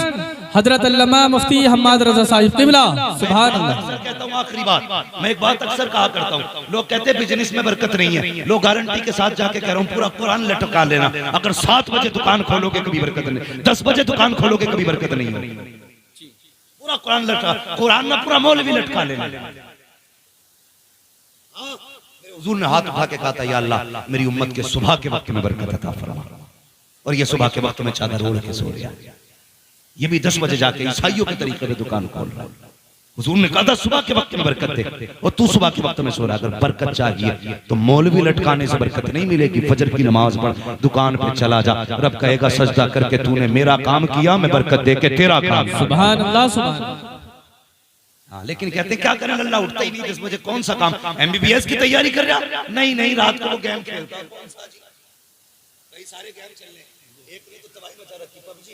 S2: हजरत अल्लामा मुफ्ती हम्माद रजा साहिब क़िबला। सुभान अल्लाह।
S1: कहता हूँ आखिरी बात, मैं एक बात अक्सर कहा करता हूँ, लोग कहते हैं बिजनेस में बरकत नहीं है, लोग गारंटी के साथ जाके कह रहा हूँ पूरा कुरान लटका लेना, अगर 7 बजे दुकान खोलोगे कभी बरकत नहीं, 10 बजे दुकान खोलोगे कभी बरकत नहीं होगी। पूरा कुरान लटका, कुरान में पूरा मौलवी लटका लेना। हुजूर ने हाथ उठा के कहा था, या अल्लाह मेरी उम्मत के सुबह के वक्त में बरकत अता फरमा, और ये सुबह के वक्त में चादर ओढ़ के सो गया। ये भी 10 बजे जाके ईसाइयों के तरीके से दुकान खोल रहा है। हुजूर ने कहा था सुबह के वक्त में बरकत दे, और तू सुबह के वक्त में सो रहा है। अगर बरकत चाहिए तो मौलवी लटकाने से बरकत नहीं मिलेगी। फजर की नमाज पढ़, दुकान पे चला जा, रब कहेगा सजदा करके तूने मेरा काम किया, मैं बरकत दे के तेरा काम।
S2: सुभान अल्लाह सुभान अल्लाह।
S1: हाँ, लेकिन कहते हैं क्या करें, अल्लाह उठता ही नहीं 10 बजे, कौन सा काम, MBBS की तैयारी कर रहा? नहीं नहीं, रात को वो गेम खेलता है। कौन सा जी? कई सारे गेम चल रहे हैं, एक ने तो तबाही मचा रखी, PUBG।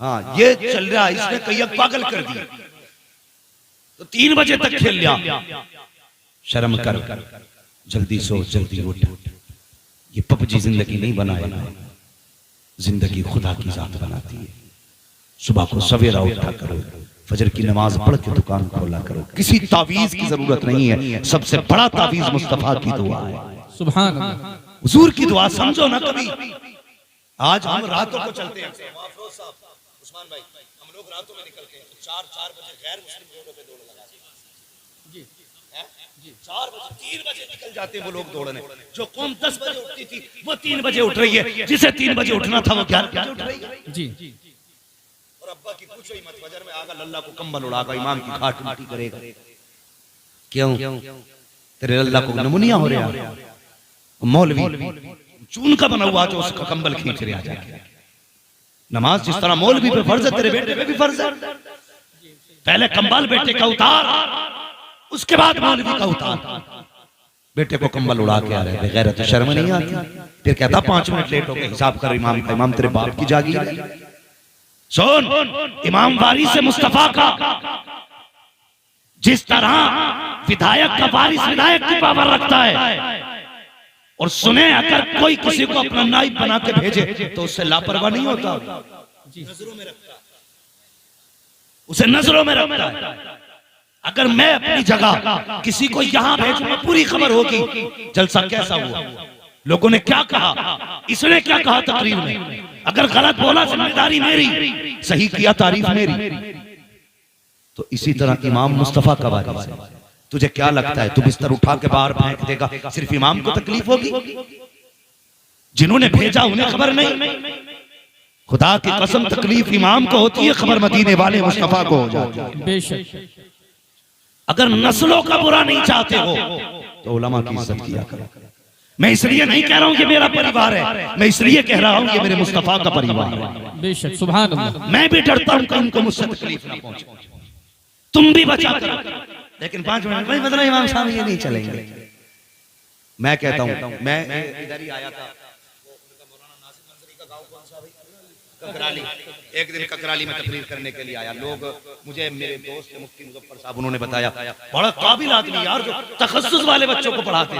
S1: हाँ, ये चल रहा है, इसने कई पागल कर दिया, तो 3 बजे तक खेल लिया। शर्म कर, जल्दी सो जल्दी उठ। ये PUBG जिंदगी नहीं बनाए, जिंदगी खुदा की जात बनाती है। सुबह को सवेरा उठा करो, फजर की नमाज पढ़ के दुकान खोला करो। किसी तावीज की जरूरत नहीं है, सबसे बड़ा तावीज मुस्तफा की दुआ है।
S2: सुभान अल्लाह।
S1: हुजूर की दुआ समझो ना कभी। आज हम रातों को चलते हैं, उस्मान भाई, हम लोग रातों में निकलते हैं, 4 बजे गैर मुस्लिम रोडों पे दौड़ लगाते हैं जी, 4 बजे 3 बजे निकल जाते हैं वो लोग दौड़ने। जो कौम 10 बजे उठती थी वो 3 बजे उठ रही है, जिसे 3 बजे उठना था वो 11 बजे उठ रही है
S2: जी।
S1: और अब्बा की पूछो ही मत, फजर में आगा लल्ला को कंबल उड़ागा, इमाम की खाट उल्टी करेगा। क्यों? तेरे लल्ला को नमुनिया हो रहा है। मौलवी चून का बना हुआ जो उसका कंबल खींच रहा जाके। नमाज जिस तरह मौलवी पे फर्ज है, तेरे बेटे पे भी फर्ज है। पहले कंबल बेटे का उतार, उसके बाद मौलवी का उतार। बेटे को कंबल उड़ा के आ रहे, बगैर तो शर्म नहीं आती। फिर कहता 5 मिनट लेट हो गए, हिसाब कर इमाम का। इमाम तेरे बाप की जागी। सुन, इमाम वारिस से मुस्तफा का, जिस तरह विधायक का वारिस विधायक की पावर रखता है, और सुने अगर कोई किसी को अपना नाइब बना के भेजे तो उससे लापरवाह नहीं होता, नजरों में रखता है, उसे नजरों में रखता है। अगर मैं अपनी जगह किसी को यहां भेजूंगा, पूरी खबर होगी जलसा कैसा हुआ, लोगों ने क्या कहा, इसने क्या कहा तकरीर में। अगर गलत बोला जिम्मेदारी मेरी, सही किया तारीफ मेरी। तो इसी तरह इमाम मुस्तफा का वारिस है। तुझे क्या लगता है तू बिस्तर उठा के बाहर फेंक देगा, सिर्फ इमाम को तकलीफ होगी? जिन्होंने भेजा उन्हें खबर नहीं? खुदा की कसम तकलीफ इमाम को होती है, खबर मदीने वाले मुस्तफा को हो जाती है।
S2: बेशक।
S1: अगर नस्लों का बुरा नहीं चाहते हो तो उलमा की इज्जत किया करो। मैं इसलिए नहीं कह रहा हूं कि मेरा परिवार है, मैं इसलिए कह रहा हूं कि मेरे मुस्तफा का परिवार है।
S2: बेशक। सुभान अल्लाह।
S1: मैं भी डरता हूं कि उनको मुझसे तकलीफ ना पहुंचे, तुम भी बचा करो। लेकिन 5 मिनट भाई मतलब इमाम साहब ये नहीं चलेंगे। मैं कहता हूं, मैं इधर ही आया था, मौलाना नासिर मंजरी का गांव कौन सा भाई? ककराली। एक दिन ककराली में तकरीर करने के लिए आया। लोग मुझे, मेरे दोस्त मुफ्ती मुजफ्फर साहब, उन्होंने बताया बड़ा काबिल आदमी यार, जो तखस्सुस वाले बच्चों को पढ़ाते।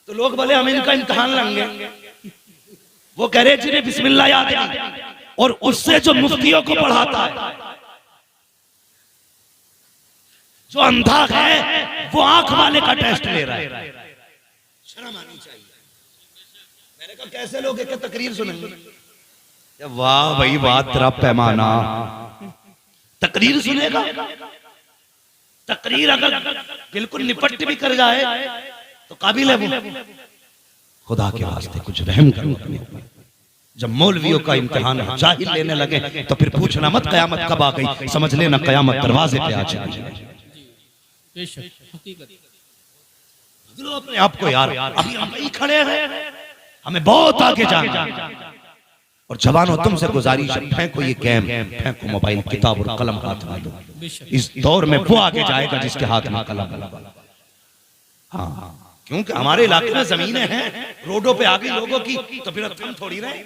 S1: तो लोग बोले हम इनका इम्तिहान लेंगे। वो कह रहे जिन्हें बिस्मिल्लाह याद है, और उससे जो मुफ्तियों को पढ़ाता है, जो अंधा है, वो आंख वाले का टेस्ट ले रहा है। शर्म आनी चाहिए। मैंने कहा कैसे लोग एक तकरीर सुनेंगे? वाह भाई वाह, तेरा पैमाना। तकरीर सुनेगा? तकरीर अगर बिल्कुल निपट भी कर जाए तो काबिल है वो। खुदा के वास्ते कुछ रहम करो अपने ऊपर। जब मौलवियों का इम्तिहान जाहिल लेने लगे तो फिर पूछना मत कयामत कब आ गई, समझ लेना कयामत दरवाजे पे आ जाएगी। अपने आप को यार, अभी हम यही खड़े हैं, हमें बहुत आगे जाना। और जवानों तुमसे गुजारिश है, फेंको ये गेम, फेंको मोबाइल, किताब और कलम हाथ में दो। इस दौर में वो आगे जाएगा जिसके हाथ में कलम। हाँ, क्योंकि हमारे इलाके में जमीनें हैं, रोडों पे आ गई लोगों की, तो फिर हम थोड़ी रहे।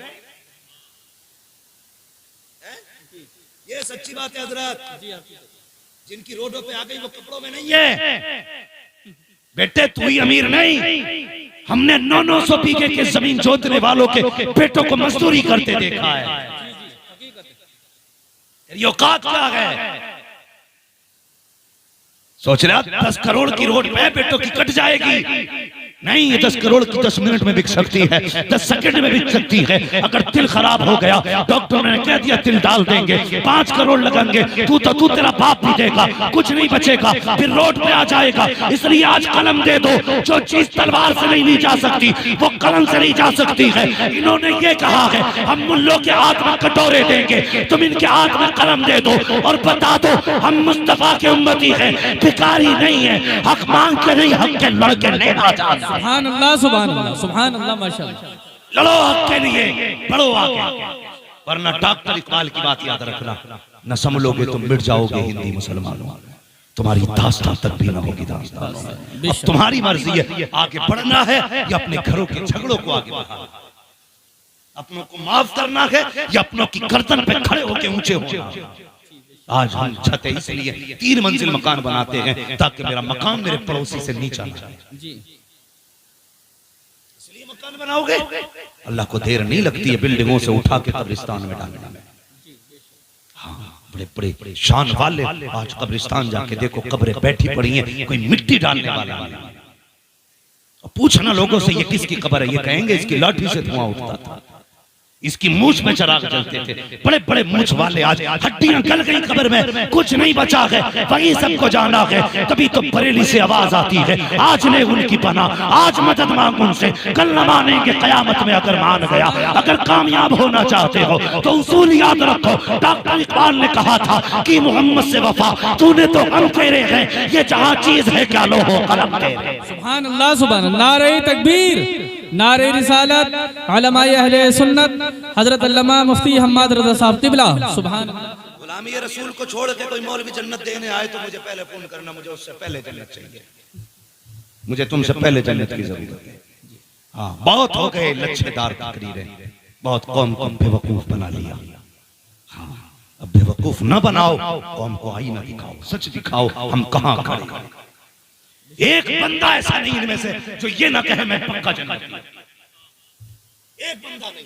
S1: ये सच्ची बात है हजरत। जिनकी रोडों पे आ गई वो कपड़ों में नहीं है। बेटे तू ही अमीर नहीं, हमने 900 बीघे के जमीन जोतने वालों के बेटों को मजदूरी करते देखा है। तेरी औकात क्या है? सोच रहा 10 करोड़ की रोड पे बेटों की कट जाएगी? नहीं, ये 10 करोड़ की 10 मिनट में बिक सकती है, 10 सेकंड में बिक सकती है। अगर तिल खराब हो गया, डॉक्टर ने कह दिया तिल डाल देंगे, 5 करोड़ लगेंगे, तू तेरा बाप भी देगा, कुछ नहीं बचेगा, फिर रोड पे आ जाएगा। इसलिए आज कलम दे दो। जो चीज तलवार से नहीं ली जा सकती वो कलम से ली जा सकती है। इन्होंने ये कहा है हम मुल्लों के हाथ में कटोरे देंगे, तुम इनके हाथ में कलम दे दो और बता दो हम मुस्तफा के उम्मती हैं, भिखारी नहीं है, हक मांग के नहीं हक के लड़के लेना चाहते।
S2: सुभान अल्लाह, सुभान अल्लाह, सुभान अल्लाह, माशाअल्लाह।
S1: लड़ो हक के लिए, बढ़ो आगे, वरना डॉक्टर इकबाल की बात याद रखना, न समझोगे तुम मिट जाओगे हिंदी मुसलमानों, तुम्हारी दास्तान तक भी ना होगी दास्तान। अब तुम्हारी मर्जी है आगे बढ़ना है या अपने घरों के झगड़ों को आगे बढ़ाना, अपनों को माफ करना है या अपनों की गर्दन पे खड़े होकर ऊंचे होना। आज हम छते इसलिए 3 मंजिल मकान बनाते हैं ताकि मेरा मकान मेरे पड़ोसी से नीचा ना जाए। इसलिए मकान बनाओगे, अल्लाह को देर नहीं लगती है बिल्डिंगों से उठा के कब्रिस्तान में डालने में। हाँ, बड़े बड़े शान वाले आज कब्रिस्तान जाके देखो, कब्रें बैठी पड़ी हैं, कोई मिट्टी डालने वाला नहीं। और पूछना लोगों से ये किसकी कब्र है, ये कहेंगे इसकी लाठी से धुआं उठता था, इसकी मूछ में चिराग जलते थे। बड़े बड़े मूछ वाले आज हड्डियां गल गई कब्र में, कुछ नहीं बचा है, वही सबको जाना है। तभी तो बरेली से आवाज आती है आज ले उनकी पनाह, आज मदद मांग उनसे, कल न मानेंगे कयामत में अगर मान गया। अगर कामयाब होना चाहते हो तो उसूल याद रखो। डॉक्टर इकबाल ने कहा था कि मोहम्मद से वफा, तूने तो हम तेरे हैं, ये जहां चीज है क्या लो हो कलम तेरे।
S2: सुभान अल्लाह, सुभान अल्लाह। नारे तकबीर, नारे रिसालत, उलमाए अहले सुन्नत, हजरत अल्लामा मुफ्ती हम्माद रज़ा साहब तिबला। सुभान अल्लाह।
S1: गुलामी रसूल को छोड़ के कोई मौलवी जन्नत देने आए तो मुझे पहले फोन करना, मुझे उससे पहले जन्नत चाहिए, मुझे तुमसे पहले जन्नत की जरूरत है। हाँ, बहुत हो गए लच्छेदार तकरीरें, बहुत कौम को बेवकूफ बना लिया। हाँ, अब बेवकूफ न बनाओ, कौम को आईना दिखाओ, सच दिखाओ हम कहाँ खड़े। एक बंदा ऐसा नहीं इनमें से जो ये ना कहे मैं पक्का जन्नती, एक बंदा नहीं,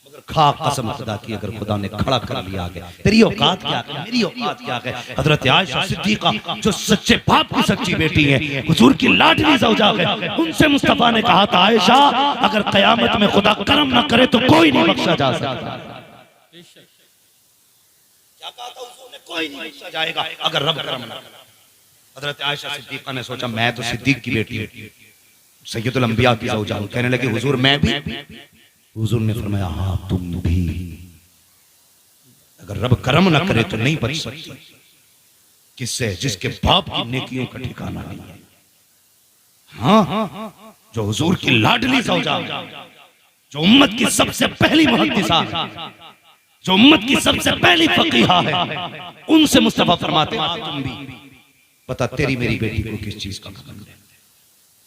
S1: मगर खा कसम खुदा की अगर खुदा ने खड़ा कर लिया आगे, तेरी औकात क्या है, मेरी औकात क्या है। हजरत आयशा सिद्दीका जो सच्चे बाप की सच्ची बेटी है, हुजूर की लाडली ज़ौजा है, उनसे मुस्तफा ने कहा था आयशा अगर कयामत में खुदा करम ना करे तो कोई नहीं बख्शा जा सकता। क्या कहा था हुजूर ने, कोई नहीं बख्शा जाएगा अगर रब करम ना करे। हजरत आयशा सिद्दीका ने सोचा मैं तो सिद्दीक की बेटी हूं, सैयदुल अंबिया की ज़ौजा हूं। कहने लगे हुजूर मैं भी। हुजूर ने फरमाया हाँ तुम भी, अगर रब करम ना करे तो नहीं बच सकती। किससे? जिसके बाप की नेकियों का ठिकाना नहीं है। हाँ, जो हुजूर की लाडली ज़ौजा, जो उम्मत की सबसे पहली मुहद्दिसा है, जो उम्मत की सबसे पहली फकीहा है, उनसे मुस्तफा फरमाते हैं तुम भी। बता तेरी मेरी बेटी को किस चीज का घमंड है,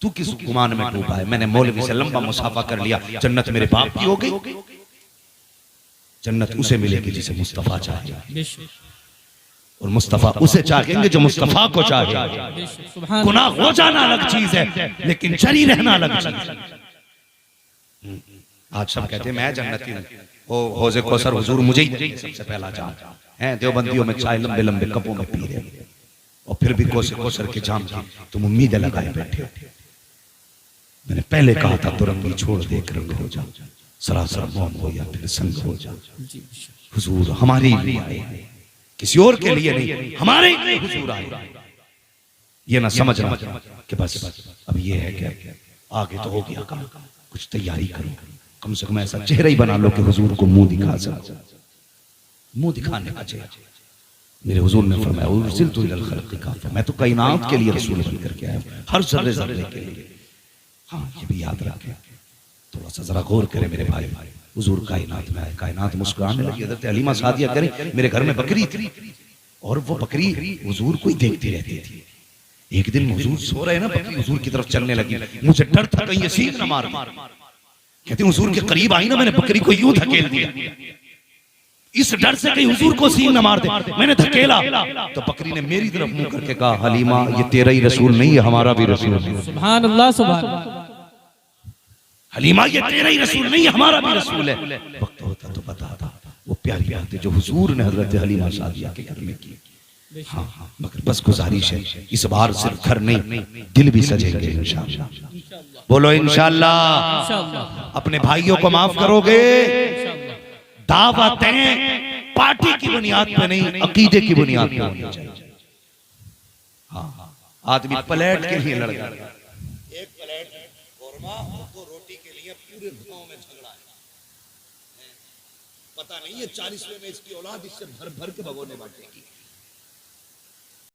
S1: तू किस गुमान में डूबा है। मैंने मौलवी से लंबा मुसाफा कर लिया, जन्नत मेरे बाप की हो गई। जन्नत उसे मिलेगी जिसे मुस्तफा चाहे, और मुस्तफा उसे चाहेंगे जो मुस्तफा को चाहे। गुनाह हो जाना अलग चीज है, लेकिन जरी रहना अलग चीज है। आज सब कहते हैं मैं जन्नती हूं, ओ हौज़े कौसर हुजूर मुझे ही सबसे पहला जाम है। देवबंदियों में चाय लंबे लंबे कपों में पी रहे और फिर भी कौसर के जाम की तुम उम्मीदें लगाए बैठे। मैंने पहले कहा था दुरंगी छोड़ दे रंग हो जा, सरासर मौन हो या फिर संग हो जा। हुजूर हमारे लिए आए, किसी और के लिए नहीं, हमारे लिए हुजूर आए। ये ना समझना कि बस अब ये है क्या, आगे तो हो गया काम, कुछ तैयारी करो, कम से कम ऐसा चेहरा ही बना लो कि हुजूर को मुंह दिखा सको। मुंह दिखाने का चेहरा। मेरे हुजूर ने फरमाया उर्सिलतु इलल खल्क़ि काफ़ा, मैं तो कायनात के लिए रसूल बन करके आया हूं, हर जर्रे जर्रे के लिए। हाँ, ये भी याद रखें, थोड़ा सा जरा गौर करें मेरे भाई। हुजूर कायनात में आए, कायनात मुस्कुराने लगी। हज़रत हलीमा सादिया करें, मेरे घर में बकरी थी और वो बकरी हुजूर को ही देखती रहती थी। एक दिन हुजूर सो रहे ना, बकरी हुजूर की तरफ चलने लगी। मुझे डर था कहीं ये सींग न मार। कहती हुजूर के करीब आई ना, मैंने बकरी को यूं धकेल दिया। इस डर से कहीं हुजूर को सीन न मार दे। मैंने धकेला तो बकरी ने मेरी तरफ मुंह करके कहा, हलीमा ये तेरा ही रसूल नहीं है, हमारा भी रसूल है।
S2: सुभान अल्लाह सुभान अल्लाह।
S1: हलीमा ये तेरा ही रसूल नहीं है, हमारा भी रसूल है। वक्त होता तो बताता वो प्यारी बातें जो हुजूर ने हजरत हलीमा सादिया के घर में की। हाँ हाँ, मगर बस गुजारिश है, इस बार सिर्फ घर नहीं दिल भी सजेंगे इंशाअल्लाह। बोलो इंशाअल्लाह। अपने भाइयों को माफ करोगे? दावतें पार्टी की बुनियाद पे नहीं, अकीदे की बुनियाद पे होनी चाहिए। हाँ, आदमी प्लेट के लिए लड़ जाता है, एक प्लेट कोरमा और 2 रोटी के लिए पूरे गांव में झगड़ा है। पता नहीं है 40वें में इसकी औलाद इससे भर भर के भगोने बांटेगी।